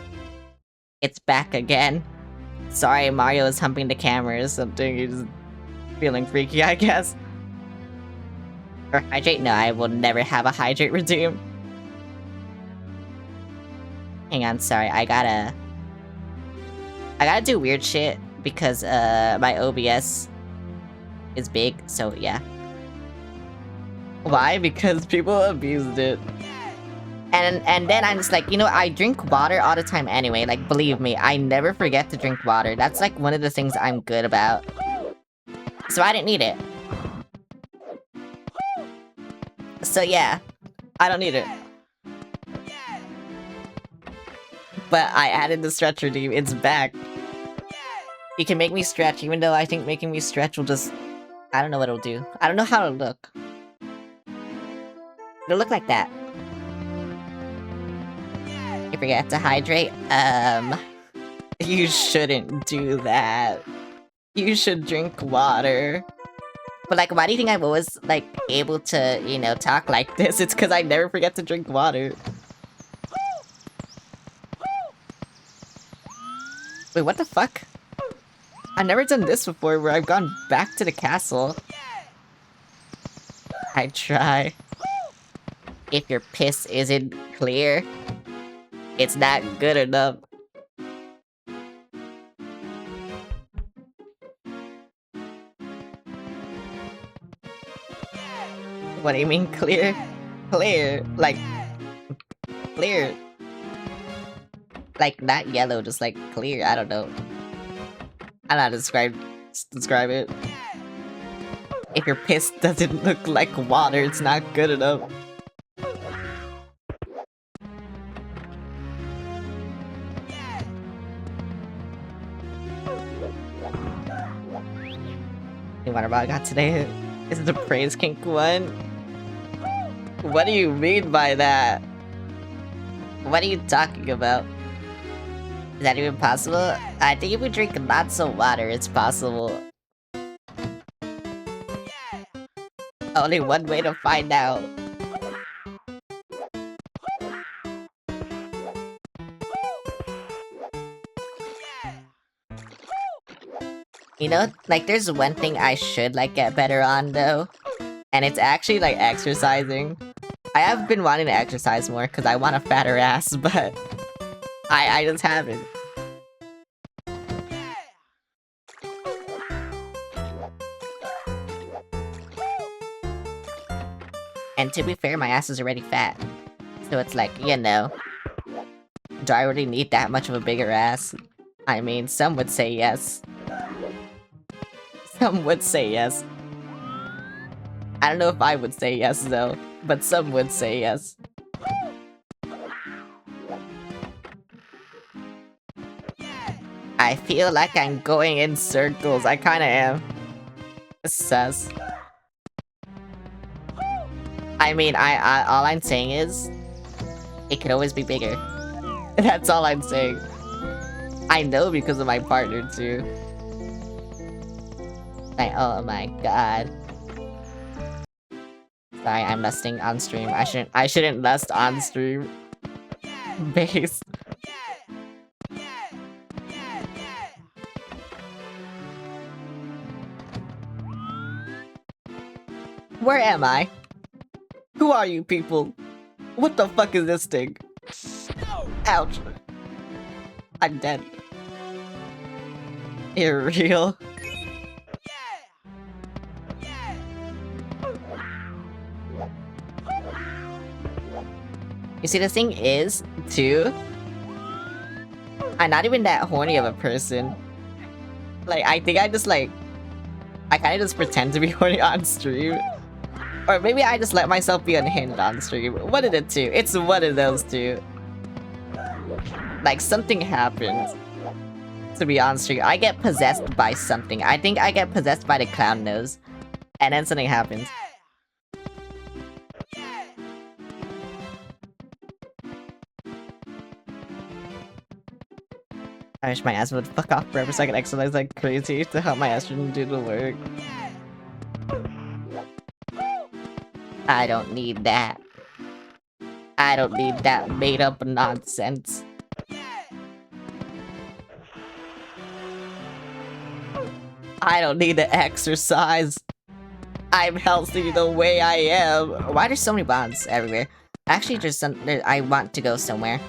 It's back again. Sorry, Mario is humping the camera or something. He's feeling freaky, I guess. Or hydrate? No, I will never have a hydrate redeem. Hang on, sorry. I gotta do weird shit because my OBS is big, so yeah. Why? Because people abused it. And then I'm just like, you know, I drink water all the time anyway. Like, believe me, I never forget to drink water. That's like one of the things I'm good about. So I didn't need it. So yeah, I don't need it. But I added the stretch redeem. It's back. You can make me stretch, even though I think making me stretch will just... I don't know what it'll do. I don't know how it'll look. It'll look like that. You forget to hydrate? You shouldn't do that. You should drink water. But like, why do you think I'm always, like, able to, you know, talk like this? It's because I never forget to drink water. Wait, what the fuck? I've never done this before, where I've gone back to the castle. I try. If your piss isn't clear, it's not good enough. What do you mean clear? Clear, like... Clear. Like, not yellow, just like clear, I don't know. I don't know how to describe it. If your piss doesn't look like water, it's not good enough. The water bottle I got today is the Praise Kink one. What do you mean by that? What are you talking about? Is that even possible? I think if we drink lots of water, it's possible. Only one way to find out. You know, like, there's one thing I should, like, get better on, though. And it's actually, like, exercising. I have been wanting to exercise more, because I want a fatter ass, but... I just haven't. And to be fair, my ass is already fat. So it's like, you know... Do I really need that much of a bigger ass? I mean, some would say yes. Some would say yes. I don't know if I would say yes though, but some would say yes. I feel like I'm going in circles. I kinda am. Sus. I mean, all I'm saying is, it could always be bigger. That's all I'm saying. I know because of my partner too. Like, oh my god. Sorry, I'm lusting on stream. I shouldn't lust on stream. Base. Where am I? Who are you people? What the fuck is this thing? Ouch. I'm dead. You're real. You see, the thing is, too, I'm not even that horny of a person. Like, I think I just, like, I kinda just pretend to be horny on stream. Or maybe I just let myself be unhinged on stream. One of the two. It's one of those two. Like, something happens to be on stream. I get possessed by something. I think I get possessed by the clown nose. And then something happens. I wish my ass would fuck off forever so I can exercise like crazy to help my estrogen do the work. I don't need that. I don't need that made up nonsense. I don't need to exercise. I'm healthy the way I am. Why there's so many bombs everywhere? Actually, I want to go somewhere.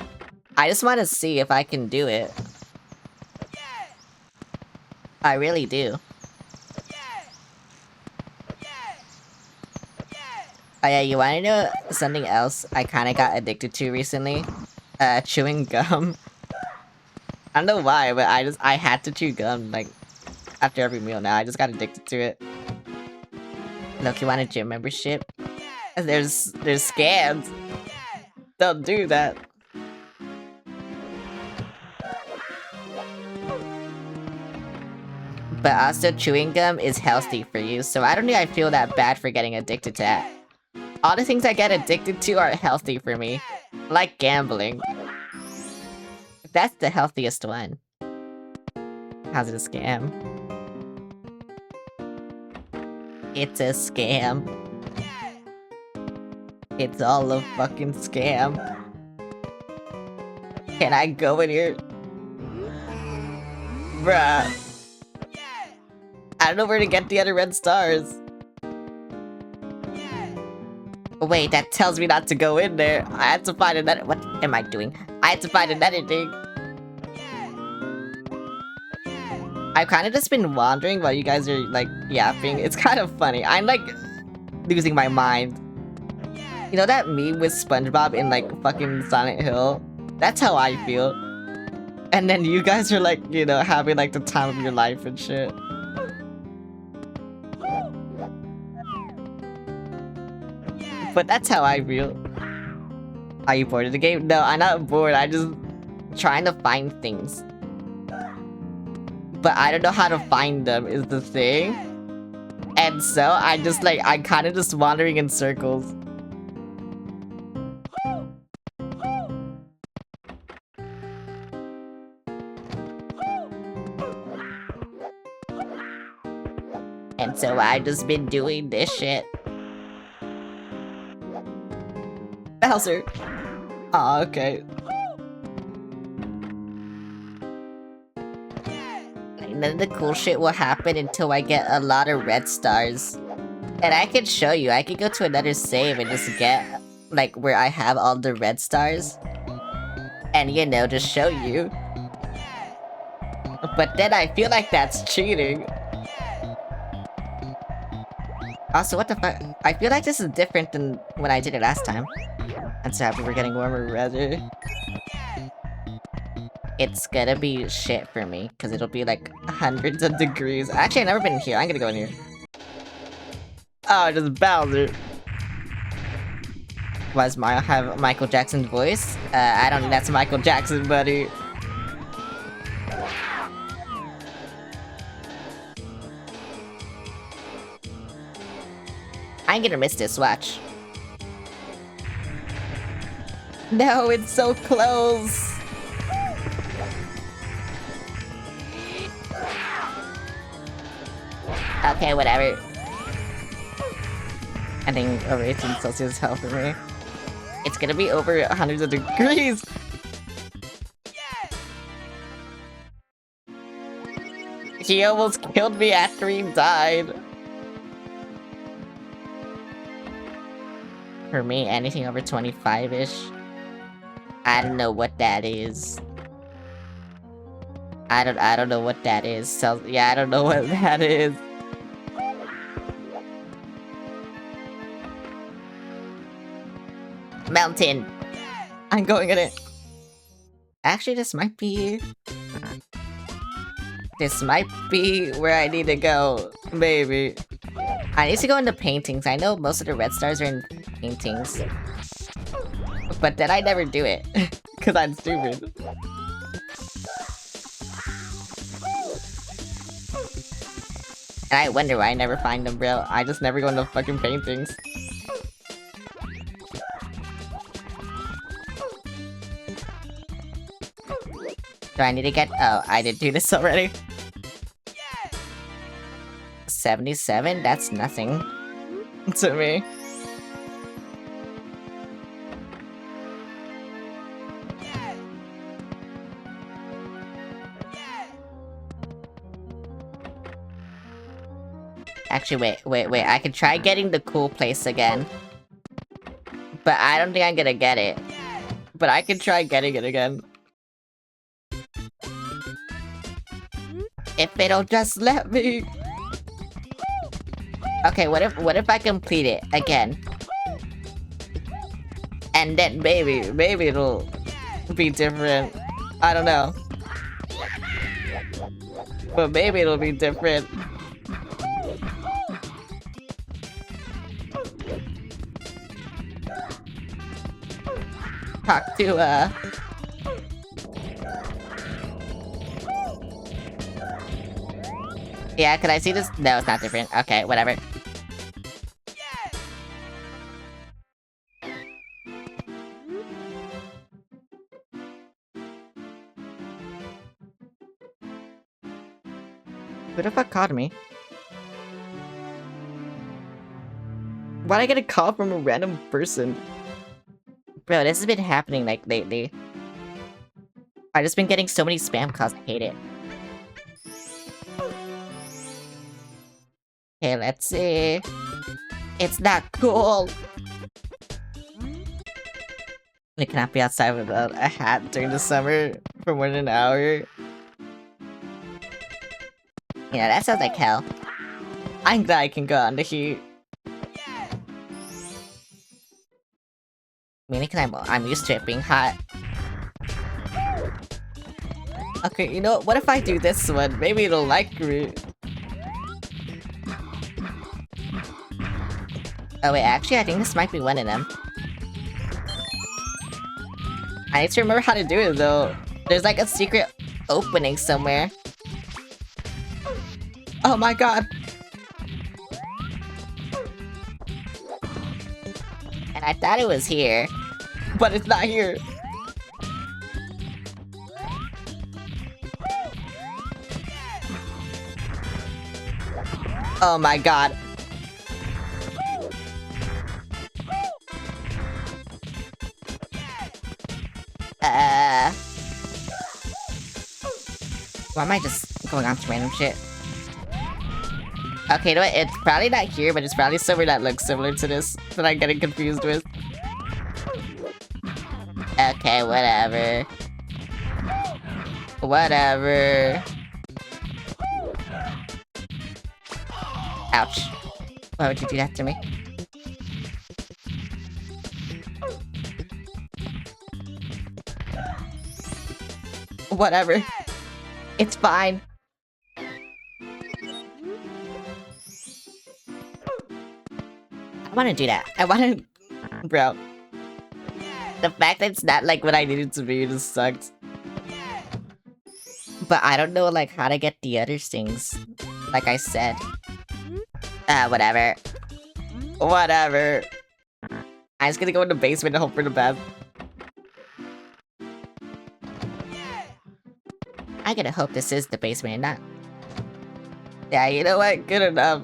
I just want to see if I can do it. I really do. Oh yeah, you wanna know something else I kinda got addicted to recently? Chewing gum. I don't know why, but I had to chew gum, like, after every meal now. I just got addicted to it. Look, you want a gym membership? There's scams. Don't do that. But also, chewing gum is healthy for you, so I don't think I feel that bad for getting addicted to that. All the things I get addicted to are healthy for me. Like gambling. That's the healthiest one. How's it a scam? It's a scam. It's all a fucking scam. Can I go in here? Bruh. I don't know where to get the other red stars. Wait, that tells me not to go in there. I had to find another— what am I doing? I had to find another thing. I've kind of just been wandering while you guys are, like, yapping. It's kind of funny. I'm, like, losing my mind. You know that meme with SpongeBob in, like, fucking Silent Hill? That's how I feel. And then you guys are, like, you know, having, like, the time of your life and shit. But that's how I feel. Are you bored of the game? No, I'm not bored. I'm just trying to find things. But I don't know how to find them is the thing. And so I just like, I'm kind of just wandering in circles. And so I've just been doing this shit. Bowser. Oh, okay. And then the cool shit will happen until I get a lot of red stars. And I can show you, I can go to another save and just get, like, where I have all the red stars. And, you know, just show you. But then I feel like that's cheating. Also, what the fuck? I feel like this is different than when I did it last time. I'm so happy we're getting warmer weather. it's gonna be shit for me, because it'll be like hundreds of degrees. Actually, I've never been here. I'm gonna go in here. Oh, just Bowser. Why does Mario have Michael Jackson's voice? I don't think that's Michael Jackson, buddy. I'm gonna miss this, watch. No, it's so close! Okay, whatever. I think over 18 Celsius hell for me. It's gonna be over hundreds of degrees! He almost killed me after he died. For me, anything over 25-ish. I don't know what that is. I don't know what that is. So yeah, I don't know what that is. Mountain. I'm going in it. Actually, this might be where I need to go. Maybe. I need to go into paintings. I know most of the red stars are in paintings. But then I never do it. Because I'm stupid. And I wonder why I never find them, bro. I just never go into fucking paintings. Do I need to get... Oh, I did do this already. 77? That's nothing. To me. Actually, wait. I can try getting the cool place again. But I don't think I'm gonna get it. But I can try getting it again. If it'll just let me. Okay, what if I complete it again? And then maybe it'll be different. I don't know. But maybe it'll be different. Talk to, Yeah, can I see this? No, it's not different. Okay, whatever. Who the fuck called me? Why'd I get a call from a random person? Bro, this has been happening like lately. I've just been getting so many spam calls, I hate it. Okay, let's see. It's not cool. I cannot be outside without a hat during the summer for more than an hour. Yeah, that sounds like hell. I'm glad I can go out in the heat. Mainly because I'm used to it being hot. Okay, you know what? What if I do this one? Maybe it'll like me. Oh wait, actually I think this might be one of them. I need to remember how to do it though. There's like a secret opening somewhere. Oh my god! And I thought it was here. But it's not here. Oh my god. Why am I just going on to random shit? Okay, you know what? It's probably not here, but it's probably somewhere that looks similar to this that I'm getting confused with. Okay, whatever. Whatever. Ouch. Why would you do that to me? Whatever. It's fine. I want to do that. I want to... Bro. The fact that it's not like what I needed to be just sucks. But I don't know like how to get the other things. Like I said. Whatever. Whatever. I'm just gonna go in the basement and hope for the best. I gotta hope this is the basement and not... Yeah, you know what? Good enough.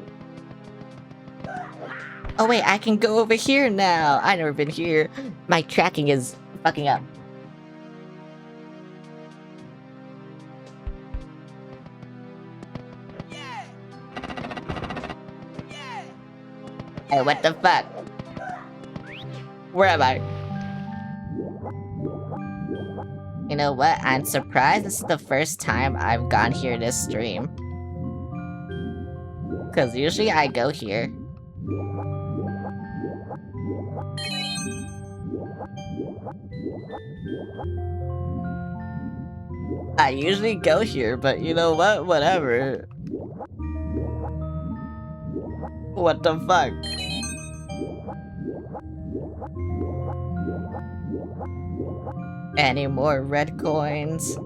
Oh wait, I can go over here now. I've never been here. My tracking is fucking up. Hey, what the fuck? Where am I? You know what? I'm surprised this is the first time I've gone here this stream. Cause usually I go here. I usually go here, but you know what? Whatever. What the fuck? Any more red coins?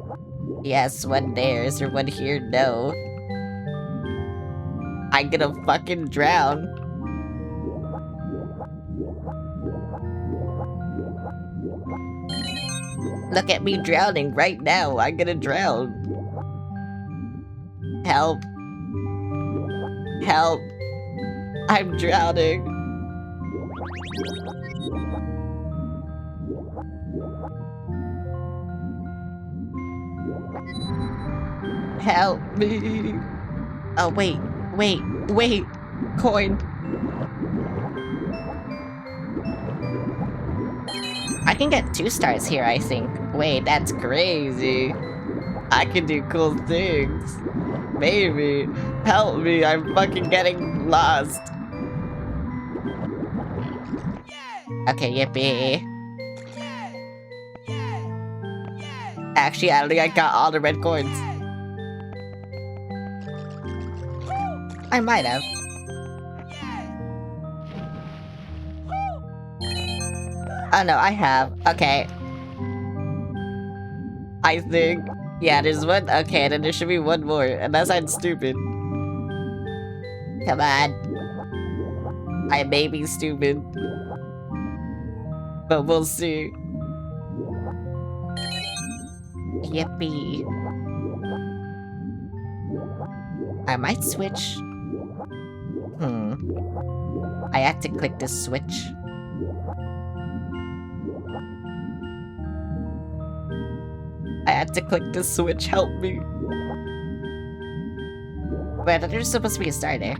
Yes, one there. Is there one here? No. I'm gonna fucking drown. Look at me drowning right now. I'm gonna drown. Help. Help. I'm drowning. Help me. Oh, wait. Coin. I can get 2 stars here, I think. Wait, that's crazy. I can do cool things. Maybe. Help me, I'm fucking getting lost. Okay, yippee. Actually, I don't think I got all the red coins. I might have. Oh no, I have. Okay. I think... Yeah, there's one. Okay, then there should be one more. Unless I'm stupid. Come on. I may be stupid. But we'll see. Yippee. I might switch. I had to click this switch. I had to click the switch, help me. Wait, I thought there was supposed to be a star there.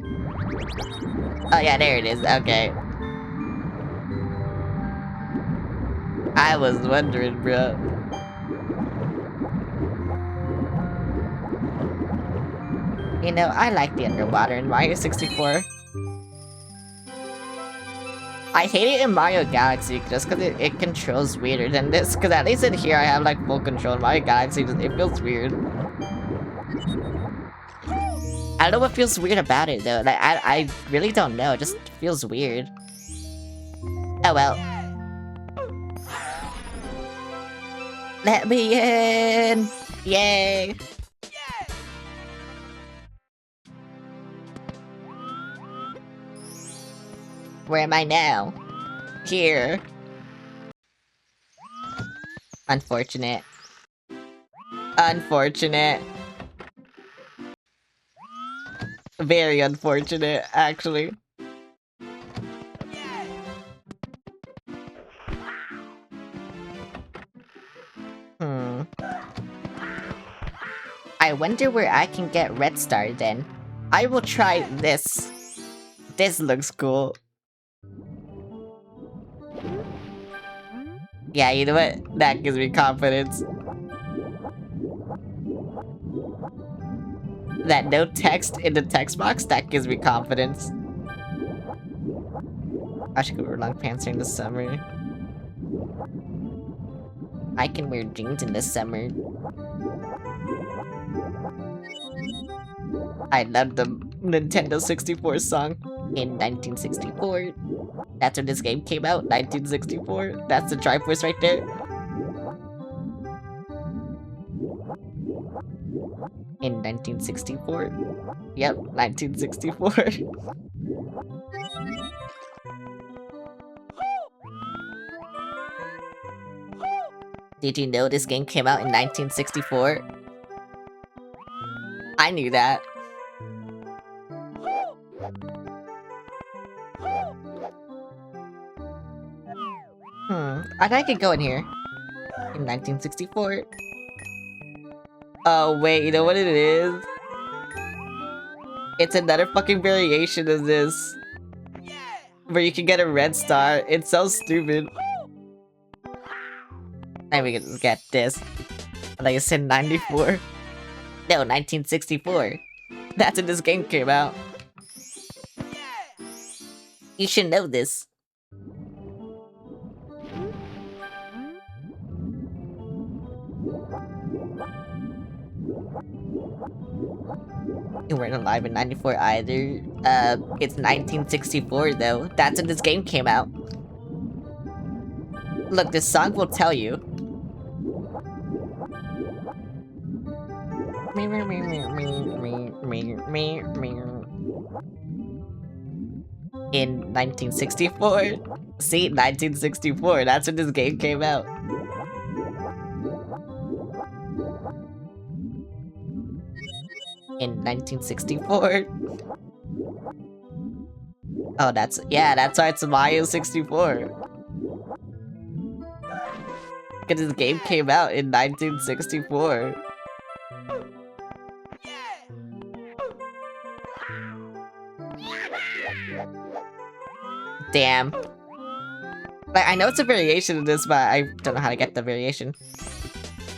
Oh yeah, there it is, okay. I was wondering, bro. You know, I like the underwater in Mario 64. I hate it in Mario Galaxy just because it controls weirder than this. Because at least in here I have like full control. In Mario Galaxy, it feels weird. I don't know what feels weird about it though. Like I really don't know. It just feels weird. Oh well. Let me in! Yay! Where am I now? Here. Unfortunate. Unfortunate. Very unfortunate, actually. I wonder where I can get Red Star then. I will try this. This looks cool. Yeah, you know what? That gives me confidence. That no text in the text box, that gives me confidence. I should go wear long pants during the summer. I can wear jeans in the summer. I love the Nintendo 64 song in 1964. That's when this game came out, 1964. That's the Triforce right there. In 1964. Yep, 1964. Did you know this game came out in 1964? I knew that. I could go in here. In 1964. Oh wait, you know what it is? It's another fucking variation of this. Where you can get a red star. It's so stupid. And we can get this. Like I said, 94. No, 1964. That's when this game came out. You should know this. You weren't alive in 94 either. It's 1964 though. That's when this game came out. Look, this song will tell you. In 1964. See, 1964. That's when this game came out. In 1964. Oh, that's why it's Mario 64. Because this game came out in 1964. Damn. Like, I know it's a variation of this, but I don't know how to get the variation.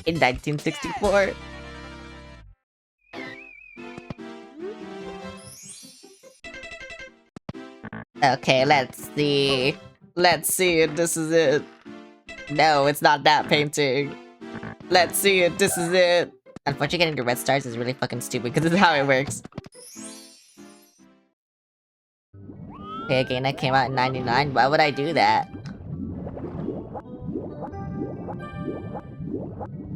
In 1964. Okay, let's see. Let's see if this is it. No, it's not that painting. Let's see if this is it. Unfortunately, getting the red stars is really fucking stupid because this is how it works. Okay, a game that came out in 99. Why would I do that?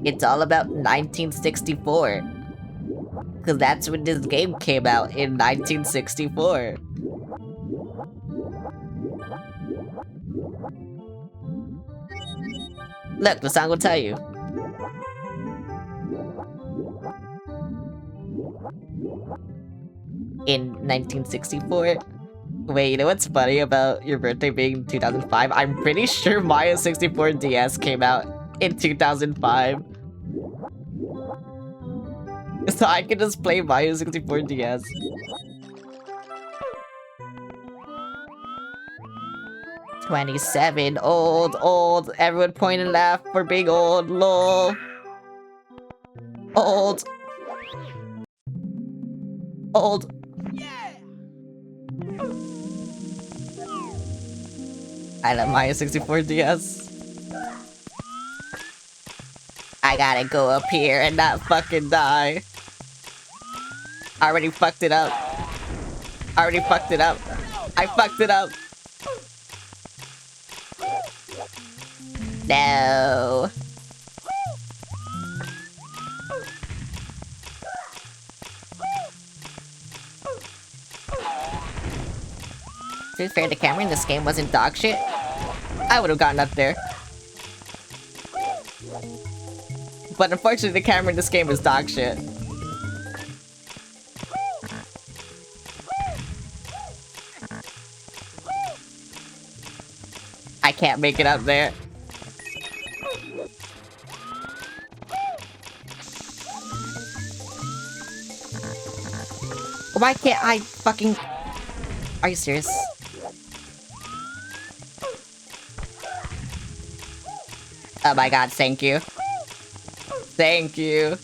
It's all about 1964. Because that's when this game came out, in 1964. Look, the song will tell you. In 1964. Wait, you know what's funny about your birthday being 2005? I'm pretty sure Mario 64 DS came out in 2005. So I can just play Mario 64 DS. "27, old, everyone point and laugh for being old, lol. Old. I love Mario 64 DS. I gotta go up here and not fucking die. I already fucked it up. I fucked it up. No. To be fair, the camera in this game wasn't dog shit. I would have gotten up there. But unfortunately, the camera in this game is dog shit. I can't make it up there. Why can't I fucking... Are you serious? Oh my god, thank you. Thank you.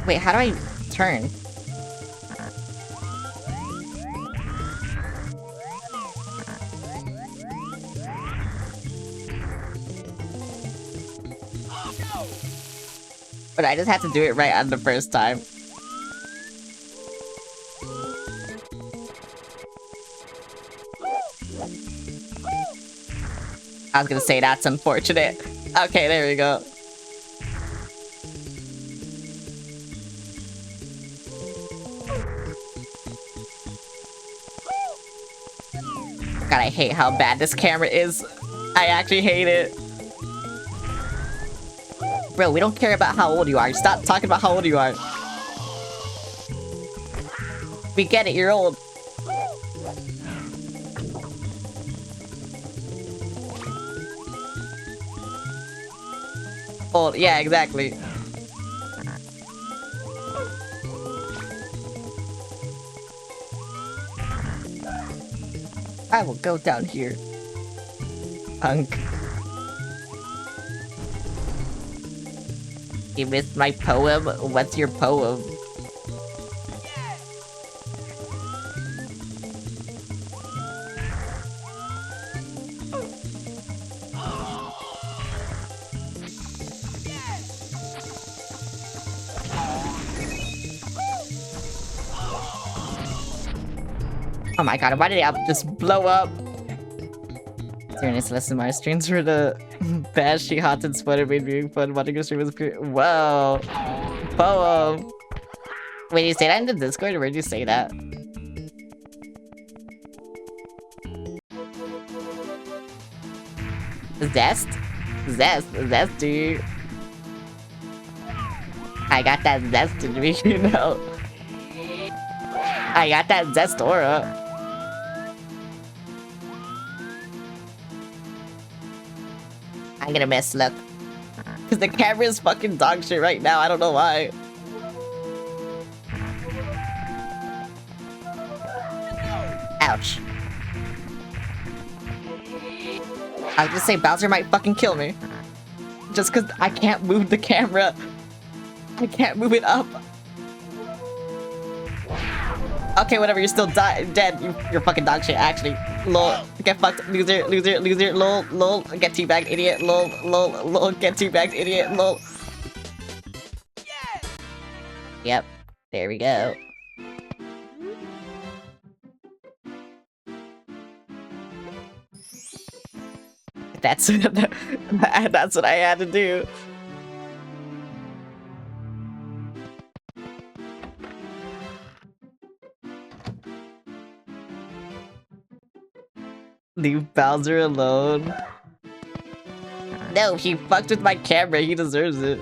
Wait, how do I turn? But I just had to do it right on the first time. I was gonna say that's unfortunate. Okay, there we go. God, I hate how bad this camera is. I actually hate it. Bro, we don't care about how old you are. Stop talking about how old you are. We get it, you're old. Old, yeah, exactly. I will go down here. Punk. You missed my poem? What's your poem? Oh my god, why did it just blow up? Turn to listen to my streams for the bad she hot and sweater made me fun watching her stream was whoa. Poem. Wait, you say that in the Discord or where'd you say that? Zest? Zesty. I got that zest in me, you know. I got that zest aura. I'm gonna miss, look. Cause the camera is fucking dog shit right now, I don't know why. Ouch. I was gonna say Bowser might fucking kill me. Just cause I can't move the camera. I can't move it up. Okay, whatever, you're still dead. You're fucking dog shit, actually. Lol, get fucked, loser, lol, get teabagged, idiot, lol, get teabagged, idiot, lol. Yep, there we go. That's what I had to do. Leave Bowser alone. No, he fucked with my camera. He deserves it.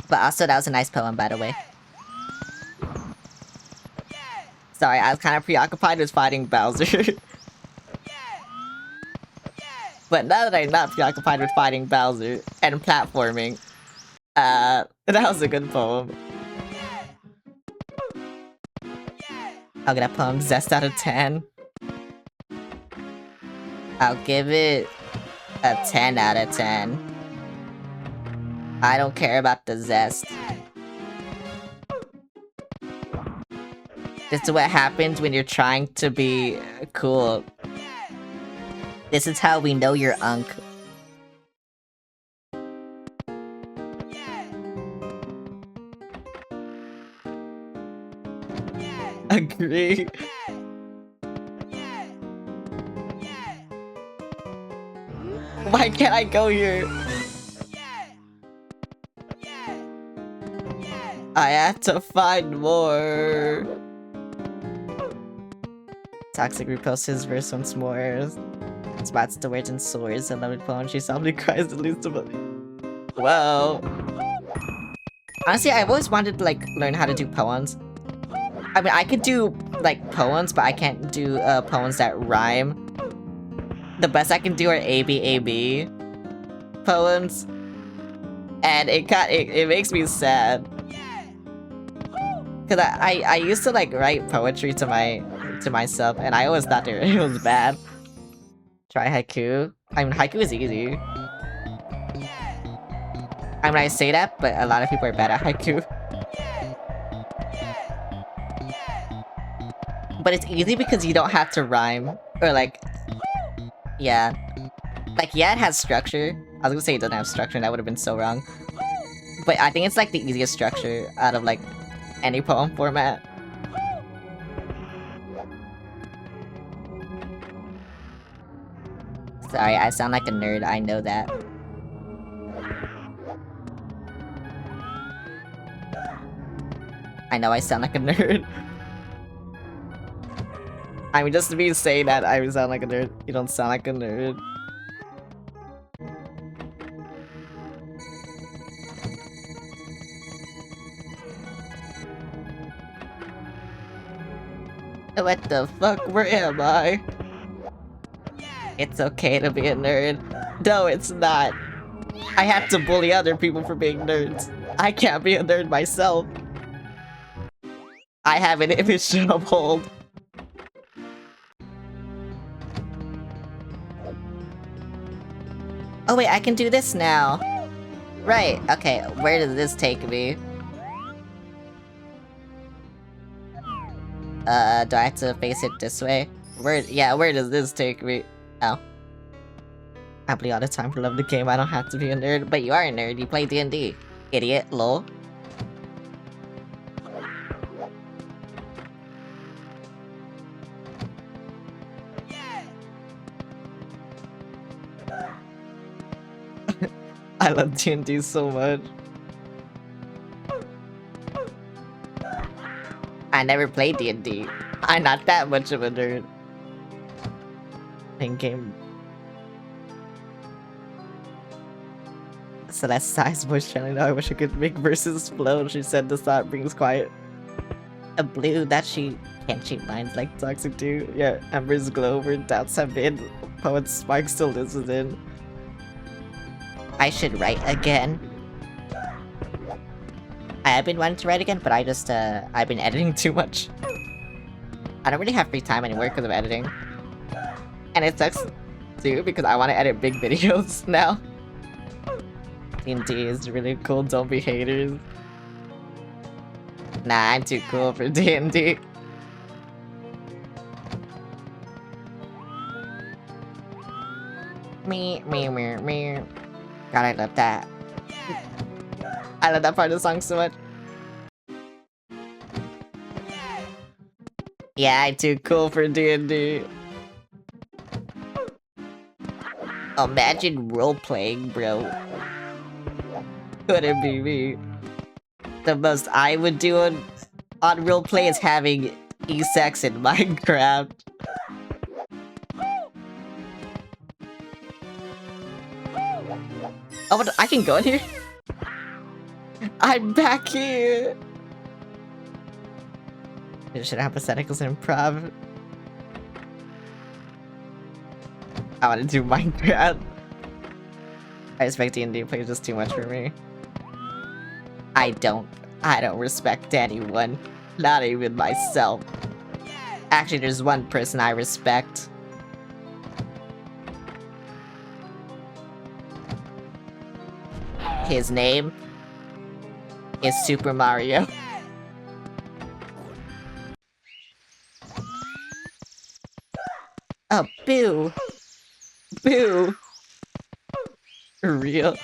But also, that was a nice poem, by the way. Sorry, I was kind of preoccupied with fighting Bowser. But now that I'm not preoccupied with fighting Bowser and platforming, that was a good poem. I'll get a poem zest out of 10. I'll give it a 10 out of 10. I don't care about the zest. This is what happens when you're trying to be cool. This is how we know you're unk. Agree. Why can't I go here? I have to find more. Toxic reposts his verse once more. Spots the words and sores. I love it poem. She softly cries the least of it. Wow. Honestly, I've always wanted to like learn how to do poems. I mean, I could do like poems, but I can't do poems that rhyme. The best I can do are ABAB poems, and it makes me sad. Cause I used to like write poetry to myself, and I always thought it was bad. Try haiku. I mean, haiku is easy. I mean, I say that, but a lot of people are bad at haiku. But it's easy because you don't have to rhyme. Or like... Yeah. Like, yeah, it has structure. I was gonna say it doesn't have structure, and that would have been so wrong. But I think it's like the easiest structure out of like any poem format. Sorry, I sound like a nerd, I know that. I know I sound like a nerd. I mean, just to be saying that I sound like a nerd, you don't sound like a nerd. What the fuck? Where am I? It's okay to be a nerd. No, it's not. I have to bully other people for being nerds. I can't be a nerd myself. I have an image to uphold. Oh wait, I can do this now. Right, okay, where does this take me? Do I have to face it this way? Where does this take me? Oh. I play all the time for love the game, I don't have to be a nerd. But you are a nerd, you play D&D. Idiot, lol. I love D&D so much. I never played D&D. I'm not that much of a nerd. In-game. So that's Sai's voice channel. I wish I could make verses flow. She said the thought brings quiet. A blue that she can't cheat lines like Toxic too. Yeah, embers glow over doubts have been. Poet Spike still listens in. I should write again. I have been wanting to write again, but I just, I've been editing too much. I don't really have free time anymore because of editing. And it sucks, too, because I want to edit big videos now. D&D is really cool, don't be haters. Nah, I'm too cool for D&D. Me. God, I love that. I love that part of the song so much. Yeah, I'm too cool for D&D. Imagine role-playing, bro. Couldn't be me. The most I would do on roleplay is having E-sex in Minecraft. Oh, what, I can go in here? I'm back here! Should I have hypotheticals and improv? I want to do Minecraft. I respect D&D players just too much for me. I don't respect anyone. Not even myself. Actually, there's one person I respect. His name is Super Mario. Oh, boo! Boo! For real.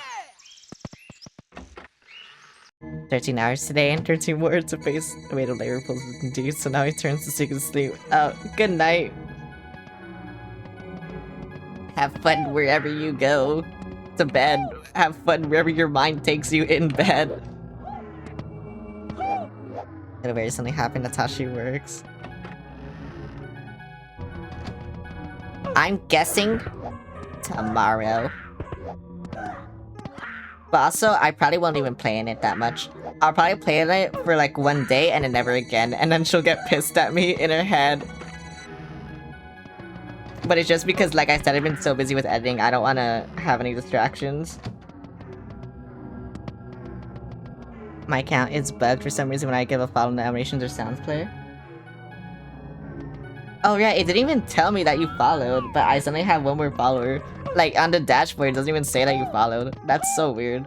13 hours today and 13 more to face the weight of labor pulls with D, so now he turns to seek sleep. Oh, good night. Have fun wherever you go. To bed. Have fun wherever your mind takes you in bed. It'll very suddenly happen, that's how she works. I'm guessing tomorrow. But also, I probably won't even play in it that much. I'll probably play in it for like one day and then never again, and then she'll get pissed at me in her head. But it's just because, like I said, I've been so busy with editing, I don't want to have any distractions. My account is bugged for some reason when I give a file in the animations or sounds player. Oh yeah, it didn't even tell me that you followed, but I suddenly have one more follower. Like, on the dashboard, it doesn't even say that you followed. That's so weird.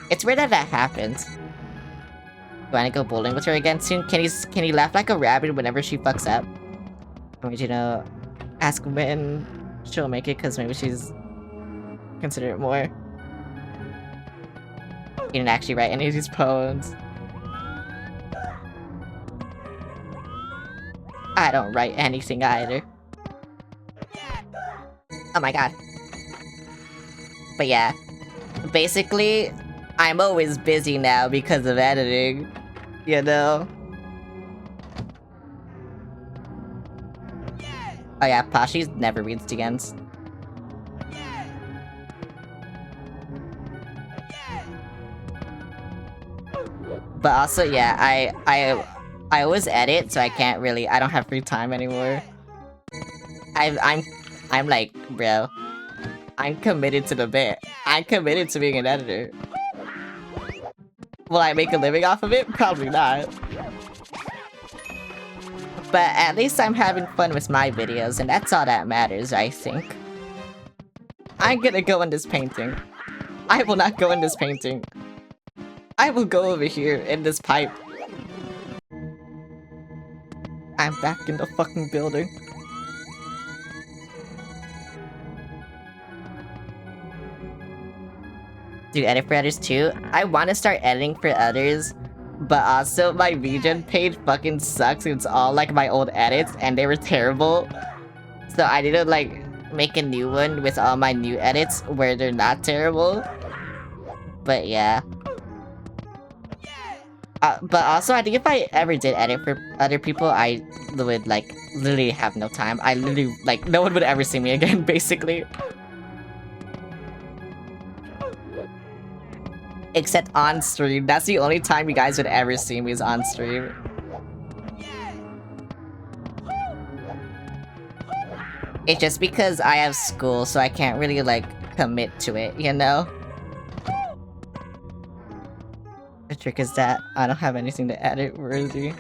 It's weird that that happens. Do I need to go bowling with her again soon? Can he laugh like a rabbit whenever she fucks up? I want you to ask when she'll make it, because maybe she's considerate more. You didn't actually write any of these poems. I don't write anything either. Oh my god. But yeah. Basically, I'm always busy now because of editing. You know? Oh yeah, Pashi's never reads the ends. But also, yeah, I always edit, so I can't really. I don't have free time anymore. I'm like, bro, I'm committed to the bit. I'm committed to being an editor. Will I make a living off of it? Probably not. But at least I'm having fun with my videos, and that's all that matters, I think. I'm gonna go in this painting. I will not go in this painting. I will go over here in this pipe. I'm back in the fucking building. Do you edit for others too? I want to start editing for others, but also my region page fucking sucks. It's all like my old edits and they were terrible. So I need to like make a new one with all my new edits where they're not terrible. But yeah. But also, I think if I ever did edit for other people, I would, like, literally have no time. I literally, like, no one would ever see me again, basically. Except on stream. That's the only time you guys would ever see me is on stream. It's just because I have school, so I can't really, like, commit to it, you know? The trick is that I don't have anything to edit worthy.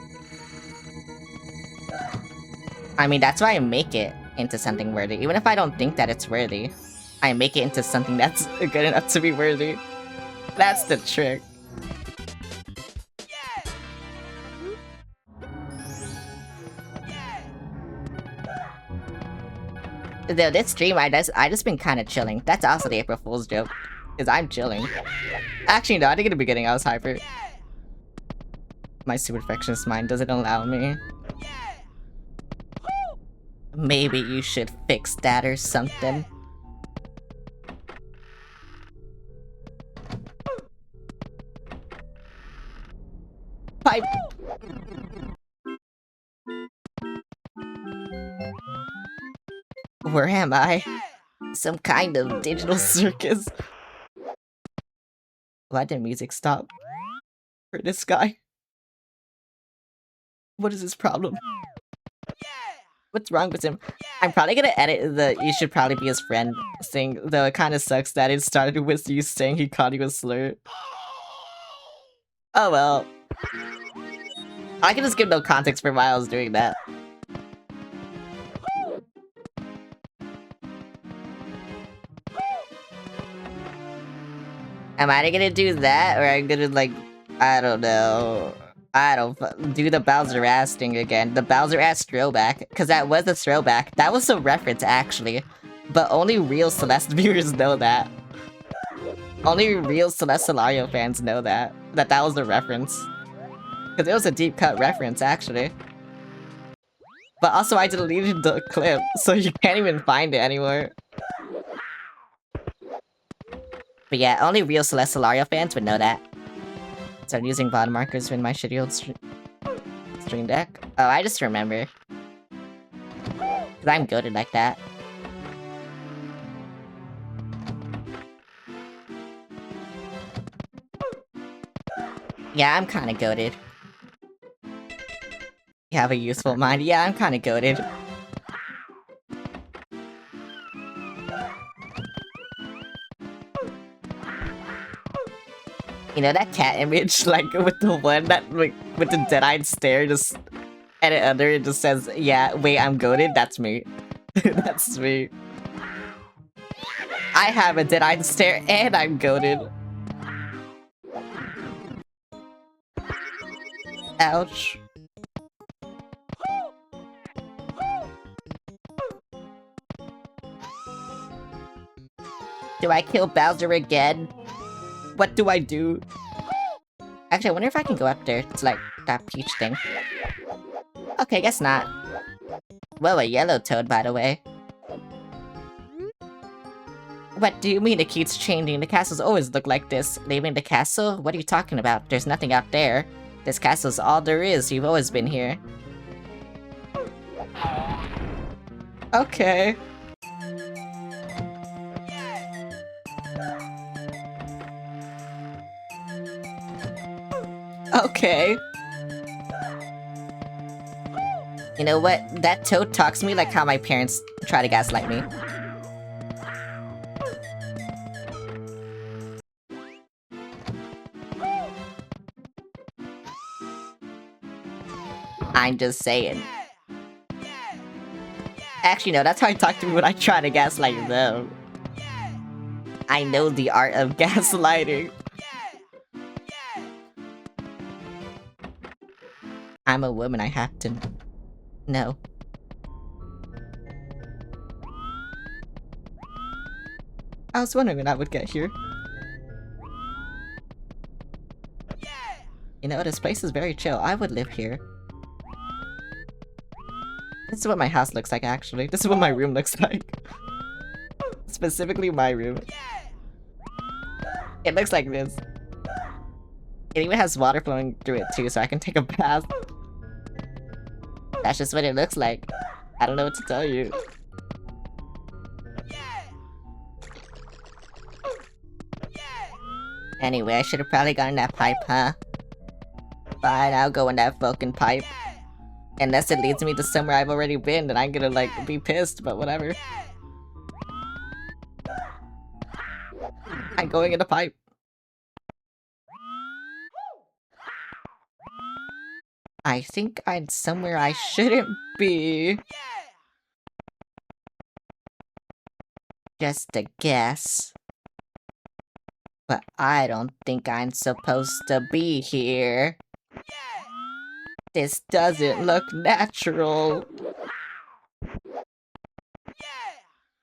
I mean, that's why I make it into something worthy. Even if I don't think that it's worthy, I make it into something that's good enough to be worthy. That's the trick. Though this stream, I just been kind of chilling. That's also the April Fool's joke. Is I'm chilling. Actually, no, I think in the beginning I was hyper. My super perfectionist mind doesn't allow me. Maybe you should fix that or something. Pipe! Where am I? Some kind of digital circus. Why did music stop? For this guy? What is his problem? What's wrong with him? I'm probably gonna edit the "you should probably be his friend" thing, though it kinda sucks that it started with you saying he called you a slur. Oh well. I can just give no context for why I was doing that. Am I gonna do that, or I'm gonna, like, I don't know. Do the Bowser ass thing again. The Bowser ass throwback, because that was a throwback. That was a reference, actually. But only real Celeste viewers know that. Only real Celeste Solario fans know that. That was a reference. Because it was a deep cut reference, actually. But also, I deleted the clip, so you can't even find it anymore. But yeah, only real Celeste Solario fans would know that. So I'm using VOD markers in my shitty old stream deck. Oh, I just remember. Because I'm goated like that. Yeah, I'm kinda goated. You have a useful mind. Yeah, I'm kinda goated. You know that cat image, like with the one that like with the dead-eyed stare, just and it under it just says, "Yeah, wait, I'm goated." That's me. That's me. I have a dead-eyed stare and I'm goated. Ouch. Do I kill Bowser again? What do I do? Actually, I wonder if I can go up there. It's like that peach thing. Okay, guess not. Whoa, a yellow toad, by the way. What do you mean it keeps changing? The castles always look like this. Leaving the castle? What are you talking about? There's nothing out there. This castle's all there is. You've always been here. Okay. Okay. You know what? That toad talks to me like how my parents try to gaslight me. I'm just saying. Actually, no, that's how I talk to me when I try to gaslight them. I know the art of gaslighting. I'm a woman, I have to know. I was wondering when I would get here. You know, this place is very chill. I would live here. This is what my house looks like, actually. This is what my room looks like. Specifically my room. It looks like this. It even has water flowing through it too, so I can take a bath. That's just what it looks like. I don't know what to tell you. Anyway, I should have probably gotten that pipe, huh? Fine, I'll go in that fucking pipe. Unless it leads me to somewhere I've already been, then I'm gonna, like, be pissed, but whatever. I'm going in the pipe. I think I'm somewhere I shouldn't be. Just a guess. But I don't think I'm supposed to be here. This doesn't look natural.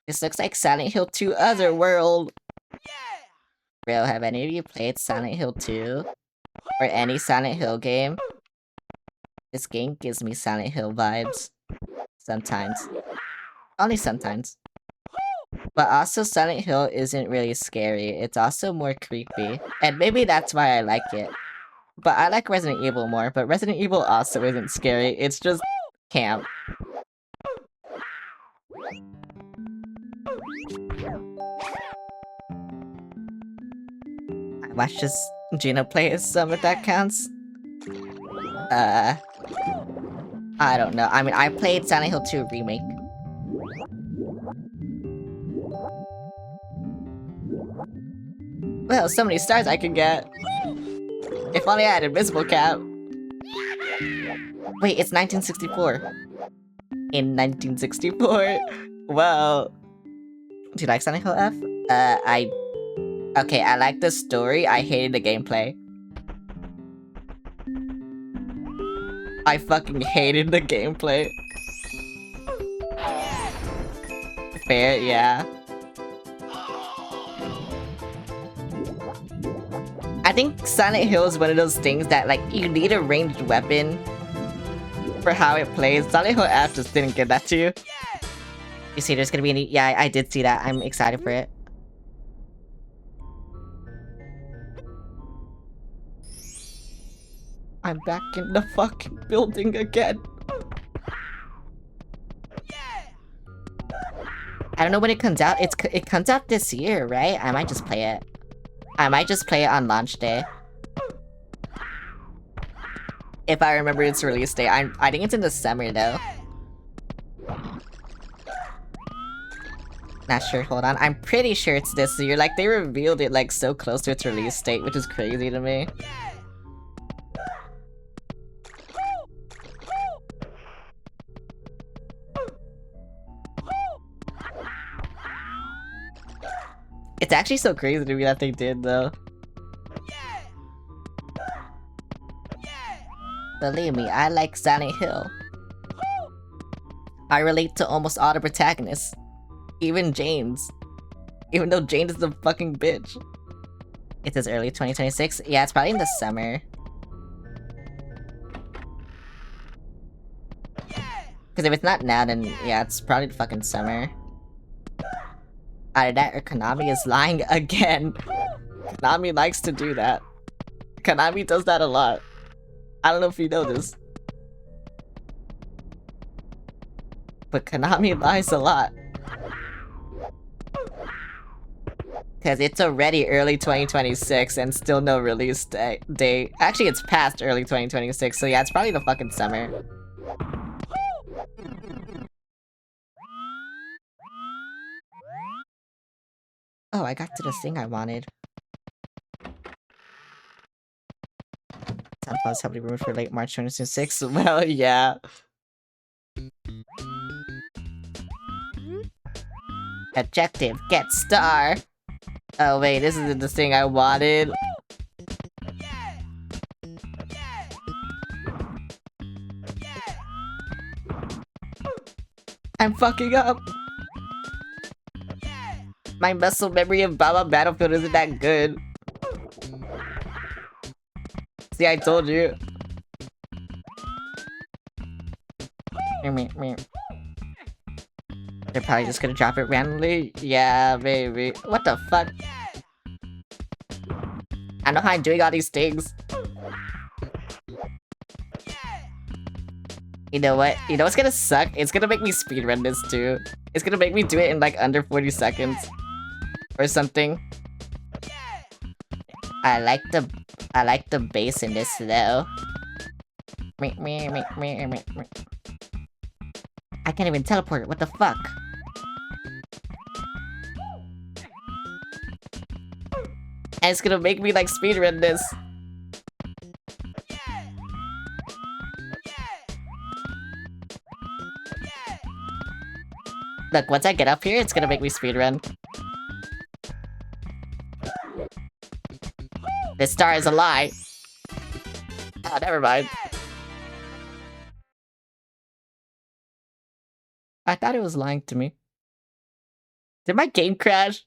This looks like Silent Hill 2 Otherworld. Bro, have any of you played Silent Hill 2? Or any Silent Hill game? This game gives me Silent Hill vibes. Sometimes. Only sometimes. But also Silent Hill isn't really scary, it's also more creepy. And maybe that's why I like it. But I like Resident Evil more, but Resident Evil also isn't scary, it's just camp. I watched this Gina play some, if that counts. I don't know. I mean, I played Silent Hill 2 Remake. Well, so many stars I could get. If only I had Invisible Cap. Wait, it's 1964. In 1964? Well... Do you like Silent Hill F? Okay, I like the story, I hated the gameplay. I fucking hated the gameplay. Fair, yeah. I think Silent Hill is one of those things that, like, you need a ranged weapon for how it plays. Silent Hill F just didn't give that to you. You see, there's gonna be any- yeah, I did see that. I'm excited for it. I'm back in the fucking building again. I don't know when it comes out. It comes out this year, right? I might just play it. I might just play it on launch day. If I remember its release date. I think it's in the summer though. Not sure, hold on. I'm pretty sure it's this year. Like, they revealed it, like, so close to its release date, which is crazy to me. It's actually so crazy to me that they did, though. Believe me, I like Silent Hill. I relate to almost all the protagonists. Even Jane's. Even though Jane is the fucking bitch. It says early 2026? Yeah, it's probably in the summer. Because if it's not now, then yeah, it's probably the fucking summer. Either that or Konami is lying again. Konami likes to do that. Konami does that a lot. I don't know if you know this. But Konami lies a lot. Because it's already early 2026 and still no release date. Actually, it's past early 2026, so yeah, it's probably the fucking summer. Oh, I got to the thing I wanted. Town Plus heavily rumored for late March 2026. Well, yeah. Objective, get star. Oh wait, this isn't the thing I wanted. I'm fucking up. My muscle memory of Baba Battlefield isn't that good. See, I told you. They're probably just gonna drop it randomly? Yeah, baby. What the fuck? I know how I'm doing all these things. You know what? You know what's gonna suck? It's gonna make me speedrun this too. It's gonna make me do it in like under 40 seconds. Or something. I like the bass in this though. I can't even teleport. What the fuck? And it's gonna make me like speedrun this. Look, once I get up here, it's gonna make me speedrun. This star is a lie. Oh, never mind. I thought it was lying to me. Did my game crash?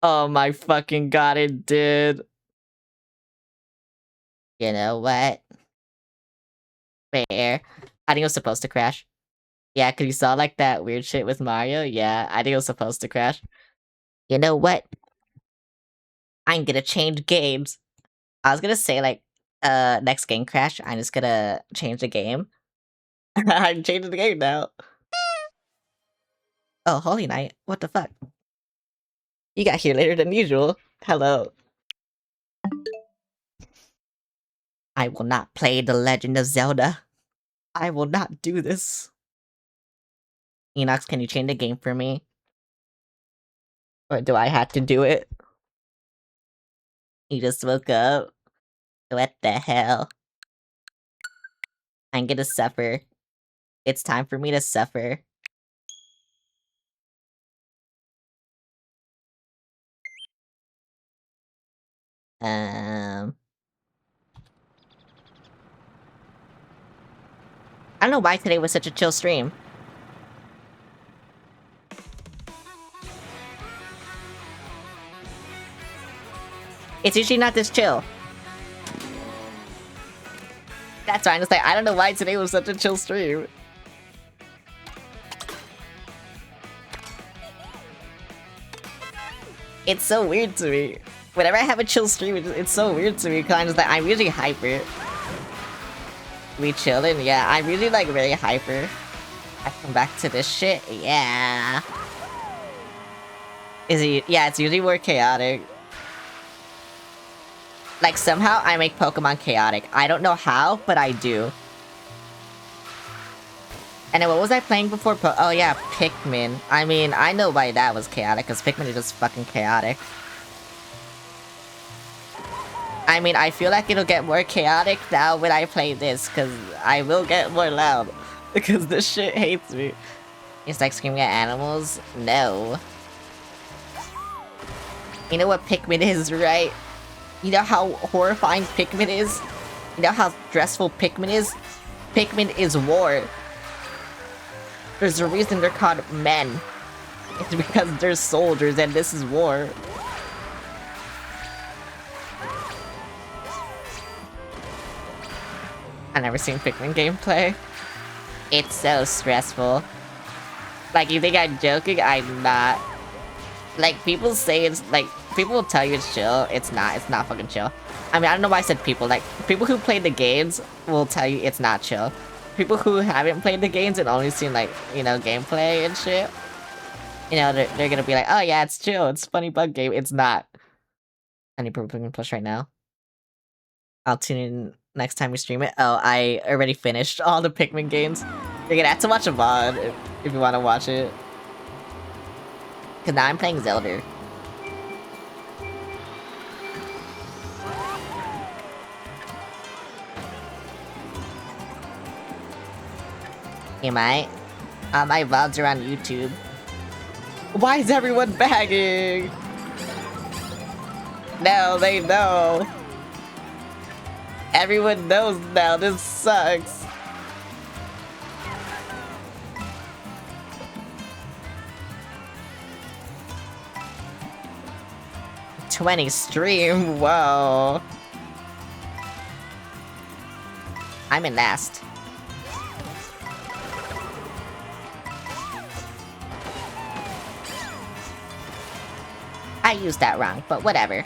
Oh my fucking god, it did. You know what? Fair. I think it was supposed to crash. Yeah, cause you saw like that weird shit with Mario? Yeah, I think it was supposed to crash. You know what? I'm gonna change games. I was gonna say like, next game crash, I'm just gonna change the game. I'm changing the game now. Oh, Holy Knight, what the fuck? You got here later than usual. Hello. I will not play The Legend of Zelda. I will not do this. Enox, can you change the game for me? Or do I have to do it? You just woke up? What the hell? I'm gonna suffer. It's time for me to suffer. I don't know why today was such a chill stream. It's usually not this chill. That's why I'm just like, I don't know why today was such a chill stream. It's so weird to me. Whenever I have a chill stream, it's so weird to me, cause I'm usually hyper. We chillin'? Yeah, I'm usually like very hyper. I come back to this shit? Yeah. Is it? Yeah, it's usually more chaotic. Like, somehow I make Pokemon chaotic. I don't know how, but I do. And then what was I playing before? Oh yeah, Pikmin. I mean, I know why that was chaotic, because Pikmin is just fucking chaotic. I mean, I feel like it'll get more chaotic now when I play this, because I will get more loud. Because this shit hates me. It's like screaming at animals? No. You know what Pikmin is, right? You know how horrifying Pikmin is? You know how stressful Pikmin is? Pikmin is war. There's a reason they're called men. It's because they're soldiers and this is war. I've never seen Pikmin gameplay. It's so stressful. Like, you think I'm joking? I'm not. Like, people say it's, like, people will tell you it's chill. It's not fucking chill. I mean, I don't know why I said people. Like, people who play the games will tell you it's not chill. People who haven't played the games and only seen, like, you know, gameplay and shit, you know, they're gonna be like, oh yeah, it's chill, it's a funny bug game. It's not. I need Pikmin Plus right now. I'll tune in next time we stream it. Oh, I already finished all the Pikmin games. You're gonna have to watch a VOD if you want to watch it. Cause now I'm playing Zelda. You might. My VODs are on YouTube. Why is everyone bagging? No, they know. Everyone knows now, this sucks. $20 stream, whoa. I'm in last. I used that wrong, but whatever.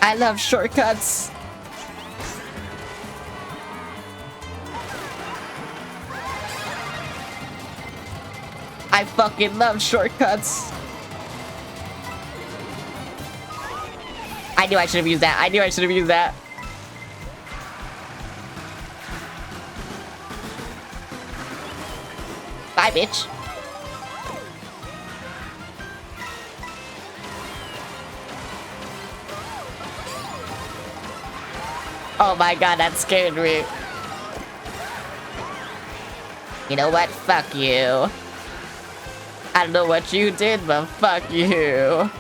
I love shortcuts. I fucking love shortcuts. I knew I should have used that. I knew I should have used that. Bye, bitch. Oh my god, that scared me. You know what? Fuck you. I don't know what you did, but fuck you.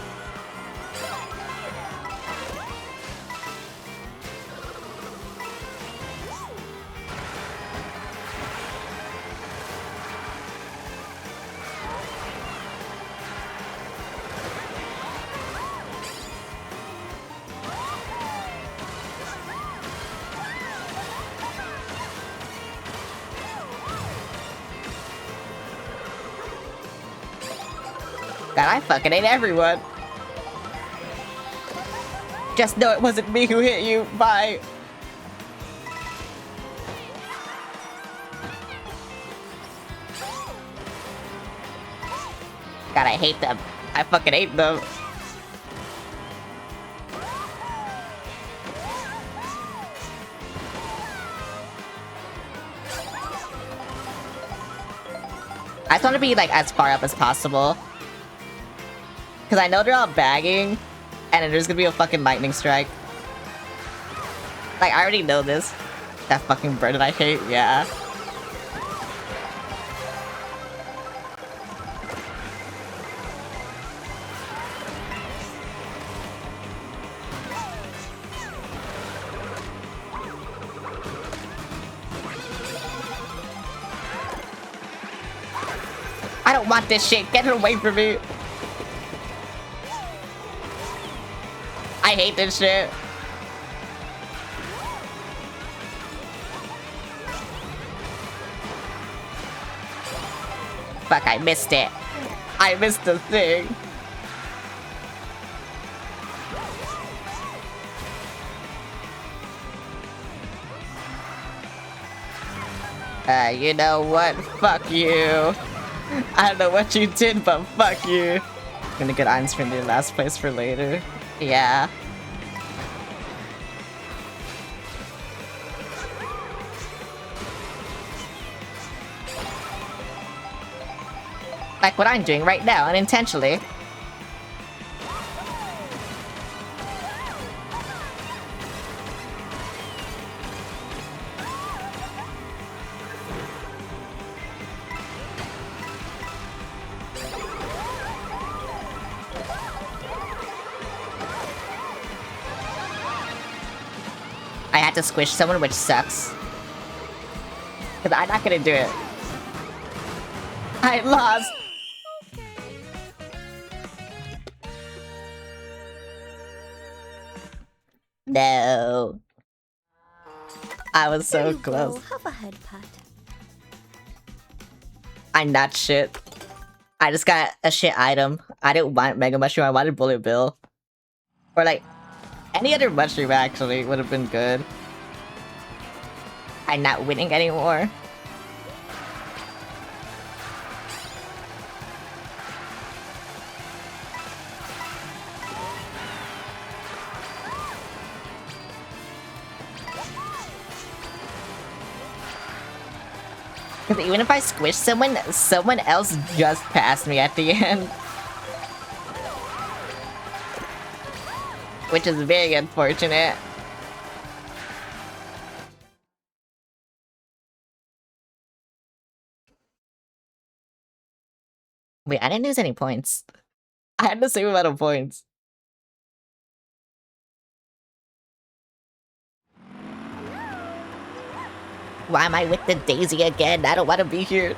God, I fucking hate everyone. Just know it wasn't me who hit you. Bye. God, I hate them. I fucking hate them. I just want to be like as far up as possible. Because I know they're all bagging, and there's gonna be a fucking lightning strike. Like, I already know this. That fucking bird that I hate, yeah. I don't want this shit. Get it away from me. I hate this shit. Fuck, I missed it. I missed the thing. You know what? Fuck you. I don't know what you did, but fuck you. I'm gonna get items from the last place for later. Yeah. Like what I'm doing right now, unintentionally. I had to squish someone, which sucks. Because I'm not gonna do it. I lost! No. I was Here so you close. go. Have a head pat. I'm not shit. I just got a shit item. I didn't want Mega Mushroom, I wanted Bullet Bill. Or like, any other mushroom actually would have been good. I'm not winning anymore. Because even if I squish someone, someone else just passed me at the end. Which is very unfortunate. Wait, I didn't lose any points. I had the same amount of points. Why am I with the Daisy again? I don't want to be here.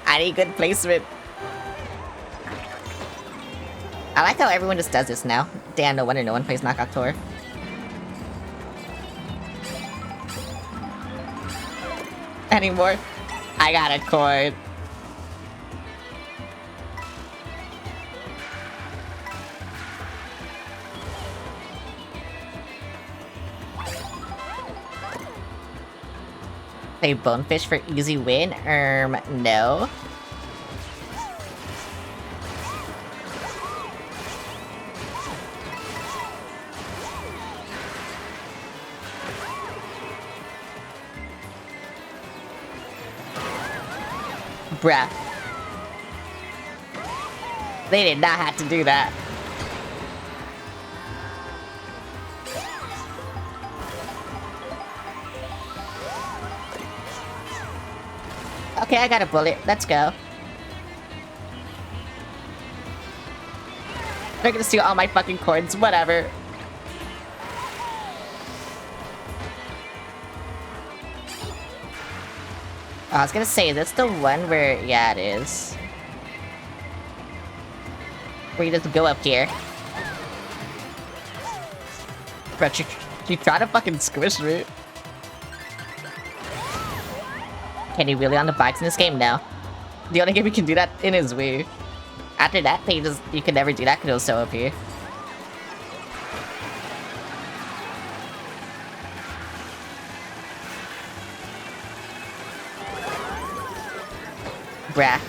I need good placement. I like how everyone just does this now. Damn, no wonder no one plays Knockout Tour. Anymore. I got a coin. Play Bonefish for easy win? No. Bruh. They did not have to do that. Okay, I got a bullet. Let's go. They're gonna steal all my fucking coins. Whatever. I was gonna say, that's the one where... Yeah, it is. Where you just go up here. Bro, you try to fucking squish me. Can you really on the bikes in this game? No. The only game you can do that in is Wii. After that, you can never do that because it was so OP. Bruh.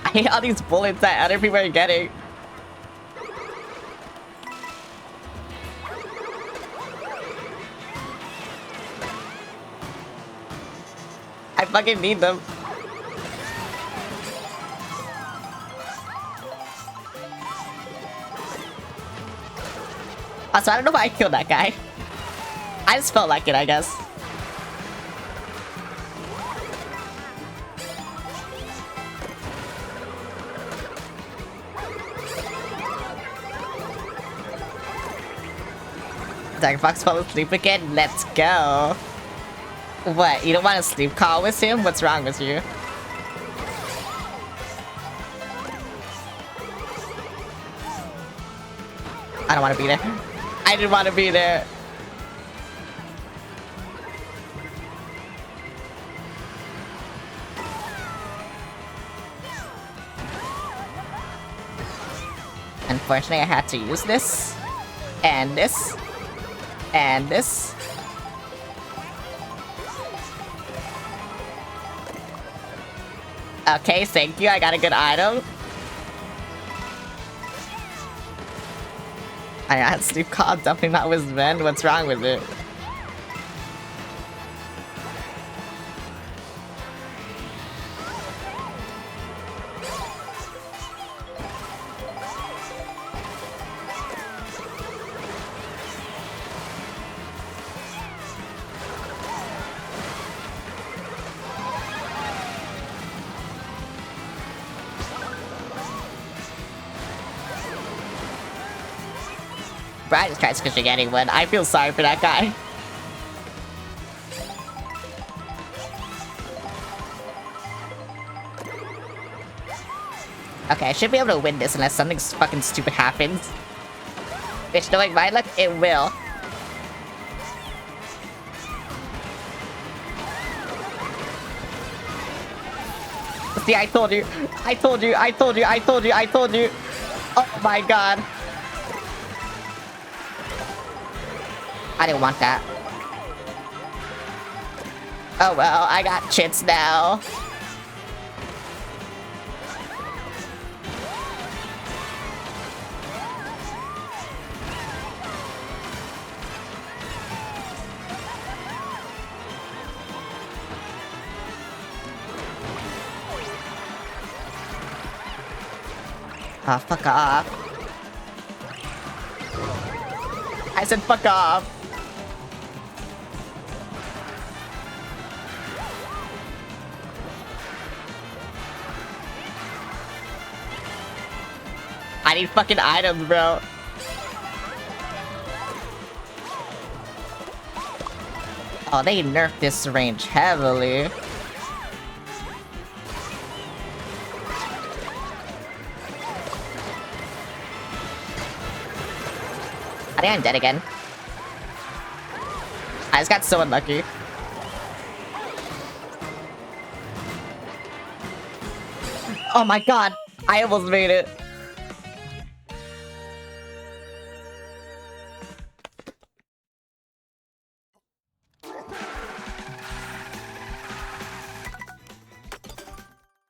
I hate all these bullets that other people are getting. I fucking need them. Also, I don't know why I killed that guy. I just felt like it, I guess. Dark Fox fell asleep again? Let's go. What, you don't want to sleep call with him? What's wrong with you? I don't want to be there. I didn't want to be there. Unfortunately, I had to use this. And this. And this. Okay, thank you. I got a good item. I got Steve Cobb, definitely not with Ven. What's wrong with it? Brian just tried squishing anyone. I feel sorry for that guy. Okay, I should be able to win this unless something fucking stupid happens. Which, knowing my luck, it will. See, I told you. I told you. I told you. I told you. I told you. Oh my god. I didn't want that. Oh well, I got chits now. Ah, fuck off. I said fuck off. I need fucking items, bro. Oh, they nerfed this range heavily. I think I'm dead again. I just got so unlucky. Oh my god, I almost made it.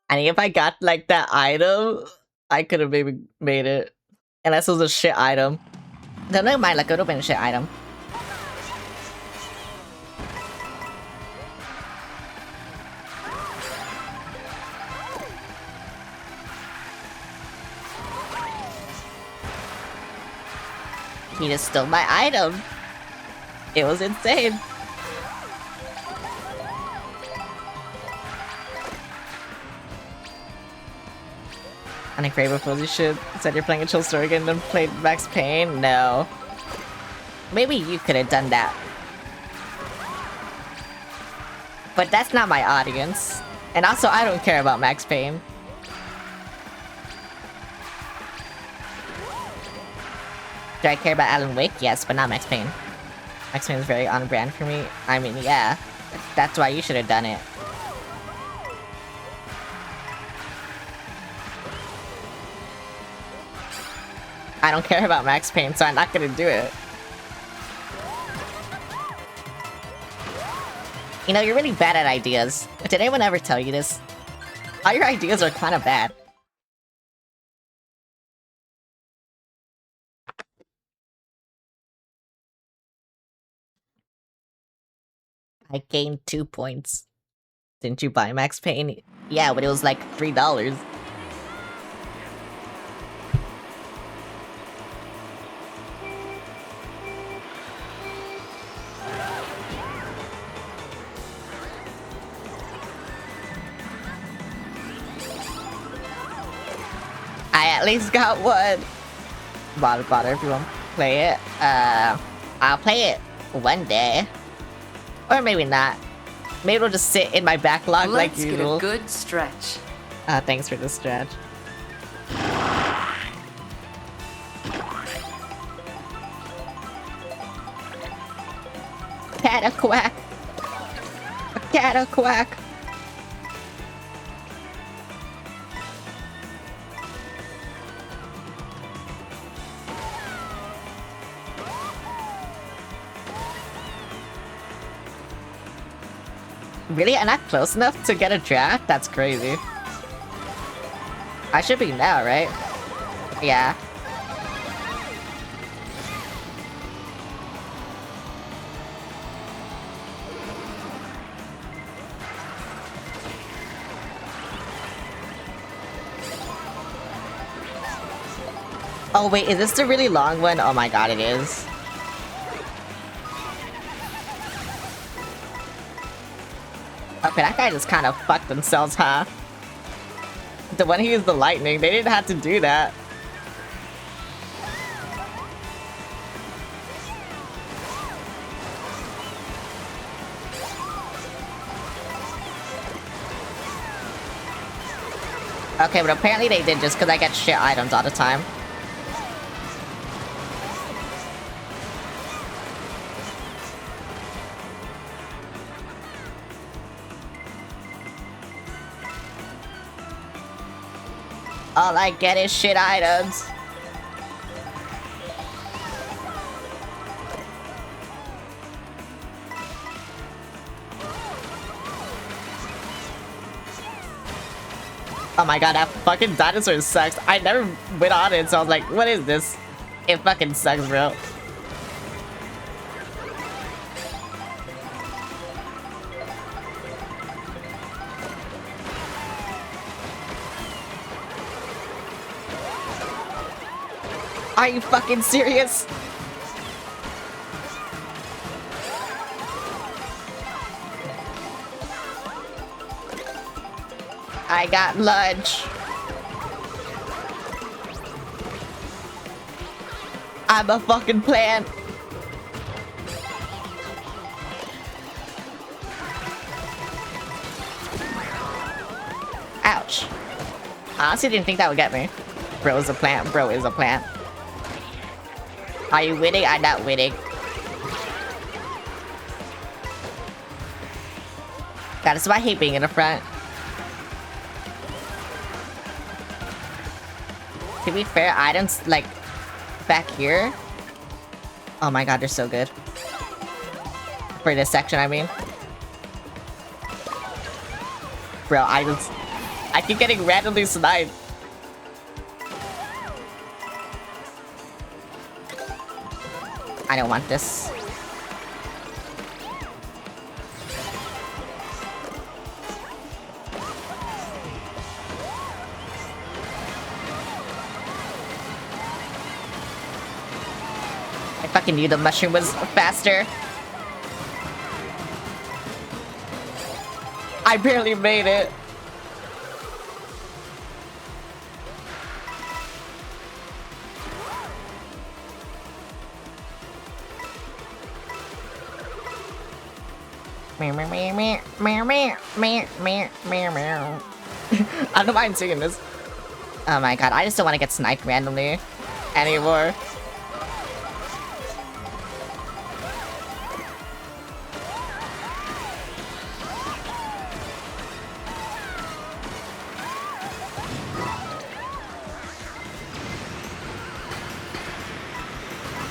I think if I got like that item, I could have maybe made it. Unless it was a shit item. No, never mind, like it would have been a shit item. He just stole my item. It was insane. On a grave before you should said you're playing a chill story again, then played Max Payne? No. Maybe you could have done that. But that's not my audience. And also, I don't care about Max Payne. Do I care about Alan Wake? Yes, but not Max Payne. Max Payne is very on brand for me. I mean, yeah. That's why you should have done it. I don't care about Max Payne, so I'm not gonna do it. You know, you're really bad at ideas. Did anyone ever tell you this? All your ideas are kind of bad. I gained 2 points. Didn't you buy Max Payne? Yeah, but it was like $3. I at least got one. Bother if you want to play it. I'll play it one day. Or maybe not. Maybe it'll just sit in my backlog like usual. Let's get a good stretch. Thanks for the stretch. cat a quack. A cat a quack. Really? I'm not close enough to get a draft? That's crazy. I should be now, right? Yeah. Oh wait, is this the really long one? Oh my god, it is. Okay, that guy just kind of fucked themselves, huh? The one who used the lightning, they didn't have to do that. Okay, but apparently they did just because I get shit items all the time. All I get is shit items. Oh my god, that fucking dinosaur sucks. I never went on it, so I was like, what is this? It fucking sucks, bro. Are you fucking serious? I got lunch. I'm a fucking plant. Ouch. I honestly didn't think that would get me. Bro is a plant. Bro is a plant. Are you winning? I'm not winning. God, this is why I hate being in the front. To be fair, items, like, back here. Oh my god, they're so good. For this section, I mean. Bro, I keep getting randomly sniped. I don't want this. I fucking knew the mushroom was faster. I barely made it. I don't mind singing this. Oh my god, I just don't want to get sniped randomly anymore.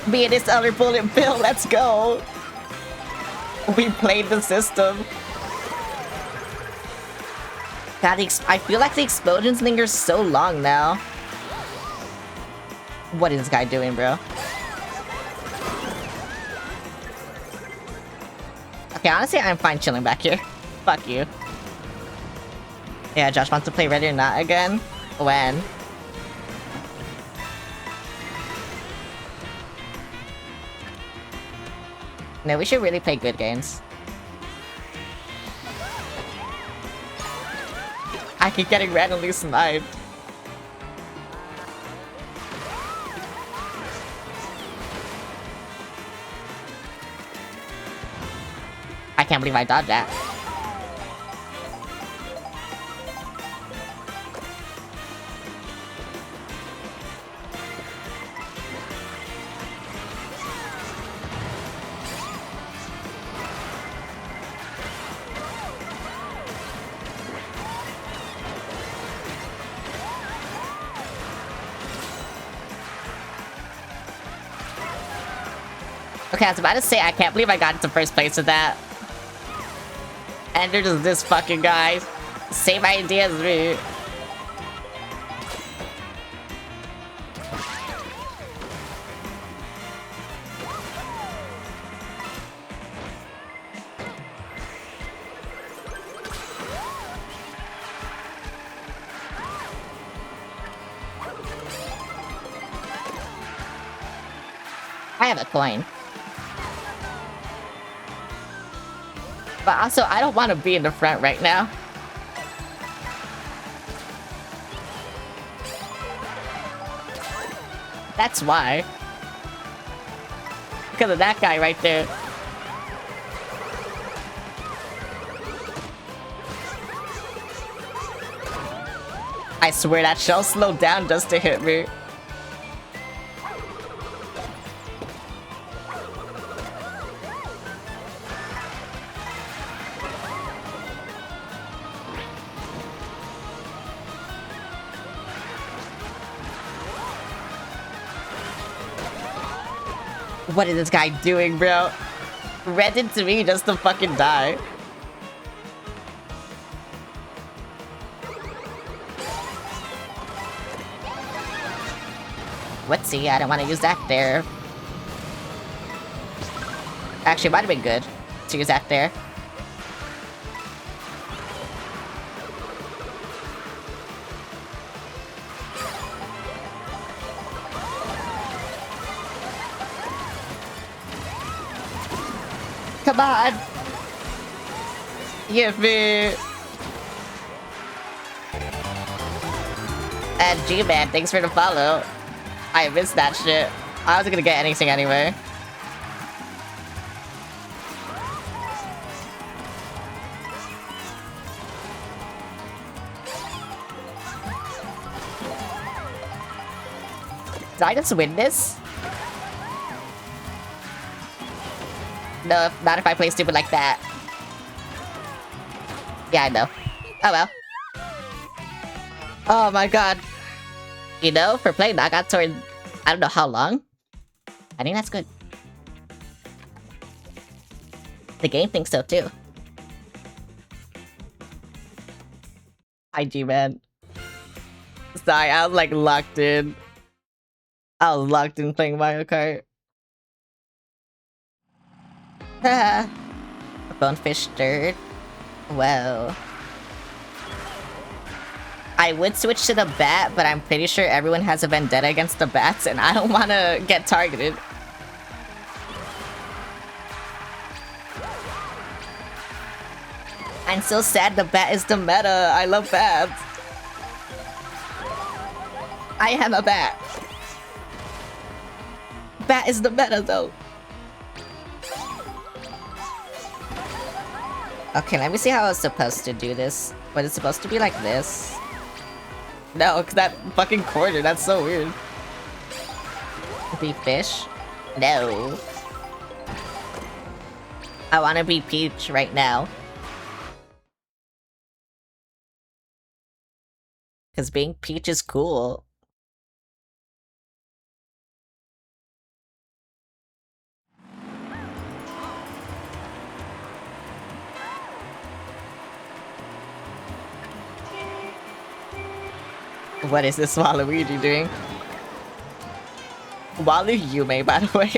Me and this other bullet bill, let's go. We played the system. God, I feel like the explosions linger so long now. What is this guy doing, bro? Okay, honestly, I'm fine chilling back here. Fuck you. Yeah, Josh wants to play Ready or Not again. When? No, we should really play good games. I keep getting randomly sniped. I can't believe I dodged that. Okay, I was about to say, I can't believe I got into first place with that. And there's this fucking guy. Same idea as me. I have a coin. But also, I don't want to be in the front right now. That's why. Because of that guy right there. I swear that shell slowed down just to hit me. What is this guy doing, bro? Red into me just to fucking die. Whoopsie, I don't want to use that there. Actually, it might have been good to use that there. Come on! Give me! And G-Man, thanks for the follow. I missed that shit. I wasn't gonna get anything anyway. Did I just win this? No, not if I play stupid like that. Yeah, I know. Oh well. Oh my god. You know, for playing Knockout Sword, I don't know how long. I think that's good. The game thinks so too. IG, man. Sorry, I was like locked in. I was locked in playing Mario Kart. Bonefish third. Whoa. I would switch to the bat, but I'm pretty sure everyone has a vendetta against the bats, and I don't want to get targeted. I'm so sad the bat is the meta. I love bats. I am a bat. Bat is the meta, though. Okay, let me see how I was supposed to do this. Was it supposed to be like this? No, cause that fucking corner, that's so weird. Be fish? No. I wanna be Peach right now. Cause being Peach is cool. What is this Waluigi doing? Walu Yume, by the way.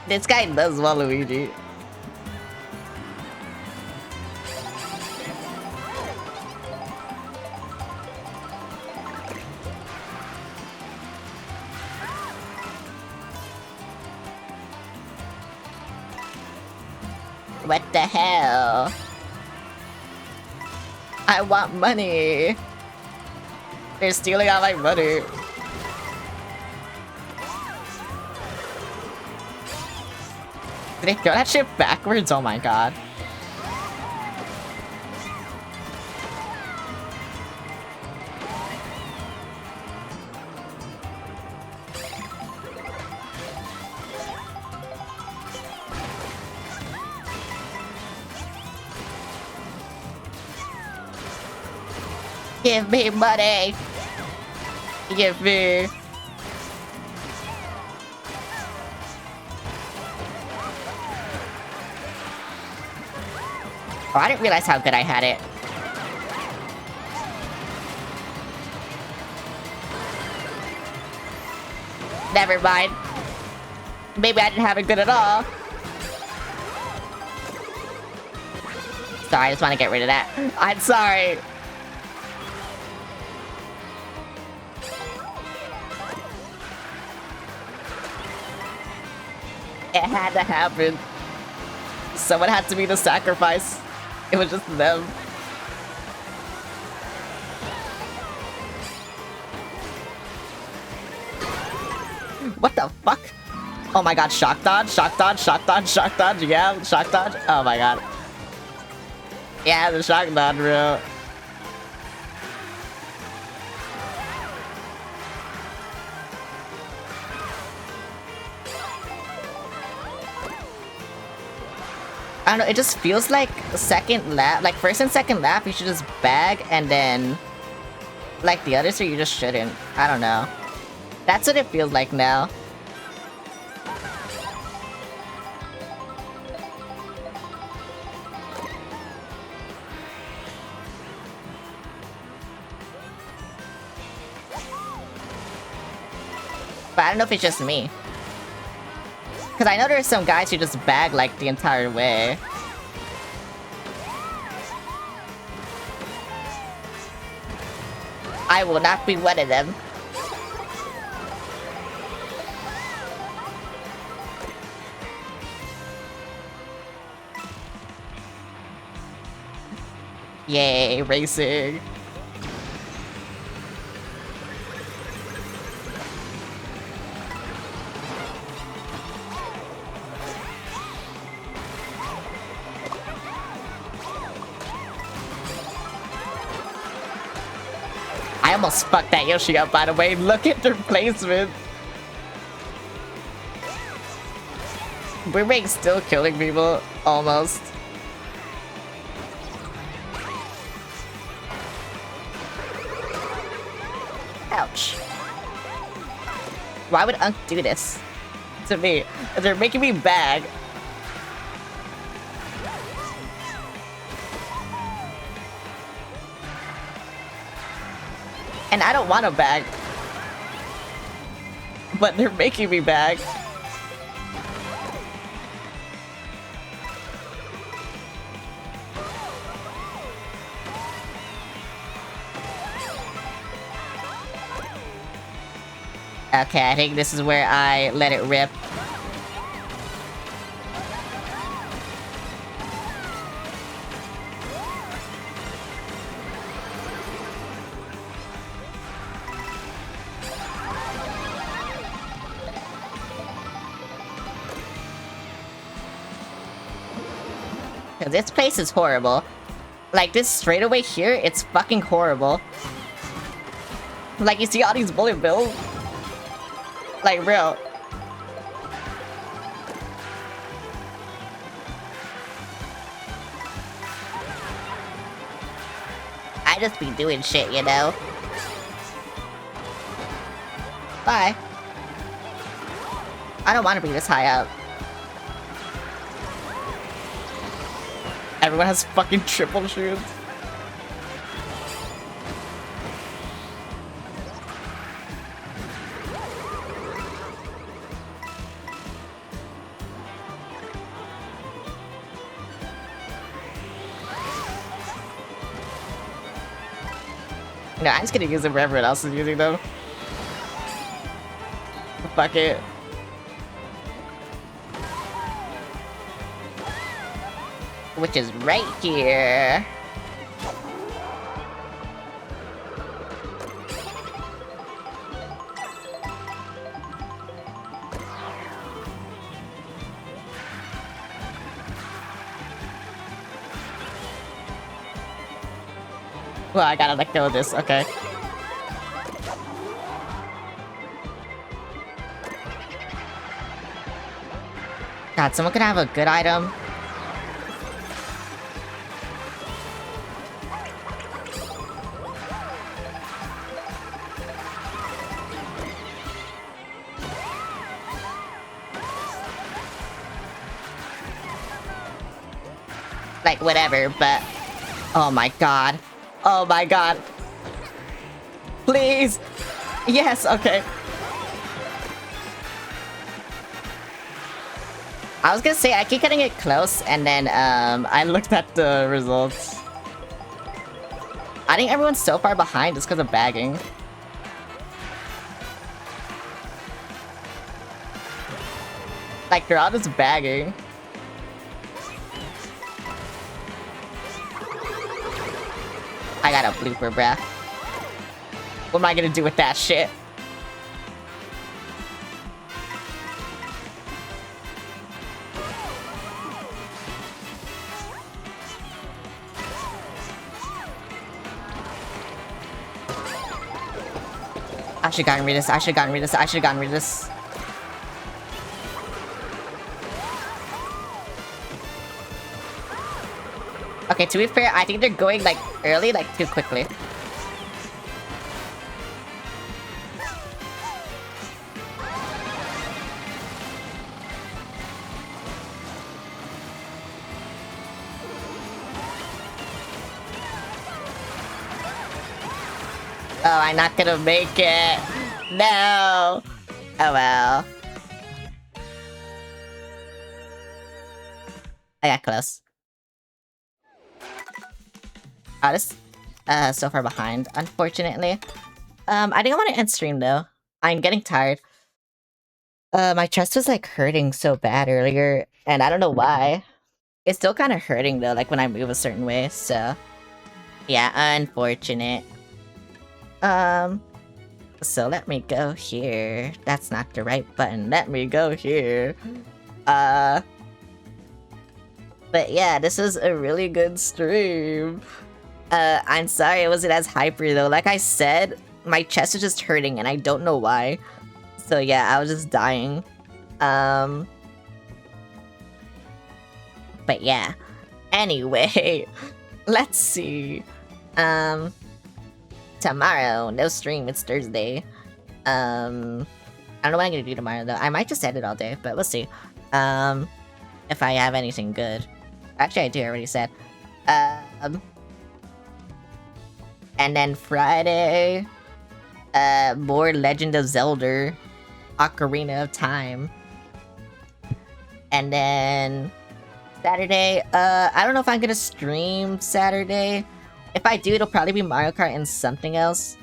This guy loves Waluigi. What the hell? I want money. They're stealing all my money. Did they throw that shit backwards? Oh my god. Give me money! Give me... Oh, I didn't realize how good I had it. Never mind. Maybe I didn't have it good at all. Sorry, I just want to get rid of that. I'm sorry. It had to happen. Someone had to be the sacrifice. It was just them. What the fuck? Oh my god, shock dodge, shock dodge, shock dodge, shock dodge, yeah, shock dodge. Oh my god. Yeah, the shock dodge, bro. I don't know, it just feels like second lap, like first and second lap, you should just bag and then like the others, or you just shouldn't. I don't know. That's what it feels like now. But I don't know if it's just me. Because I know there's some guys who just bag like the entire way. I will not be one of them. Yay, racing. I almost fucked that Yoshi up, by the way. Look at their placement. Boomerang's still killing people, almost. Ouch. Why would Unk do this to me? They're making me bag. And I don't want to bag. But they're making me bag. Okay, I think this is where I let it rip. This place is horrible. Like, this straightaway here, it's fucking horrible. Like, you see all these bullet bills? Like, real. I just be doing shit, you know? Bye. I don't want to be this high up. Everyone has fucking triple shields. No, I'm just gonna use them where everyone else is using them. Fuck it. Which is right here. Well, I gotta let go of this, okay. God, someone could have a good item. like, whatever, but... Oh my god. Oh my god. Please! Yes, okay. I was gonna say, I keep getting it close, and then, I looked at the results. I think everyone's so far behind just because of bagging. Like, they're all just bagging. I got a blooper, bruh. What am I gonna do with that shit? I should've gotten rid of this, I should've gotten rid of this, I should've gotten rid of this. Okay, to be fair, I think they're going, like, early, like, too quickly. Oh, I'm not gonna make it. No. Oh well. I got close. Oh, this so far behind, unfortunately. I think I want to end stream though. I'm getting tired. My chest was like hurting so bad earlier, and I don't know why. It's still kind of hurting though, like when I move a certain way, so... Yeah, unfortunate. So let me go here. That's not the right button. Let me go here. But yeah, this was a really good stream. I'm sorry it wasn't as hyper though. Like I said, my chest is just hurting and I don't know why. So yeah, I was just dying. But yeah. Anyway, let's see. Tomorrow, no stream, it's Thursday. I don't know what I'm gonna do tomorrow though. I might just edit all day, but we'll see. If I have anything good. Actually, I do, I already said. And then Friday, more Legend of Zelda, Ocarina of Time. And then Saturday, I don't know if I'm gonna stream Saturday. If I do, it'll probably be Mario Kart and something else.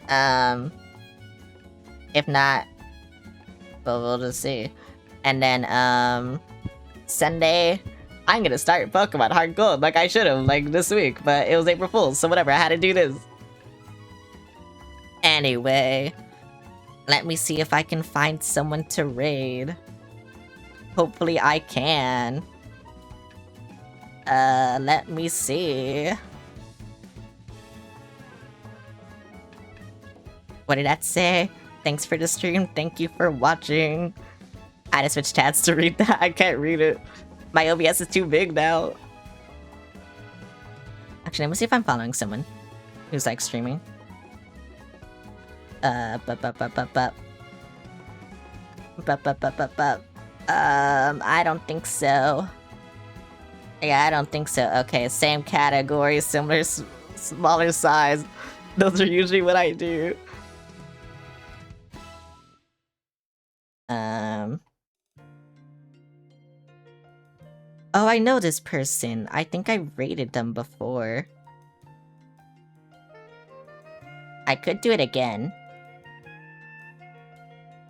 If not, but we'll just see. And then, Sunday, I'm gonna start Pokemon Heart Gold like I should've, like, this week. But it was April Fool's, so whatever, I had to do this. Anyway, let me see if I can find someone to raid. Hopefully I can. Let me see. What did that say? Thanks for the stream, thank you for watching. I had to switch tabs to read that, I can't read it. My OBS is too big now. Actually, let me see if I'm following someone who's like streaming. I don't think so. Yeah, I don't think so. Okay, same category, similar, smaller size. Those are usually what I do. Oh, I know this person. I think I rated them before. I could do it again.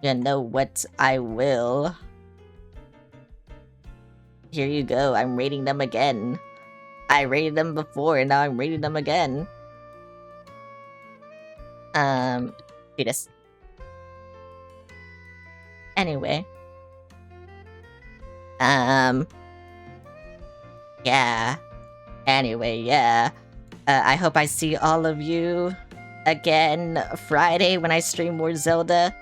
You know what? I will. Here you go. I'm rating them again. I rated them before, and now I'm rating them again. Do this. Anyway. Yeah. Anyway, yeah. I hope I see all of you again Friday when I stream more Zelda.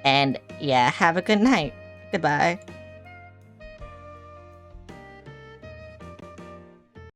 And yeah, have a good night. Goodbye.